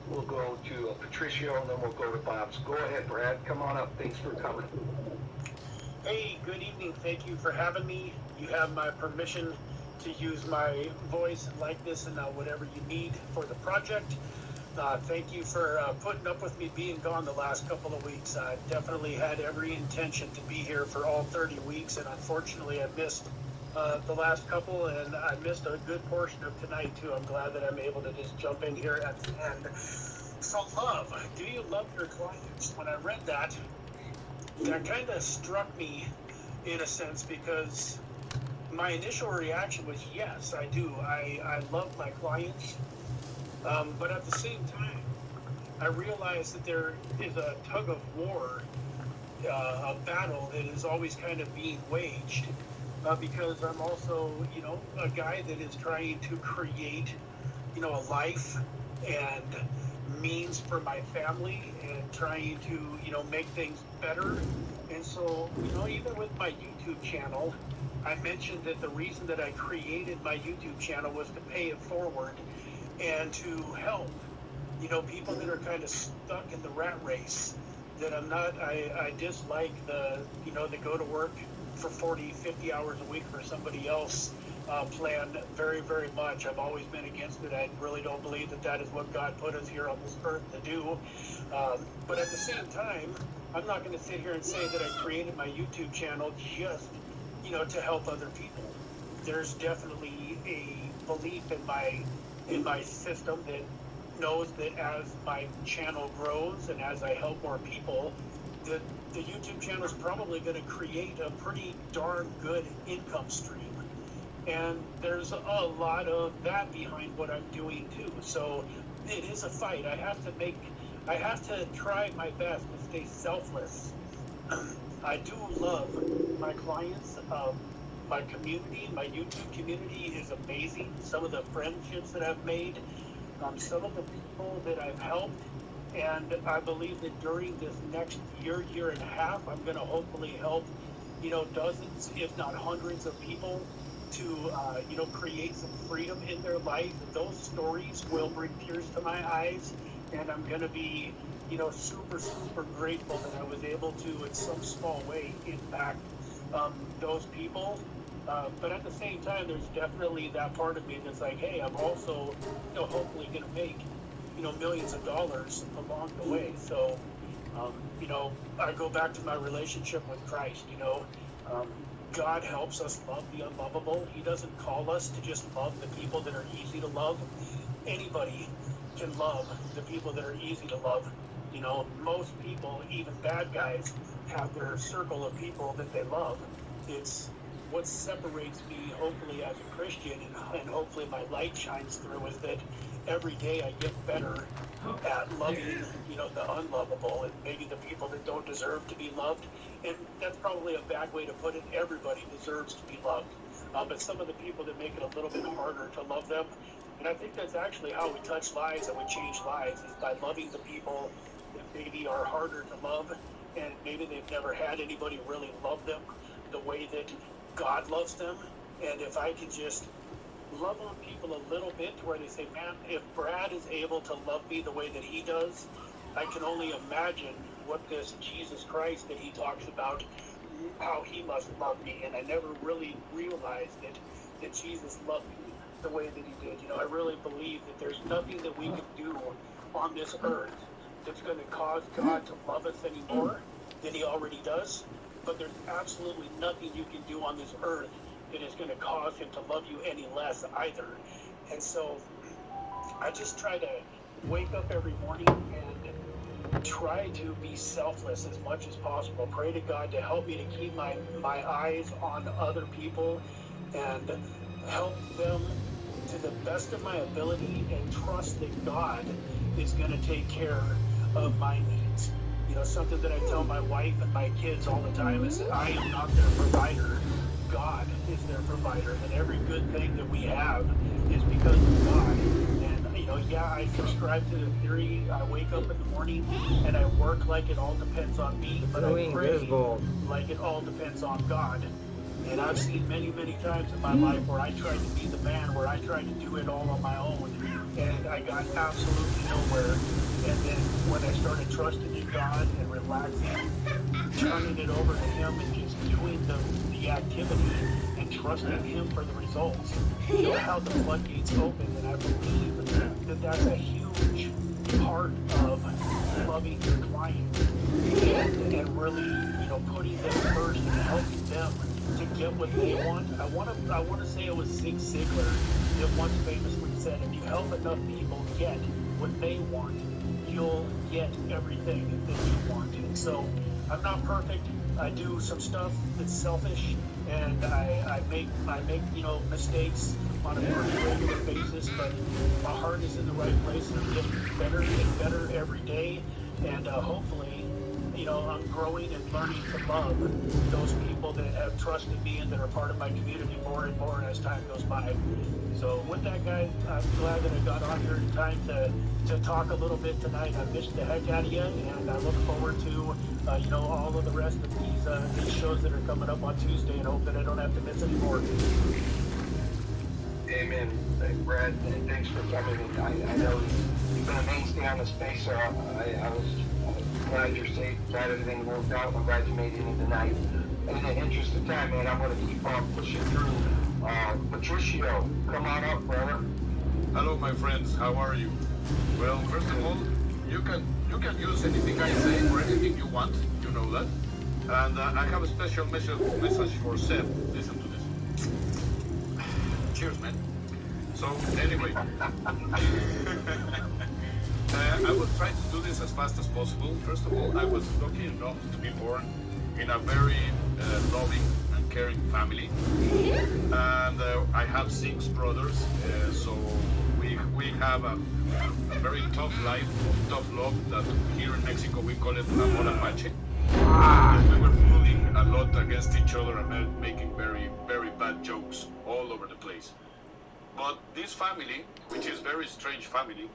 we'll go to Patricio, and then we'll go to Bob's. Go ahead, Brad. Come on up. Thanks for coming. Hey, good evening. Thank you for having me. You have my permission to use my voice and likeness and whatever you need for the project. Thank you for putting up with me being gone the last couple of weeks. I definitely had every intention to be here for all 30 weeks, and unfortunately I missed the last couple, and I missed a good portion of tonight too. I'm glad that I'm able to just jump in here at the end. So love, do you love your clients? When I read that kind of struck me in a sense, because my initial reaction was yes, I do. I love my clients. But at the same time, I realize that there is a tug of war, a battle that is always kind of being waged, because I'm also, a guy that is trying to create, a life and means for my family, and trying to, make things better. And so, even with my YouTube channel, I mentioned that the reason that I created my YouTube channel was to pay it forward and to help, people that are kind of stuck in the rat race, that I dislike the go to work for 40, 50 hours a week for somebody else plan very, very much. I've always been against it. I really don't believe that is what God put us here on this earth to do. But at the same time, I'm not going to sit here and say that I created my YouTube channel just, to help other people. There's definitely a belief in my system that knows that as my channel grows and as I help more people, that the YouTube channel is probably going to create a pretty darn good income stream. And there's a lot of that behind what I'm doing too. So it is a fight. I have to try my best to stay selfless. I do love my clients. My community, my YouTube community is amazing. Some of the friendships that I've made, some of the people that I've helped, and I believe that during this next year and a half, I'm going to hopefully help, dozens, if not hundreds of people to, create some freedom in their life. Those stories will bring tears to my eyes, and I'm going to be, super, super grateful that I was able to, in some small way, impact those people. But at the same time, there's definitely that part of me that's like, hey, I'm also, hopefully going to make, millions of dollars along the way. So, I go back to my relationship with Christ, God helps us love the unlovable. He doesn't call us to just love the people that are easy to love. Anybody can love the people that are easy to love. You know, most people, even bad guys, have their circle of people that they love. It's what separates me, hopefully, as a Christian, and hopefully my light shines through, is that every day I get better at loving, you know, the unlovable and maybe the people that don't deserve to be loved. And that's probably a bad way to put it. Everybody deserves to be loved. But some of the people that make it a little bit harder to love them, and I think that's actually how we touch lives and we change lives, is by loving the people that maybe are harder to love, and maybe they've never had anybody really love them the way that God loves them. And if I could just love on people a little bit to where they say, man, if Brad is able to love me the way that he does, I can only imagine what this Jesus Christ that he talks about, how he must love me. And I never really realized that Jesus loved me the way that he did. You know, I really believe that there's nothing that we can do on this earth that's going to cause God to love us anymore than he already does. But there's absolutely nothing you can do on this earth that is going to cause him to love you any less either. And so I just try to wake up every morning and try to be selfless as much as possible. Pray to God to help me to keep my eyes on other people and help them to the best of my ability, and trust that God is going to take care of my needs. You know, something that I tell my wife and my kids all the time is that I am not their provider. God is their provider, and every good thing that we have is because of God. And, you know, yeah, I subscribe to the theory. I wake up in the morning and I work like it all depends on me, but I pray like it all depends on God. And I've seen many, many times in my life where I tried to be the man, where I tried to do it all on my own, and I got absolutely nowhere. And then when I started trusting in God and relaxing, turning it over to him and just doing the activity and trusting him for the results, you know, how the floodgates open. And I believe that that's a huge part of loving your client and really, you know, putting them first and helping them to get what they want. I want to say it was Zig Ziglar that once famously said, if you help enough people get what they want, you'll get everything that you want. And so I'm not perfect. I do some stuff that's selfish, and I make you know, mistakes on a pretty regular basis, but my heart is in the right place, and I'm getting better and better every day. And hopefully, you know, I'm growing and learning to love those people that have trusted me and that are part of my community more and more as time goes by. So with that, guys, I'm glad that I got on here in time to talk a little bit tonight. I missed the heck out of you, and I look forward to you know, all of the rest of these shows that are coming up on Tuesday, and hope that I don't have to miss any more. Amen. Brad, thanks for coming. I know you've been a mainstay on the space, so I was glad you're safe, glad everything worked out. I'm glad you made it in tonight. In the interest of time, man, I'm going to keep on pushing through. Patricio, come on up, brother. Hello, my friends. How are you? Well, first of all, you can use anything I say or anything you want. You know that. And I have a special message for Seth. Listen to this. Cheers, man. So, anyway. I will try to do this as fast as possible. First of all, I was lucky enough to be born in a very loving and caring family. And I have 6 brothers, so we have a very tough life of tough love that here in Mexico we call it amor apache. We were fooling a lot against each other and making very, very bad jokes all over the place. But this family, which is a very strange family,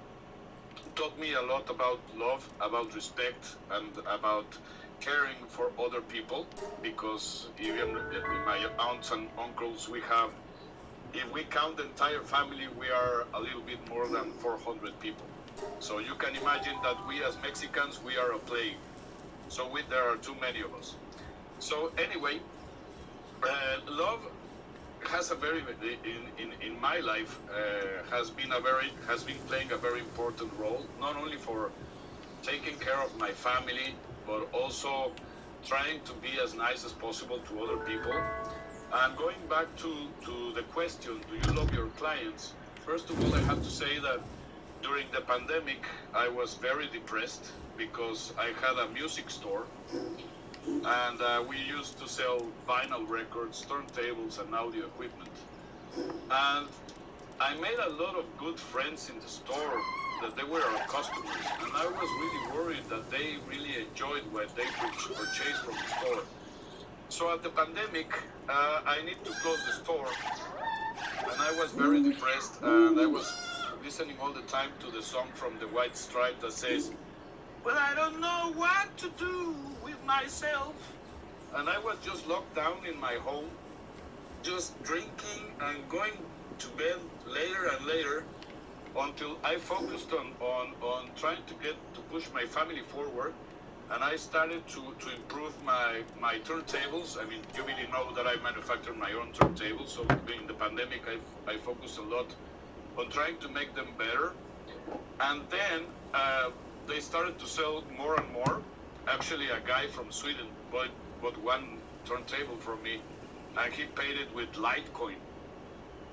taught me a lot about love, about respect, and about caring for other people, because even my aunts and uncles, we have, if we count the entire family, we are a little bit more than 400 people. So you can imagine that we as Mexicans, we are a plague. So there are too many of us. So anyway, love has a very, in my life, has been playing a very important role, not only for taking care of my family, but also trying to be as nice as possible to other people. And going back to the question, do you love your clients? First of all, I have to say that during the pandemic, I was very depressed because I had a music store, and we used to sell vinyl records, turntables, and audio equipment. And I made a lot of good friends in the store that they were our customers, and I was really worried that they really enjoyed what they purchased from the store. So at the pandemic, I need to close the store, and I was very depressed, and I was listening all the time to the song from the White Stripe that says, "Well, I don't know what to do with myself." And I was just locked down in my home, just drinking and going to bed later and later until I focused on trying to push my family forward. And I started to improve my turntables. I mean, you really know that I manufacture my own turntables. So during the pandemic, I focused a lot on trying to make them better. And then they started to sell more and more. Actually, a guy from Sweden bought one turntable from me, and he paid it with Litecoin.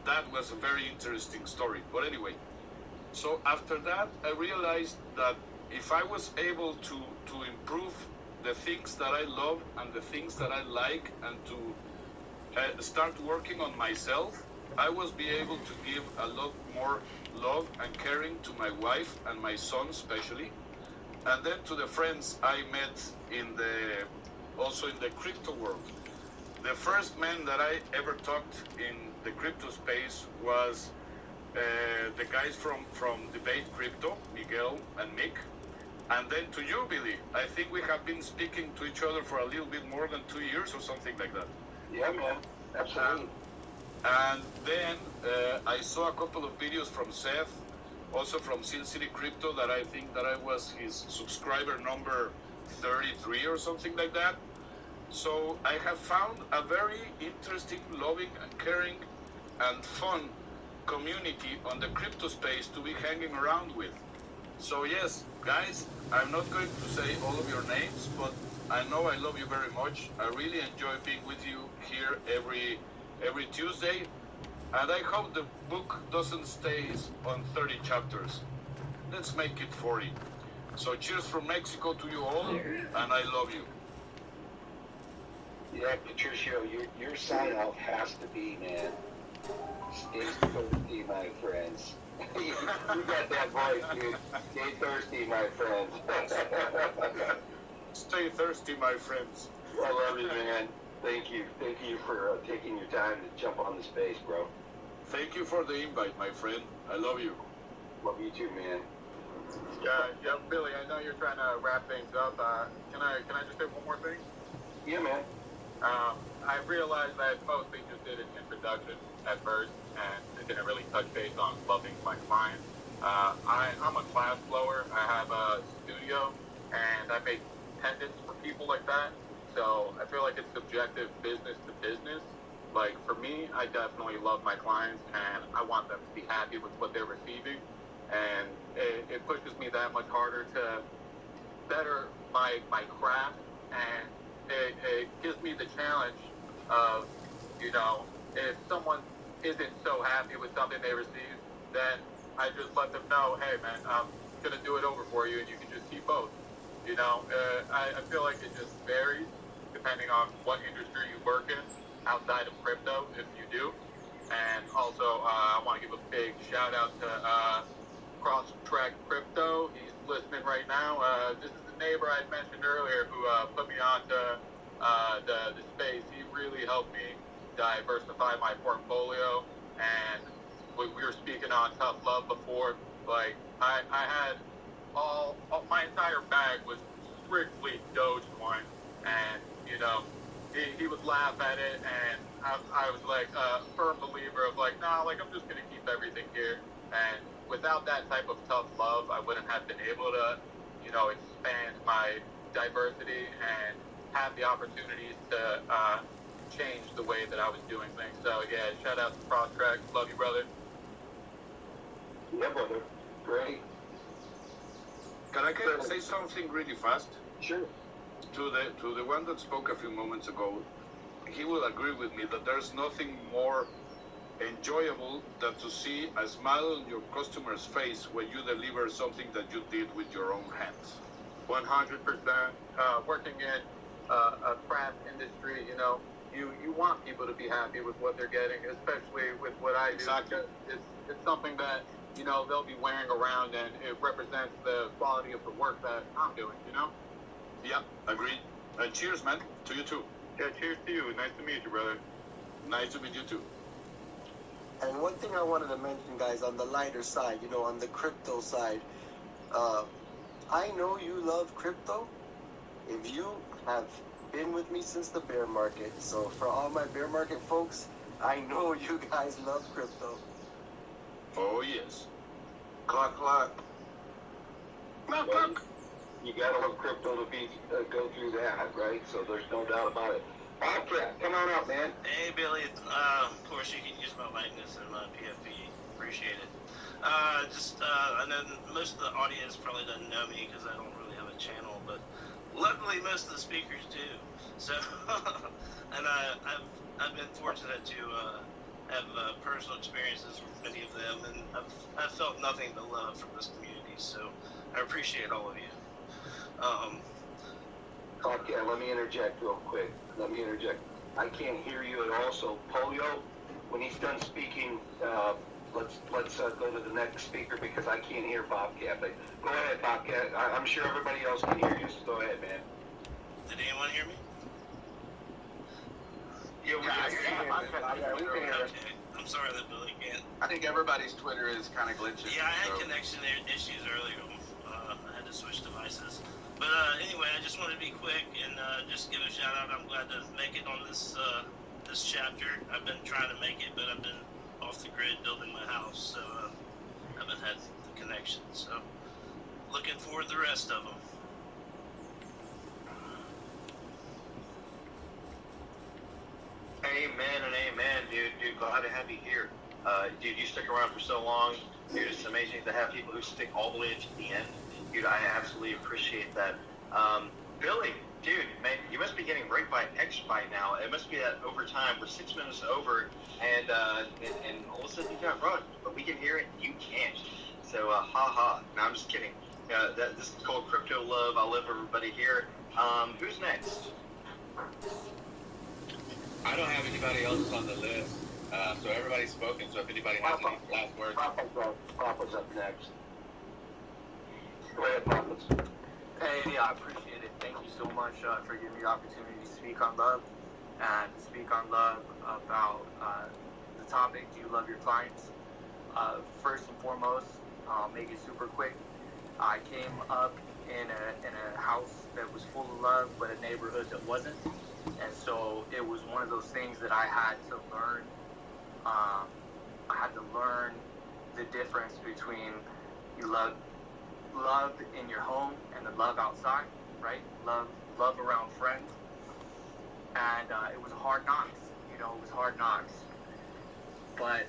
That was a very interesting story. But anyway, so after that, I realized that if I was able to improve the things that I love and the things that I like, and to start working on myself, I was be able to give a lot more love and caring to my wife and my son especially, and then to the friends I met also in the crypto world. The first man that I ever talked in the crypto space was the guys from Debate Crypto, Miguel and Mick. And then to you, Billy. I think we have been speaking to each other for a little bit more than 2 years or something like that. Yeah, man. Absolutely. And then I saw a couple of videos from Seth, also from Sin City Crypto, that I think that I was his subscriber number 33 or something like that. So I have found a very interesting, loving and caring and fun community on the crypto space to be hanging around with. So yes, guys, I'm not going to say all of your names, but I know I love you very much. I really enjoy being with you here every Tuesday, and I hope the book doesn't stay on 30 chapters. Let's make it 40. So cheers from Mexico to you all, and I love you. Yeah, Patricio, your sign out has to be, man, stay thirsty, my friends. You got that voice, dude. Stay thirsty, my friends. Stay thirsty, my friends. I love you, man. Thank you. Thank you for taking your time to jump on the space, bro. Thank you for the invite, my friend. I love you. Love you too, man. Yeah, Billy, I know you're trying to wrap things up. Can I just say one more thing? Yeah, man. I realized that I mostly just did an introduction at first and didn't really touch base on loving my clients. I'm a class blower. I have a studio, and I make pendants for people like that. So I feel like it's subjective business to business. Like, for me, I definitely love my clients, and I want them to be happy with what they're receiving. And it pushes me that much harder to better my craft, and it gives me the challenge of, if someone isn't so happy with something they receive, then I just let them know, hey man, I'm going to do it over for you, and you can just keep both. I feel like it just varies depending on what industry you work in outside of crypto, if you do. And also, I want to give a big shout out to Cross-Track Crypto. He's listening right now. This is the neighbor I mentioned earlier who put me onto the space. He really helped me diversify my portfolio. And we were speaking on tough love before. Like, I had my entire bag was strictly Dogecoin. And, he would laugh at it, and I was like a firm believer of like, nah, like I'm just going to keep everything here. And without that type of tough love, I wouldn't have been able to, expand my diversity and have the opportunities to change the way that I was doing things. So yeah, shout out to Cross-Track. Love you, brother. Yeah, brother. Great. Can I say something really fast? Sure. To the one that spoke a few moments ago, he will agree with me that there's nothing more enjoyable than to see a smile on your customer's face when you deliver something that you did with your own hands. 100%. Working in a craft industry, you know, you want people to be happy with what they're getting, especially with what I do. Exactly. It's something that, you know, they'll be wearing around, and it represents the quality of the work that I'm doing, you know? Yeah, agreed. And cheers, man. To you too. Yeah, cheers to you. Nice to meet you, brother. Nice to meet you too. And one thing I wanted to mention, guys, on the lighter side, you know, on the crypto side, I know you love crypto. If you have been with me since the bear market, so for all my bear market folks, I know you guys love crypto. Oh, yes. Clock, clock. Clock, Well, clock. You gotta love crypto to be go through that, right? So there's no doubt about it. Bobcat, come on up, man. Hey, Billy. Of course, you can use my likeness in my PFP. Appreciate it. I know most of the audience probably doesn't know me because I don't really have a channel, but luckily most of the speakers do. So, and I've been fortunate to have personal experiences with many of them, and I've felt nothing but love from this community. So, I appreciate all of you. Okay, let me interject real quick. I can't hear you at all, so Polio, when he's done speaking, let's go to the next speaker because I can't hear Bobcat. But go ahead, Bobcat. I'm sure everybody else can hear you, so go ahead, man. Did anyone hear me? Yeah, we can hear you. Okay. I'm sorry that Billy can't. I think everybody's Twitter is kind of glitching. Yeah, I had so. connection issues earlier. I had to switch devices. But anyway, I just wanted to be quick and just give a shout out. I'm glad to make it on this this chapter. I've been trying to make it, but I've been off the grid building my house, so I haven't had the connection. So looking forward to the rest of them. Amen and amen, dude. Glad to have you here. Dude, you stick around for so long. Dude, it's amazing to have people who stick all the way to the end. Dude, I absolutely appreciate that. Billy, dude, man, you must be getting raped by X by now. It must be that overtime. We're 6 minutes over, and all of a sudden you got run. But we can hear it, you can't. So, ha. No, I'm just kidding. This is called Crypto Love. I love everybody here. Who's next? I don't have anybody else on the list, so everybody's spoken. So if anybody has any last words, Papa's up next. Go ahead, Papa's. Hey, I appreciate it. Thank you so much for giving me the opportunity to speak on love and to speak on love about the topic. Do you love your clients? First and foremost, I'll make it super quick. I came up in a house that was full of love, but a neighborhood that wasn't. And so it was one of those things that I had to learn. I had to learn the difference between you love in your home and the love outside, right? Love around friends. And it was hard knocks. It was hard knocks. But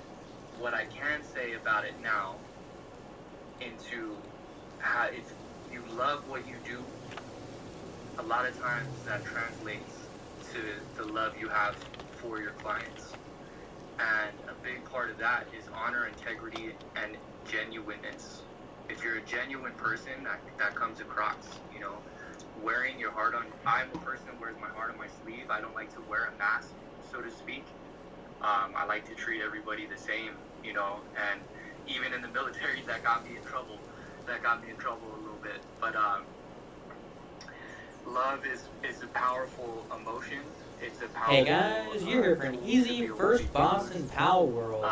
what I can say about it now, into how if you love what you do, a lot of times that translates to the love you have for your clients. And a big part of that is honor, integrity, and genuineness. If you're a genuine person, that comes across, wearing your heart on. I'm a person who wears my heart on my sleeve. I don't like to wear a mask, so to speak. I like to treat everybody the same, and even in the military, that got me in trouble a little bit. But love is a powerful emotion. It's a powerful, Hey guys, you're here for an easy first boss in PALWORLD.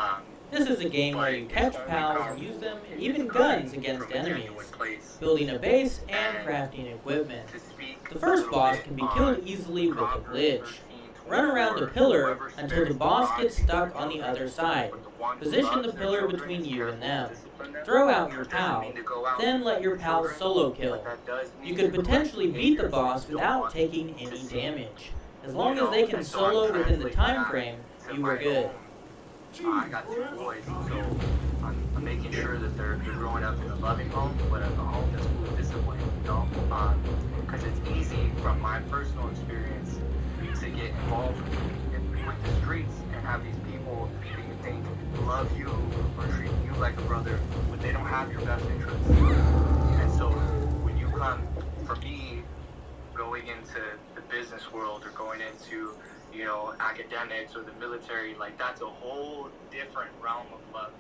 This is a game where you catch pals and use them, and even guns, against enemies, building a base and crafting equipment. The first boss can be killed easily with a glitch. Run around the pillar until the boss gets stuck on the other side. Position the pillar between you and them. Throw out your pal, then let your pal solo kill. You could potentially beat the boss without taking any damage. As long as they can solo within the time frame, you are good. I got 2 boys, so I'm making sure that they're growing up in a loving home, but a home that's full of discipline, because it's easy from my personal experience to get involved with the streets and have these people that you think love you or treat you like a brother, but they don't have your best interests. And so when you come, for me, going into the business world or going into, you know, academics or the military, like that's a whole different realm of love.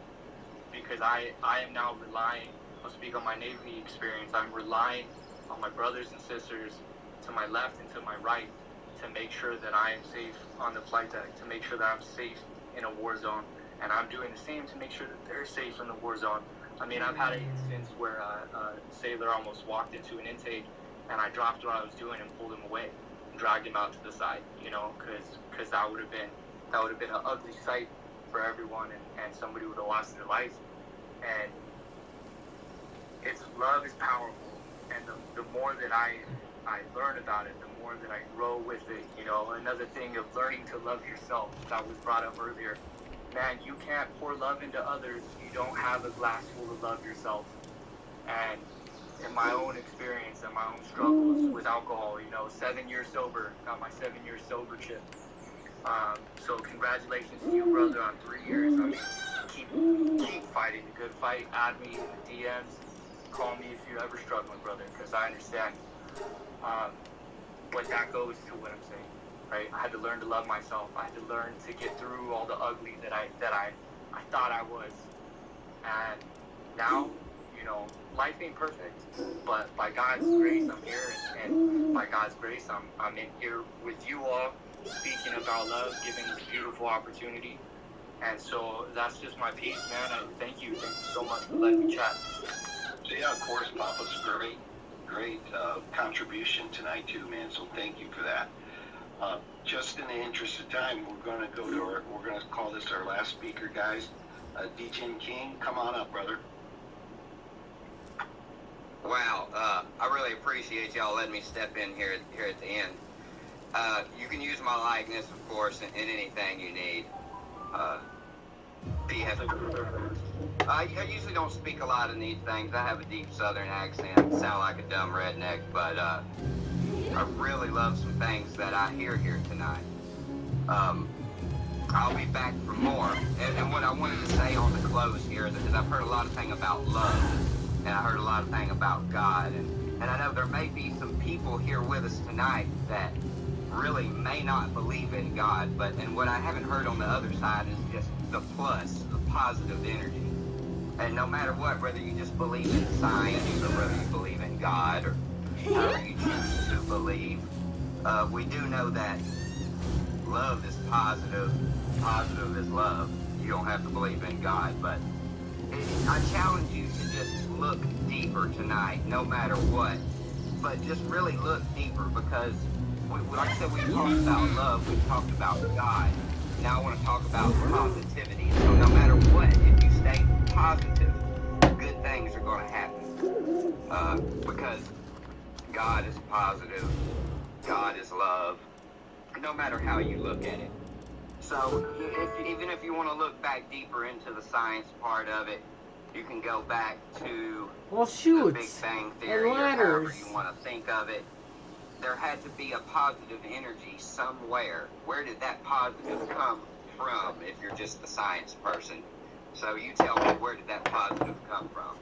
Because I am now relying, I'll speak on my Navy experience, I'm relying on my brothers and sisters to my left and to my right to make sure that I am safe on the flight deck, to make sure that I'm safe in a war zone. And I'm doing the same to make sure that they're safe in the war zone. I mean, I've had an instance where a sailor almost walked into an intake and I dropped what I was doing and pulled him away and dragged him out to the side, you know, because that would have been an ugly sight for everyone, and somebody would have lost their life. And it's love is powerful, and the more that I learn about it, the more that I grow with it. You know, another thing of learning to love yourself that was brought up earlier. Man, you can't pour love into others if you don't have a glass full of love yourself. And in my own experience and my own struggles with alcohol, you know, 7 years sober, got my 7 years sober chip. So congratulations to you, brother, on 3 years. I mean, keep fighting the good fight. Add me in the DMs. Call me if you're ever struggling, brother, because I understand. But that goes to what I'm saying, right? I had to learn to love myself. I had to learn to get through all the ugly that I thought I was. And now, you know, life ain't perfect, but by God's grace, I'm here, and by God's grace, I'm in here with you all, speaking about love, giving this beautiful opportunity. And so that's just my piece, man. Thank you so much for letting me chat. So yeah, of course, Papa's great contribution tonight too, man. So thank you for that. Just in the interest of time, we're gonna call this our last speaker, guys. DJ King, come on up, brother. Wow, I really appreciate y'all letting me step in here at the end. You can use my likeness, of course, in anything you need. I usually don't speak a lot in these things. I have a deep southern accent, sound like a dumb redneck, but I really love some things that I hear here tonight. I'll be back for more. And what I wanted to say on the close here is I've heard a lot of things about love, and I heard a lot of things about God, and I know there may be some people here with us tonight that really may not believe in God, and what I haven't heard on the other side is just the plus, the positive energy. And no matter what, whether you just believe in science or whether you believe in God or however you choose to believe, we do know that love is positive. Positive is love. You don't have to believe in God, but I challenge you to just look deeper tonight, no matter what. But just really look deeper, because, like I said, we talked about love, we talked about God. Now I want to talk about positivity. So no matter what, if you stay positive, good things are going to happen. Because God is positive, God is love, no matter how you look at it. So even if you want to look back deeper into the science part of it, you can go back to the Big Bang Theory or however you want to think of it. There had to be a positive energy somewhere. Where did that positive come from if you're just the science person? So you tell me, where did that positive come from?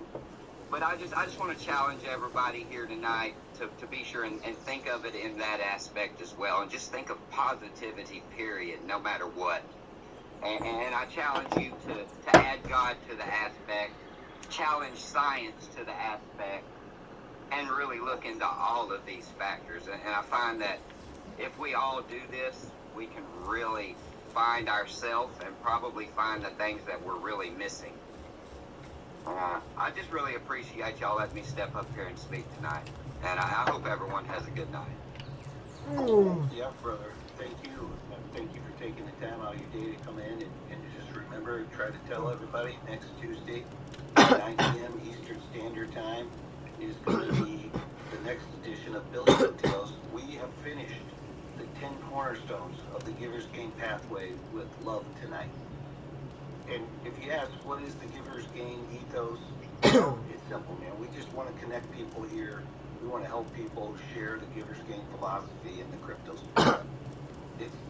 But I just want to challenge everybody here tonight to be sure and think of it in that aspect as well. And just think of positivity, period, no matter what. And I challenge you to add God to the aspect, challenge science to the aspect, and really look into all of these factors. And I find that if we all do this, we can really find ourselves and probably find the things that we're really missing. I just really appreciate y'all letting me step up here and speak tonight. And I hope everyone has a good night. Yeah, brother. Thank you. Thank you for taking the time out of your day to come in. And just remember, try to tell everybody next Tuesday, 9 p.m. Eastern Standard Time, is going to be the next edition of Billy Tales. We have finished the 10 cornerstones of the Giver's Gain pathway with love tonight. And if you ask, what is the Giver's Gain ethos? It's simple, man. We just want to connect people here. We want to help people share the Giver's Gain philosophy in the crypto space.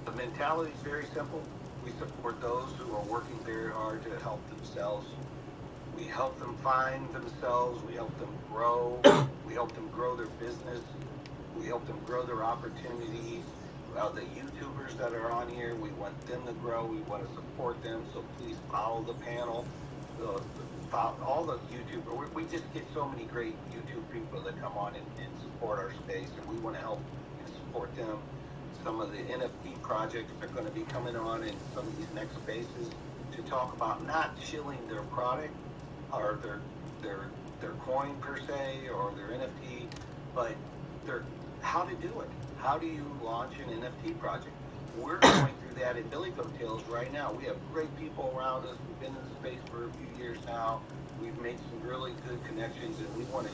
the mentality is very simple. We support those who are working very hard to help themselves. We help them find themselves. We help them grow. We help them grow their business. We help them grow their opportunities. The YouTubers that are on here, we want them to grow. We want to support them. So please follow the panel. All the YouTubers. We just get so many great YouTube people that come on and support our space, and we want to help and support them. Some of the NFT projects are going to be coming on in some of these next spaces to talk about not shilling their product or their coin per se or their NFT, but how to do it. How do you launch an NFT project? We're going through that at Billy Goat Tales right now. We have great people around us. We've been in the space for a few years now. We've made some really good connections, and we want to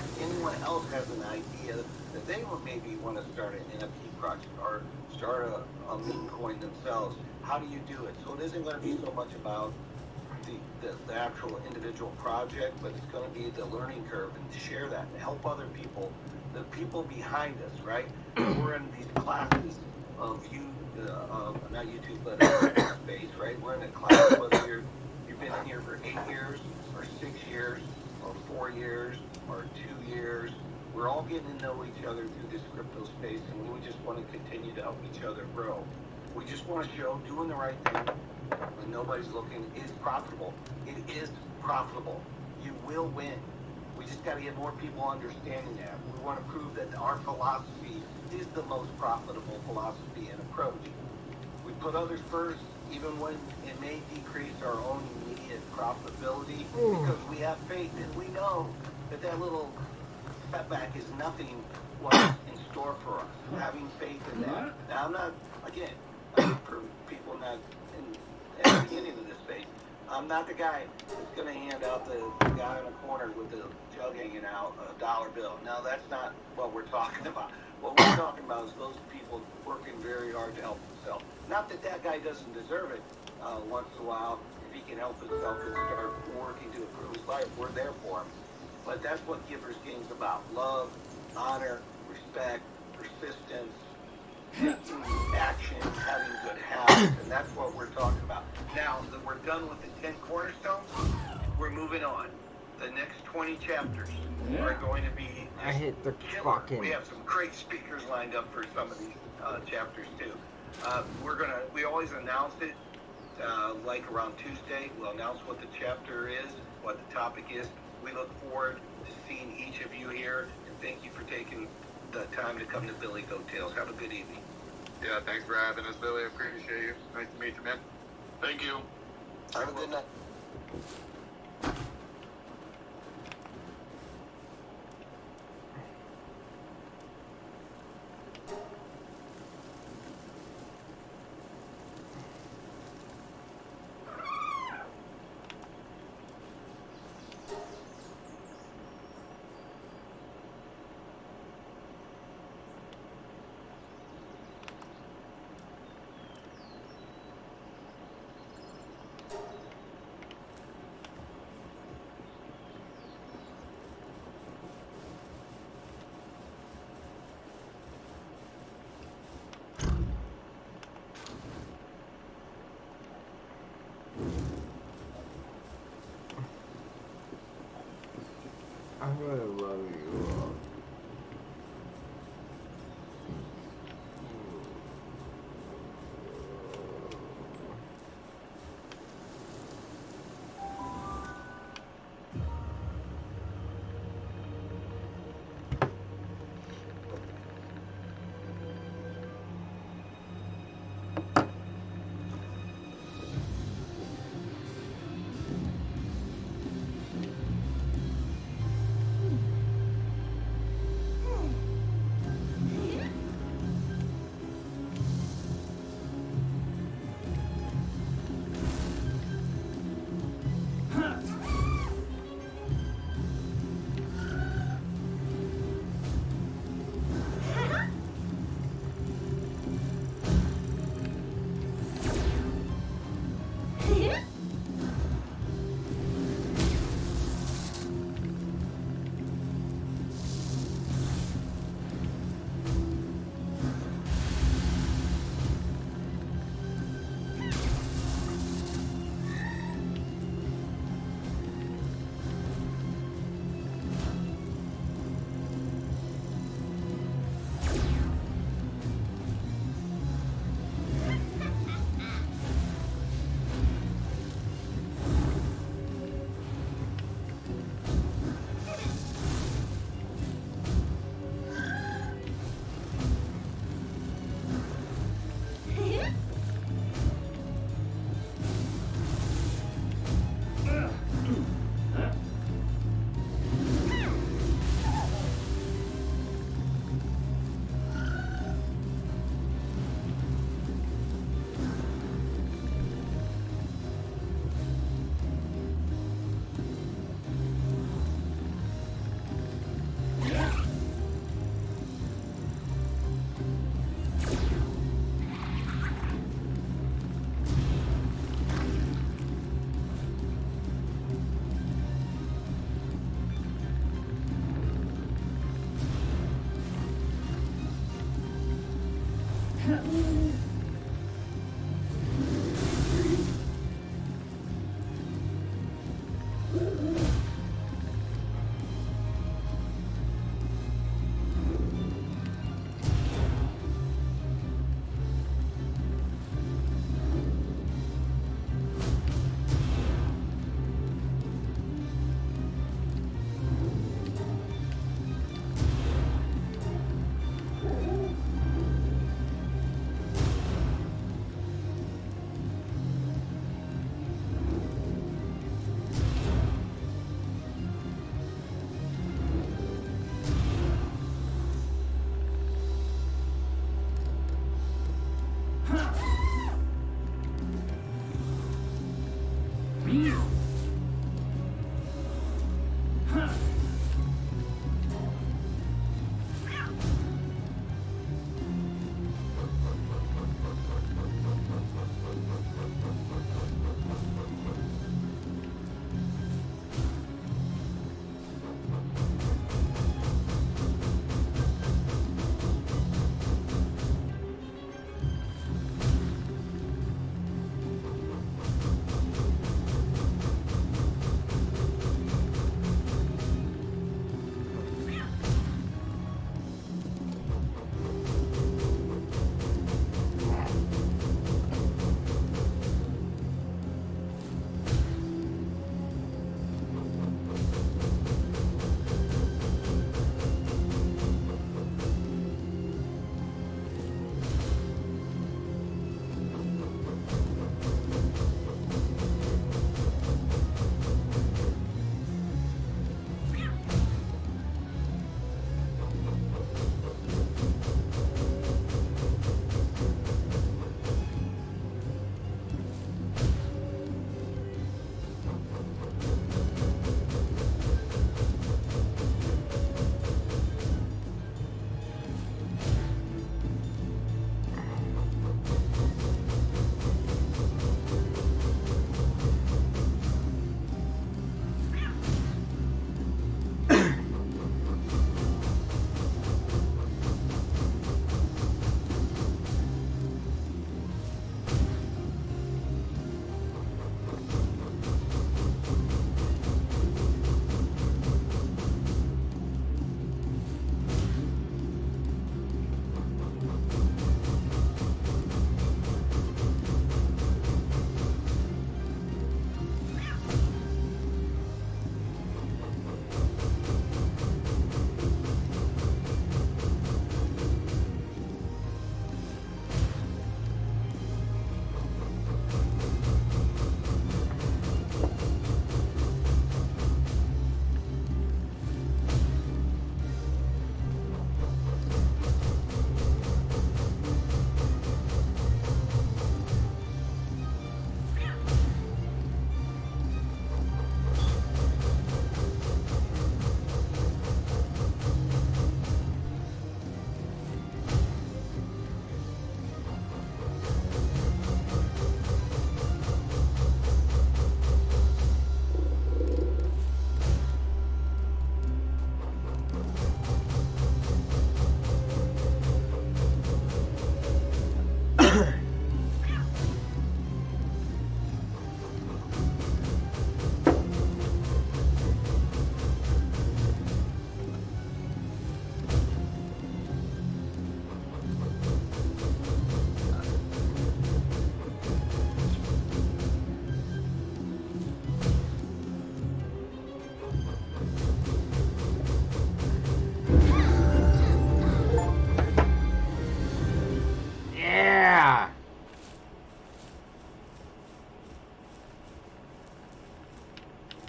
if anyone else has an idea that they would maybe want to start an NFT project or start a meme coin themselves, how do you do it? So it isn't going to be so much about the actual individual project, but it's going to be the learning curve and share that and help other people, the people behind us, right? We're in these classes of not YouTube, but space, right? We're in a class whether you've been in here for 8 years or 6 years or 4 years or 2 years. We're all getting to know each other through this crypto space, and we just want to continue to help each other grow. We just want to show doing the right thing when nobody's looking is profitable. It is profitable. You will win. We just got to get more people understanding that. We want to prove that our philosophy is the most profitable philosophy and approach. We put others first, even when it may decrease our own immediate profitability, because we have faith and we know that little setback is nothing what's in store for us. Having faith in that. Now, I'm not, again, for people not at the beginning of this space, I'm not the guy that's going to hand out the guy in the corner with the jug hanging out a dollar bill. No, that's not what we're talking about. What we're talking about is those people working very hard to help themselves. Not that guy doesn't deserve it once in a while. If he can help himself and start working to improve his life, we're there for him. But that's what Givers Game's about. Love, honor, respect, persistence, taking action, having good habits, and that's what we're talking about. Now that we're done with the 10 cornerstones, we're moving on. The next 20 chapters are going to be I hit the killer. fucking... We have some great speakers lined up for some of these chapters too. We always announce it like around Tuesday. We'll announce what the chapter is, what the topic is. We look forward to seeing each of you here, and thank you for taking the time to come to Billy Goat Tales. Have a good evening. Yeah, thanks for having us, Billy. I appreciate you. Nice to meet you, man. Thank you. Have a good night. I'm gonna love you all.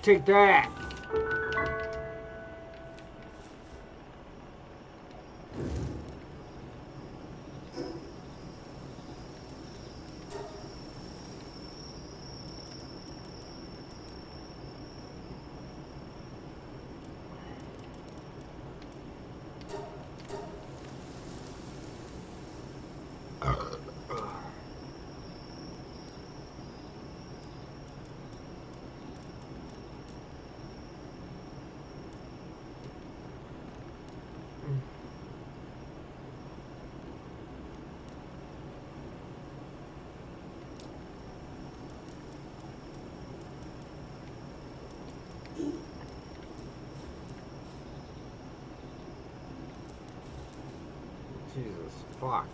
Take that! Jesus, fuck.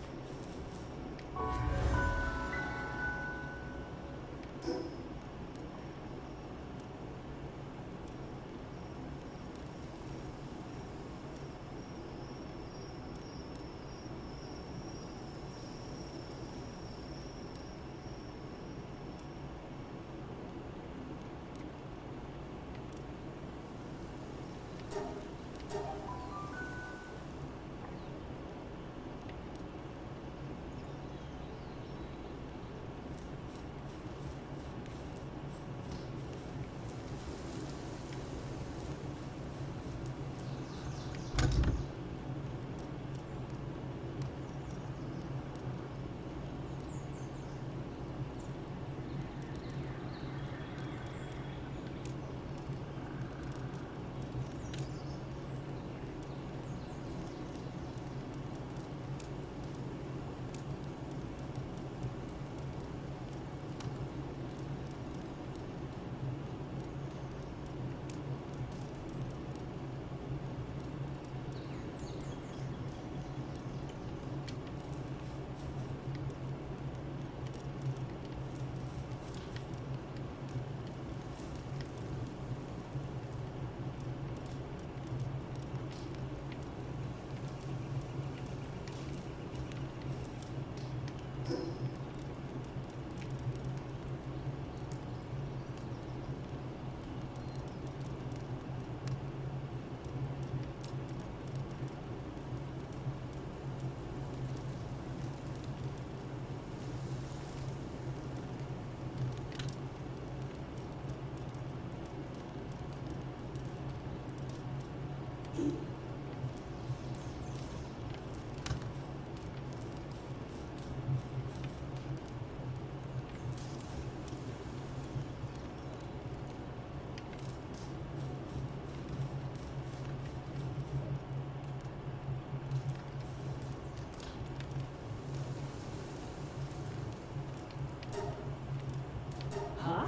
Huh?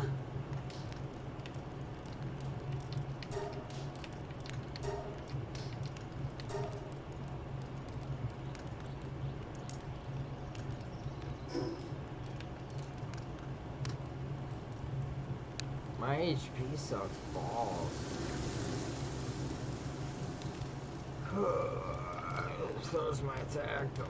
My HP sucks balls. So's my attack though.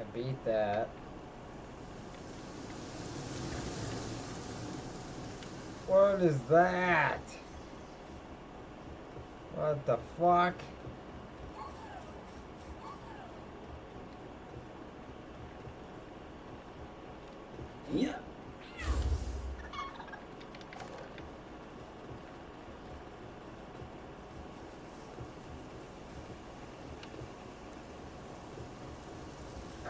I beat that. What is that? What the fuck? Yeah.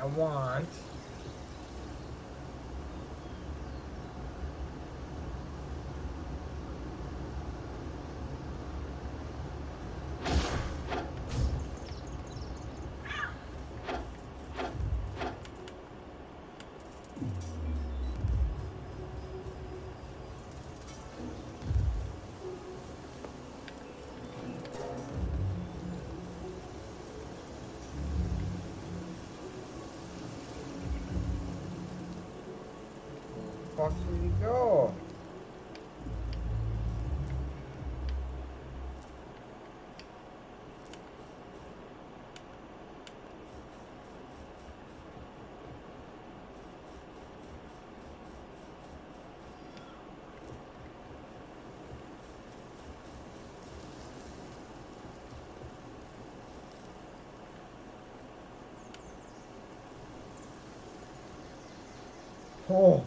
I want fuck should we go? Oh.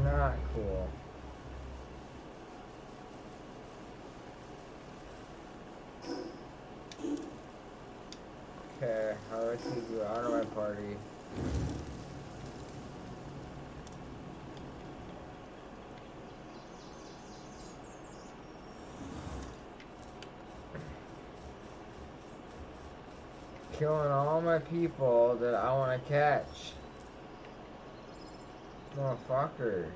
Not cool. Okay, how do I take you out of my party? Killing all my people that I want to catch. Motherfucker.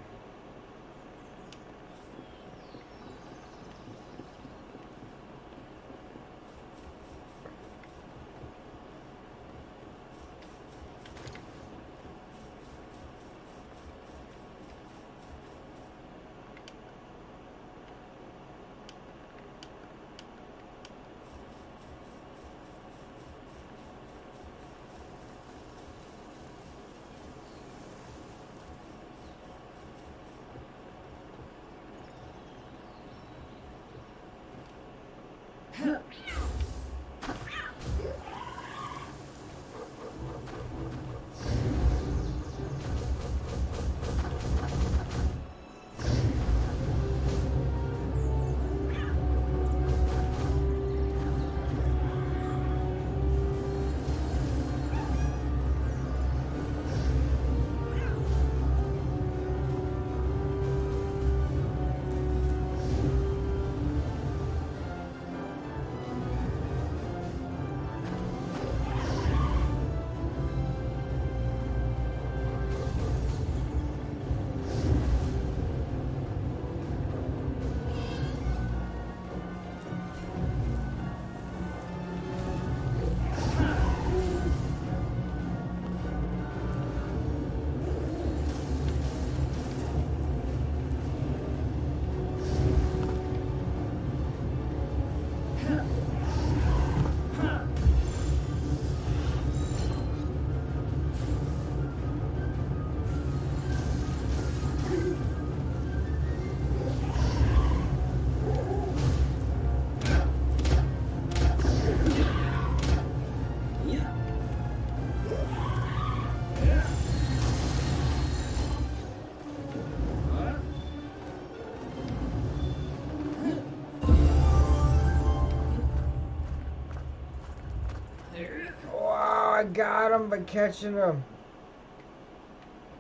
Wow, I got him by catching him.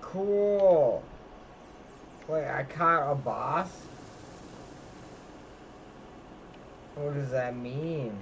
Cool. Wait, I caught a boss? What does that mean?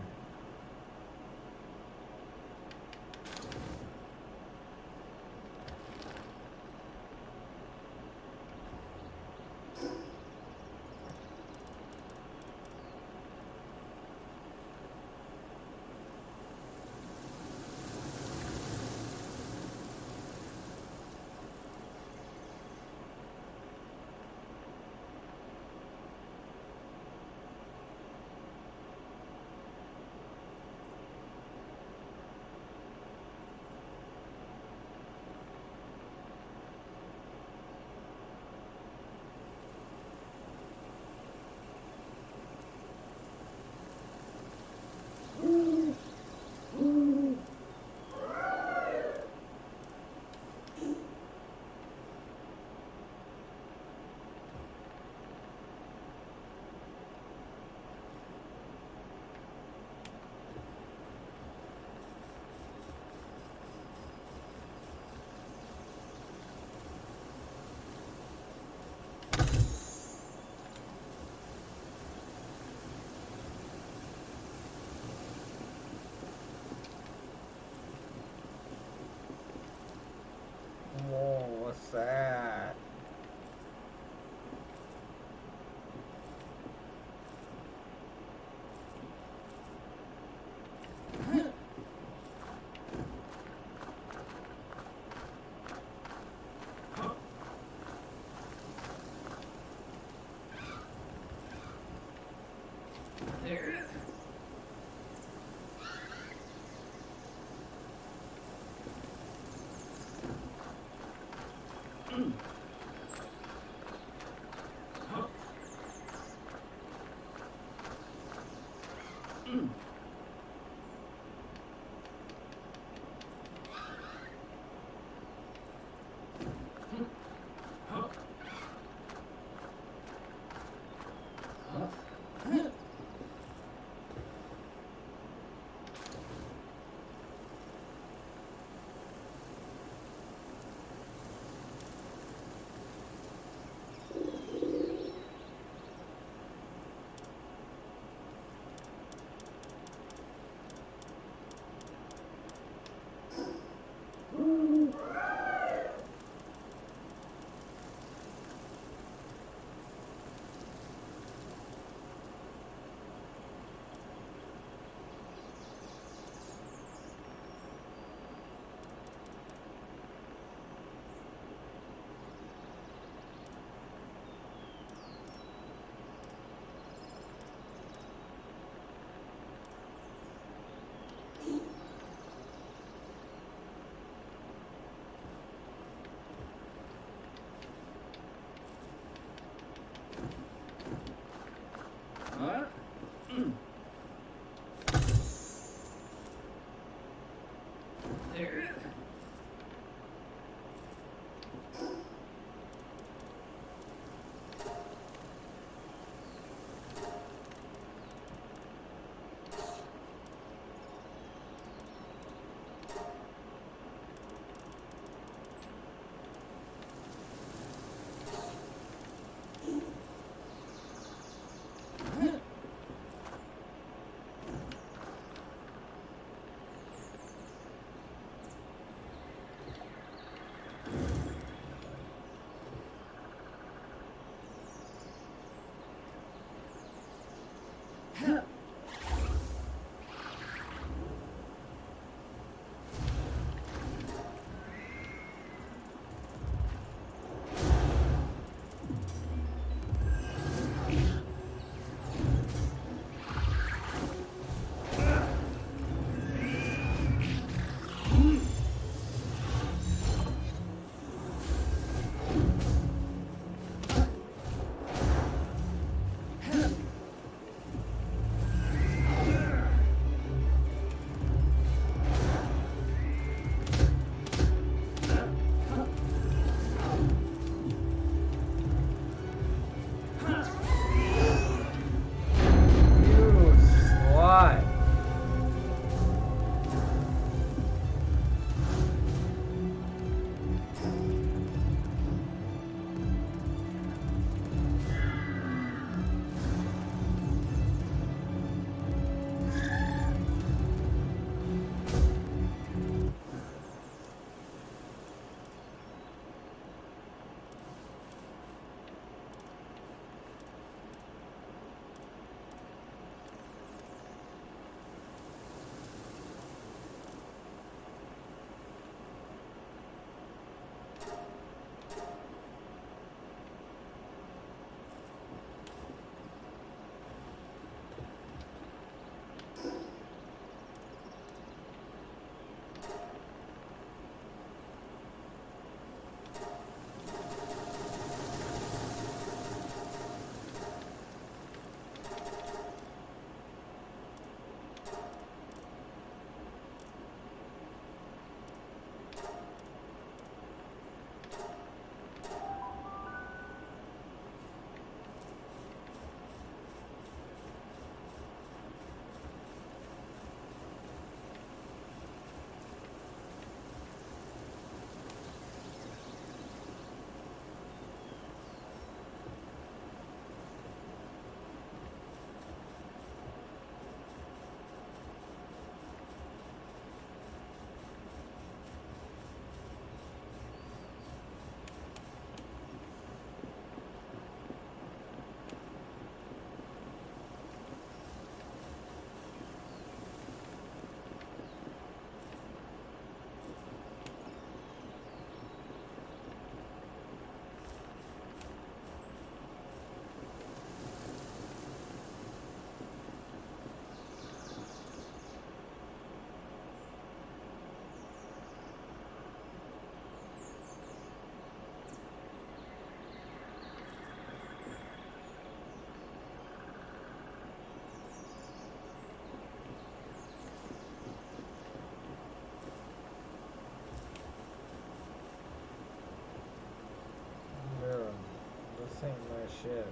This ain't my shit.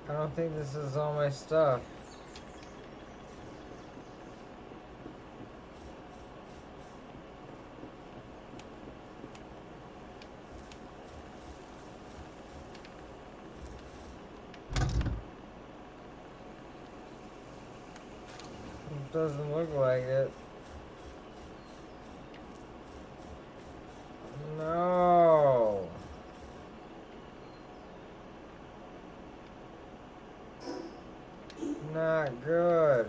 I don't think this is all my stuff. It doesn't look like it. No. Not good.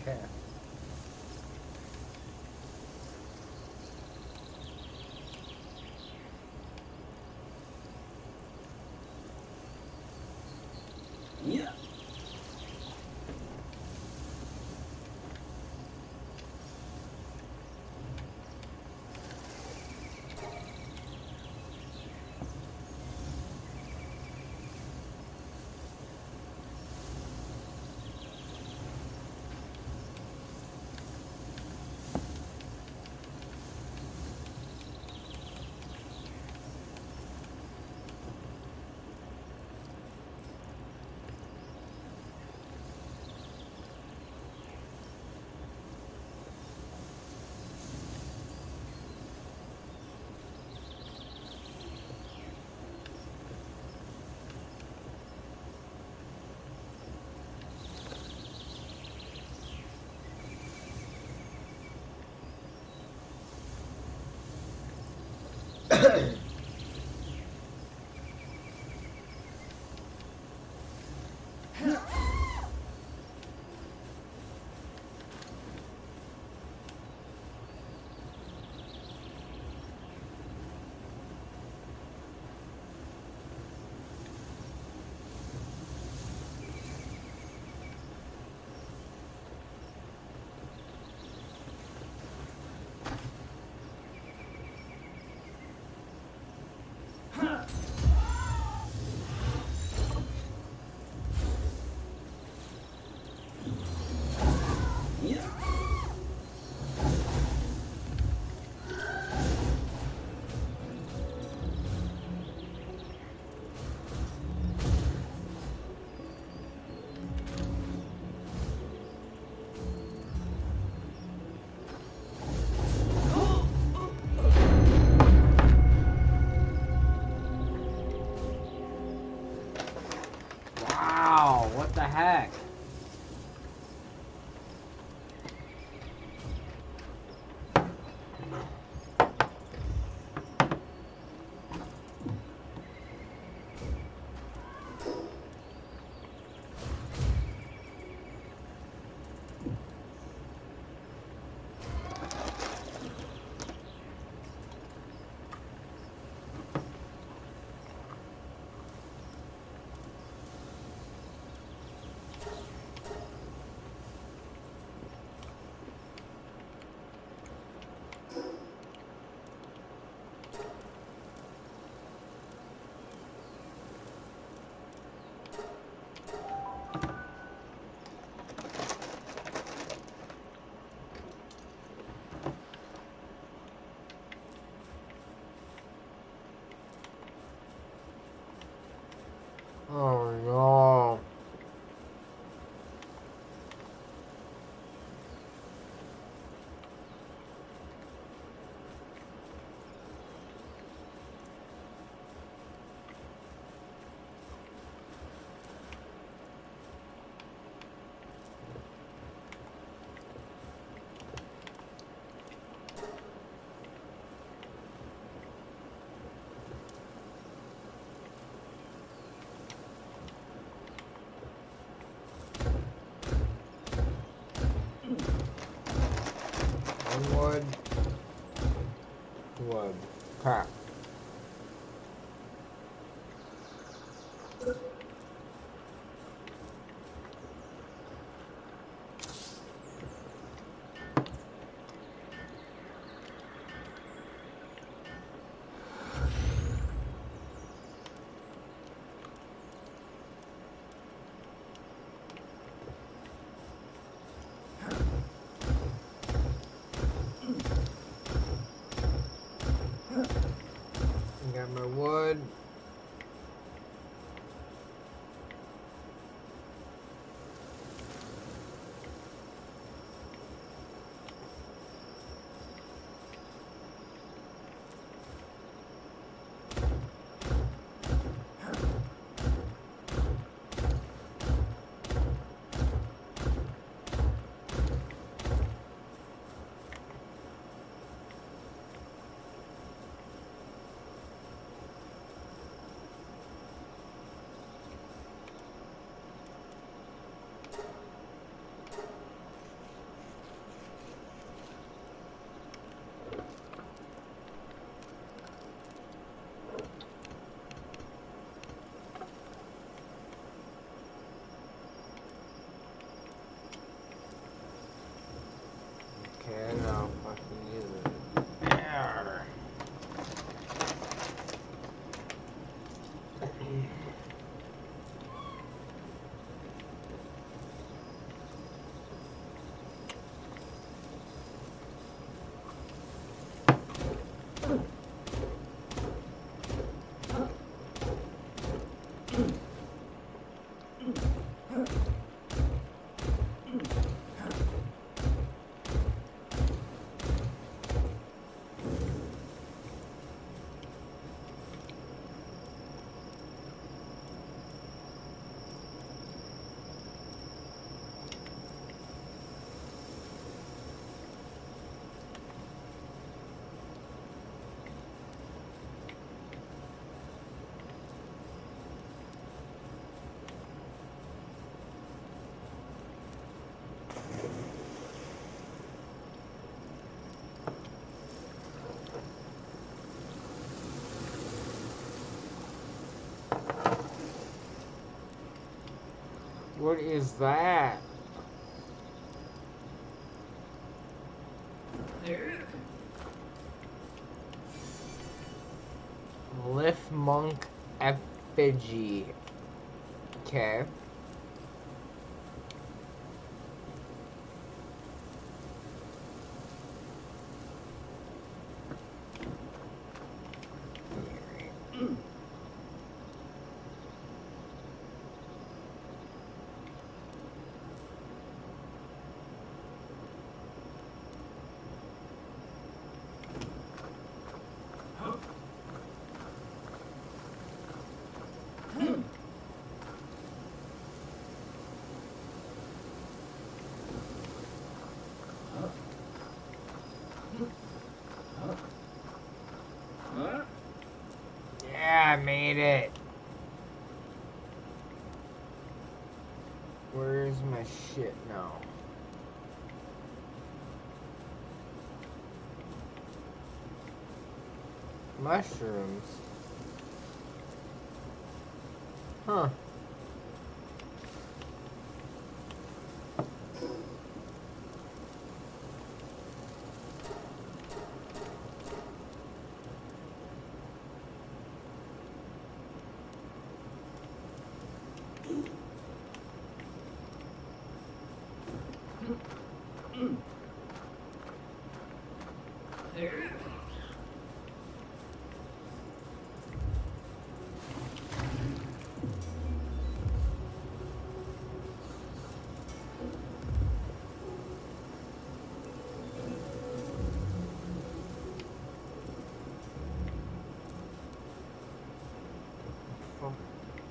Okay. Yeah. Oh no. Wood. Wood. Crap. Got my wood. Okay, now fucking use it. There. What is that? Lift monk effigy. Okay. Yeah, I made it. Where's my shit now? Mushrooms. Huh.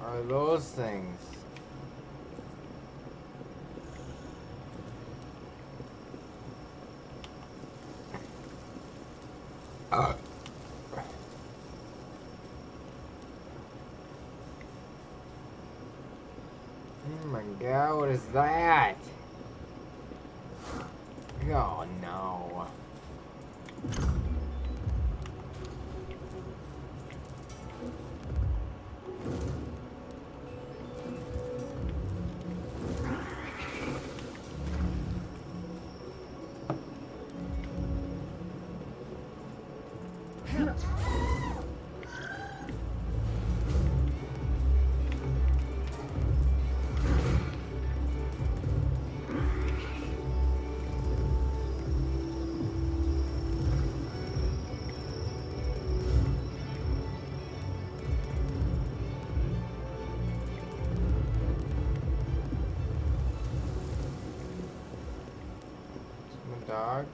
are those things? Oh my god, what is that? Oh no. Dog.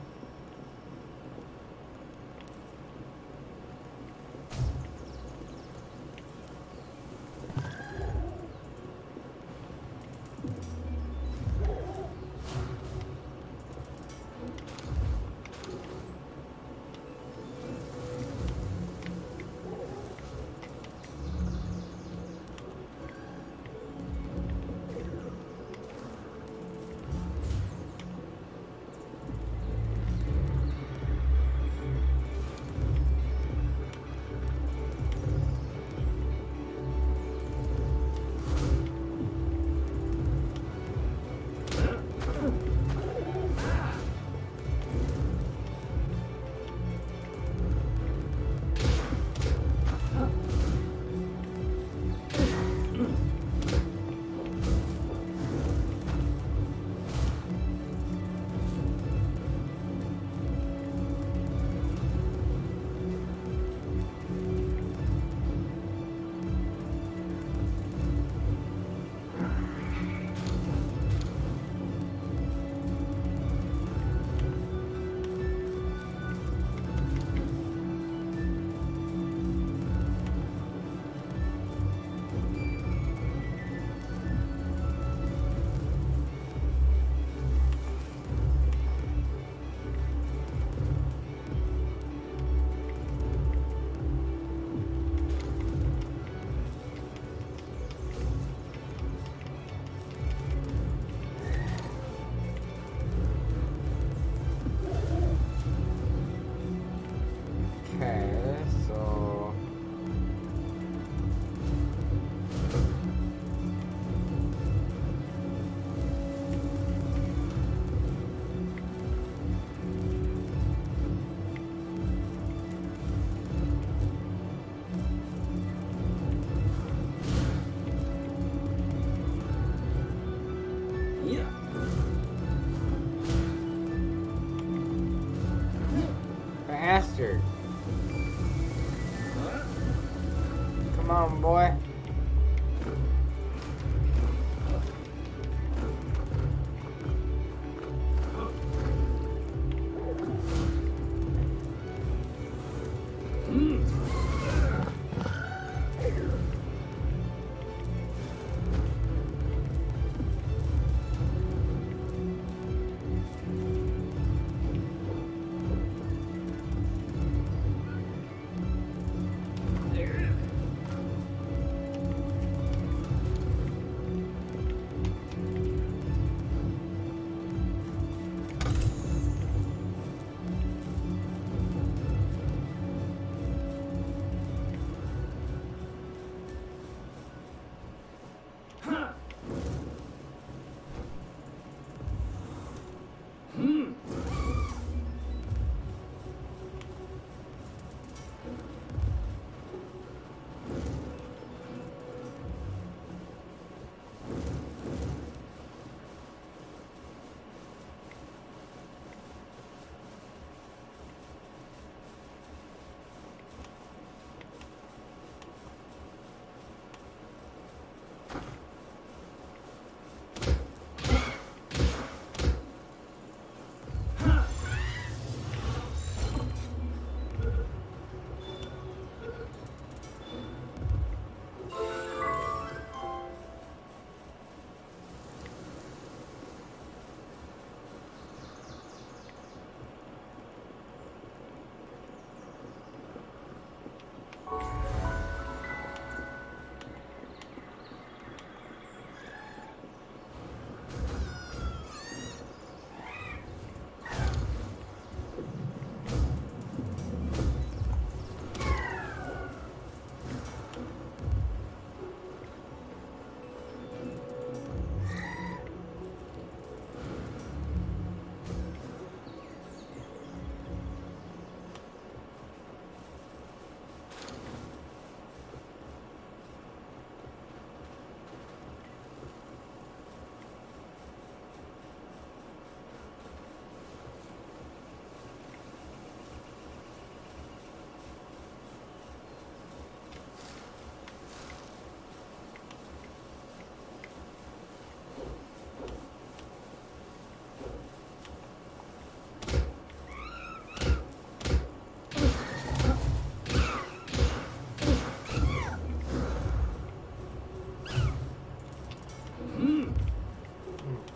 Bastard. Come on, boy.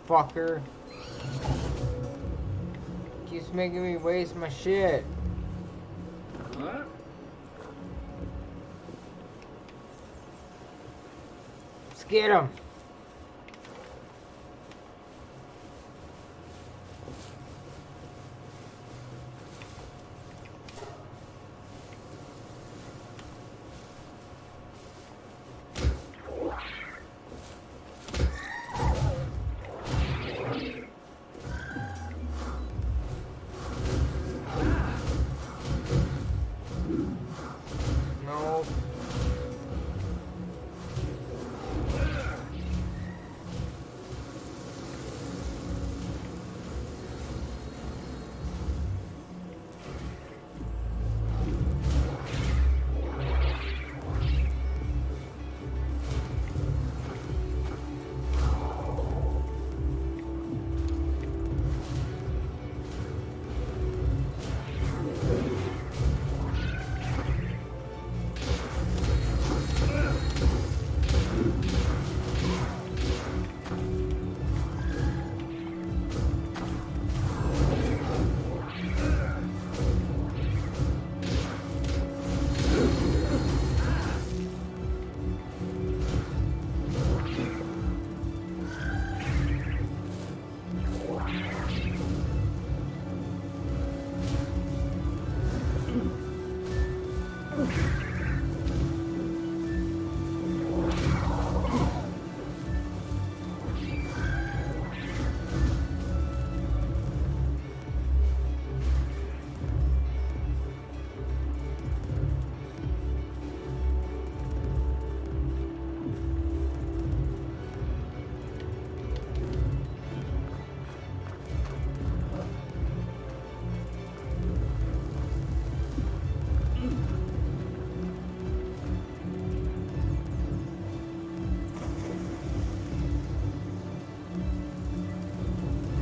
fucker. Keeps making me waste my shit. What? Let's get him. No.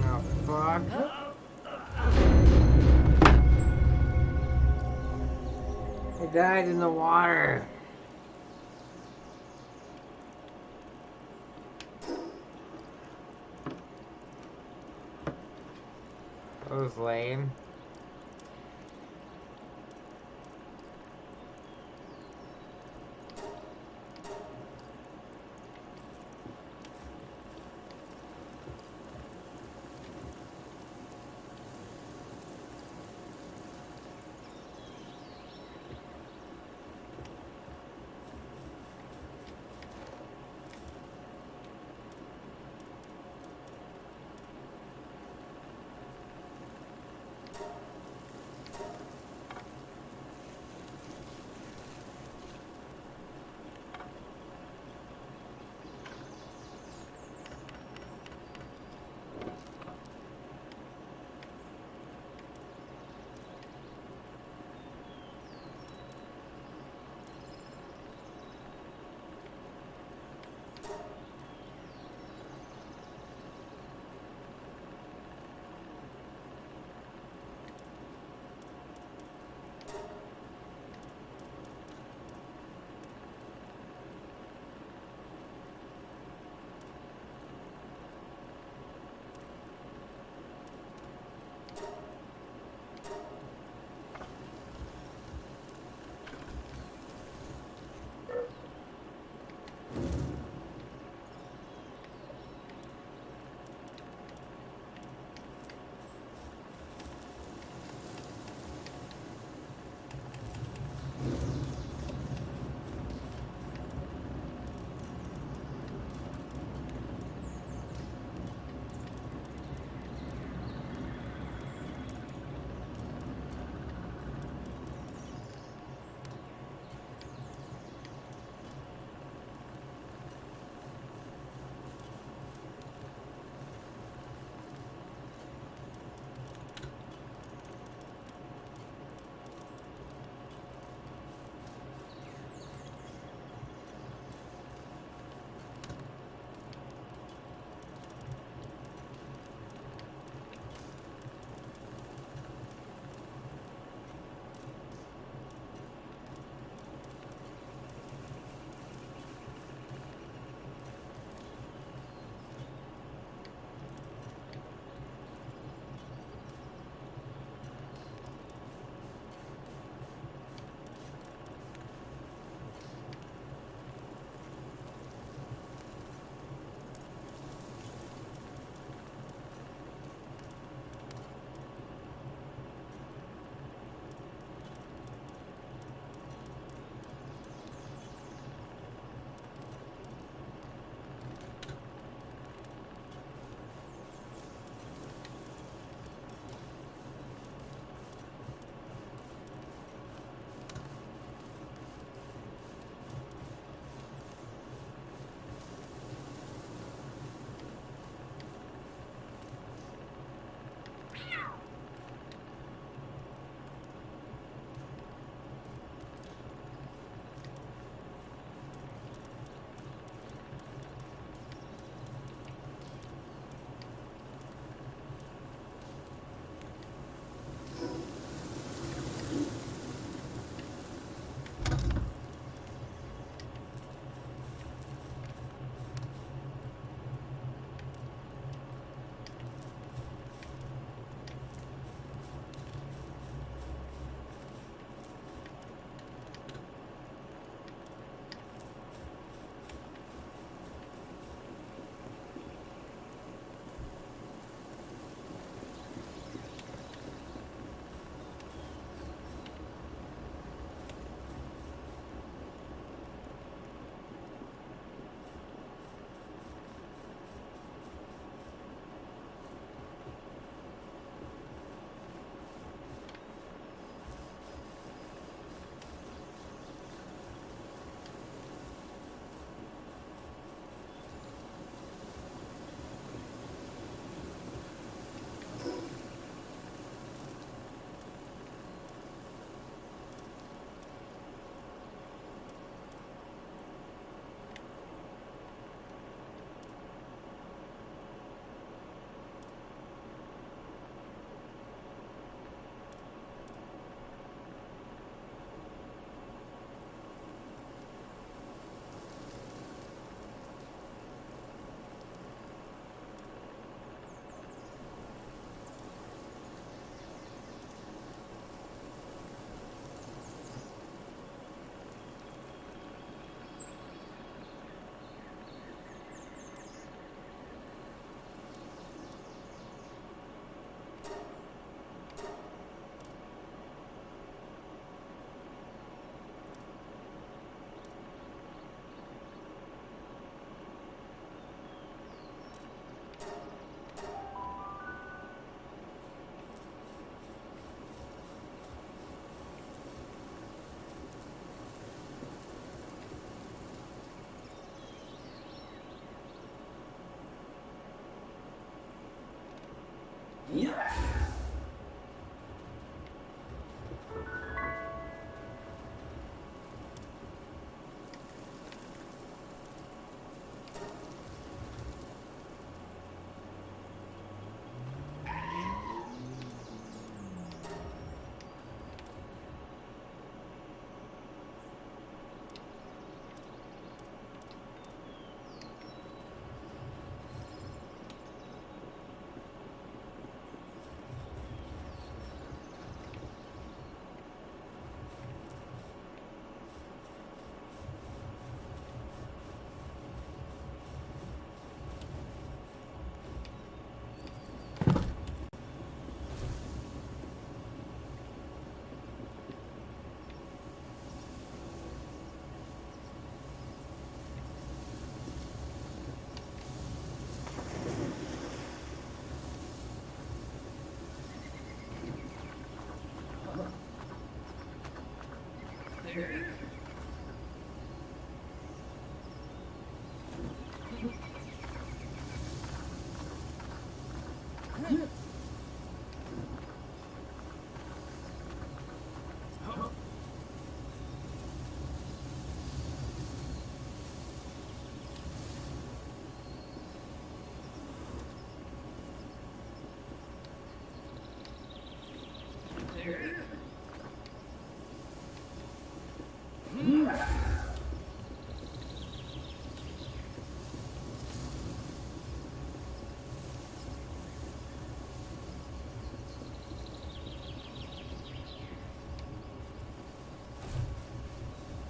Oh, fuck. I died in the water. That was lame.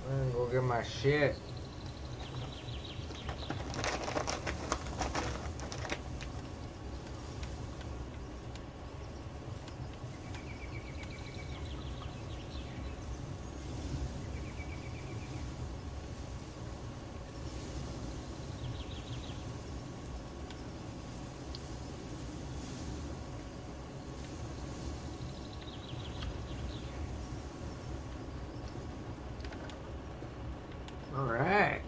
I'm gonna go get my shit. All right.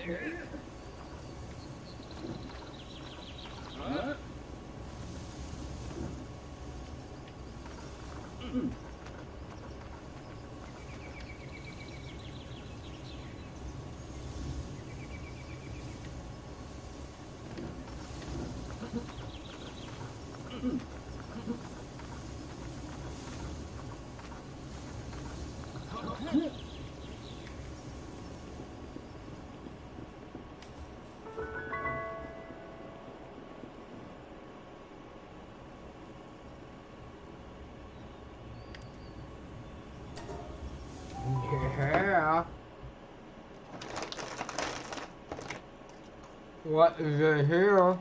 there? What? Yeah. What is it here?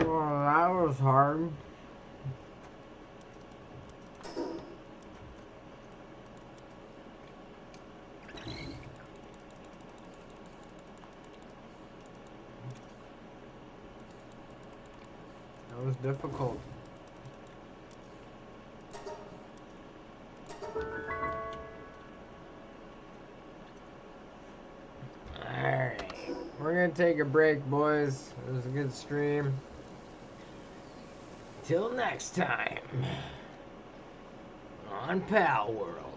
Well, that was hard. That was difficult. Alright. We're gonna take a break, boys. It was a good stream. Till next time on PALWORLD.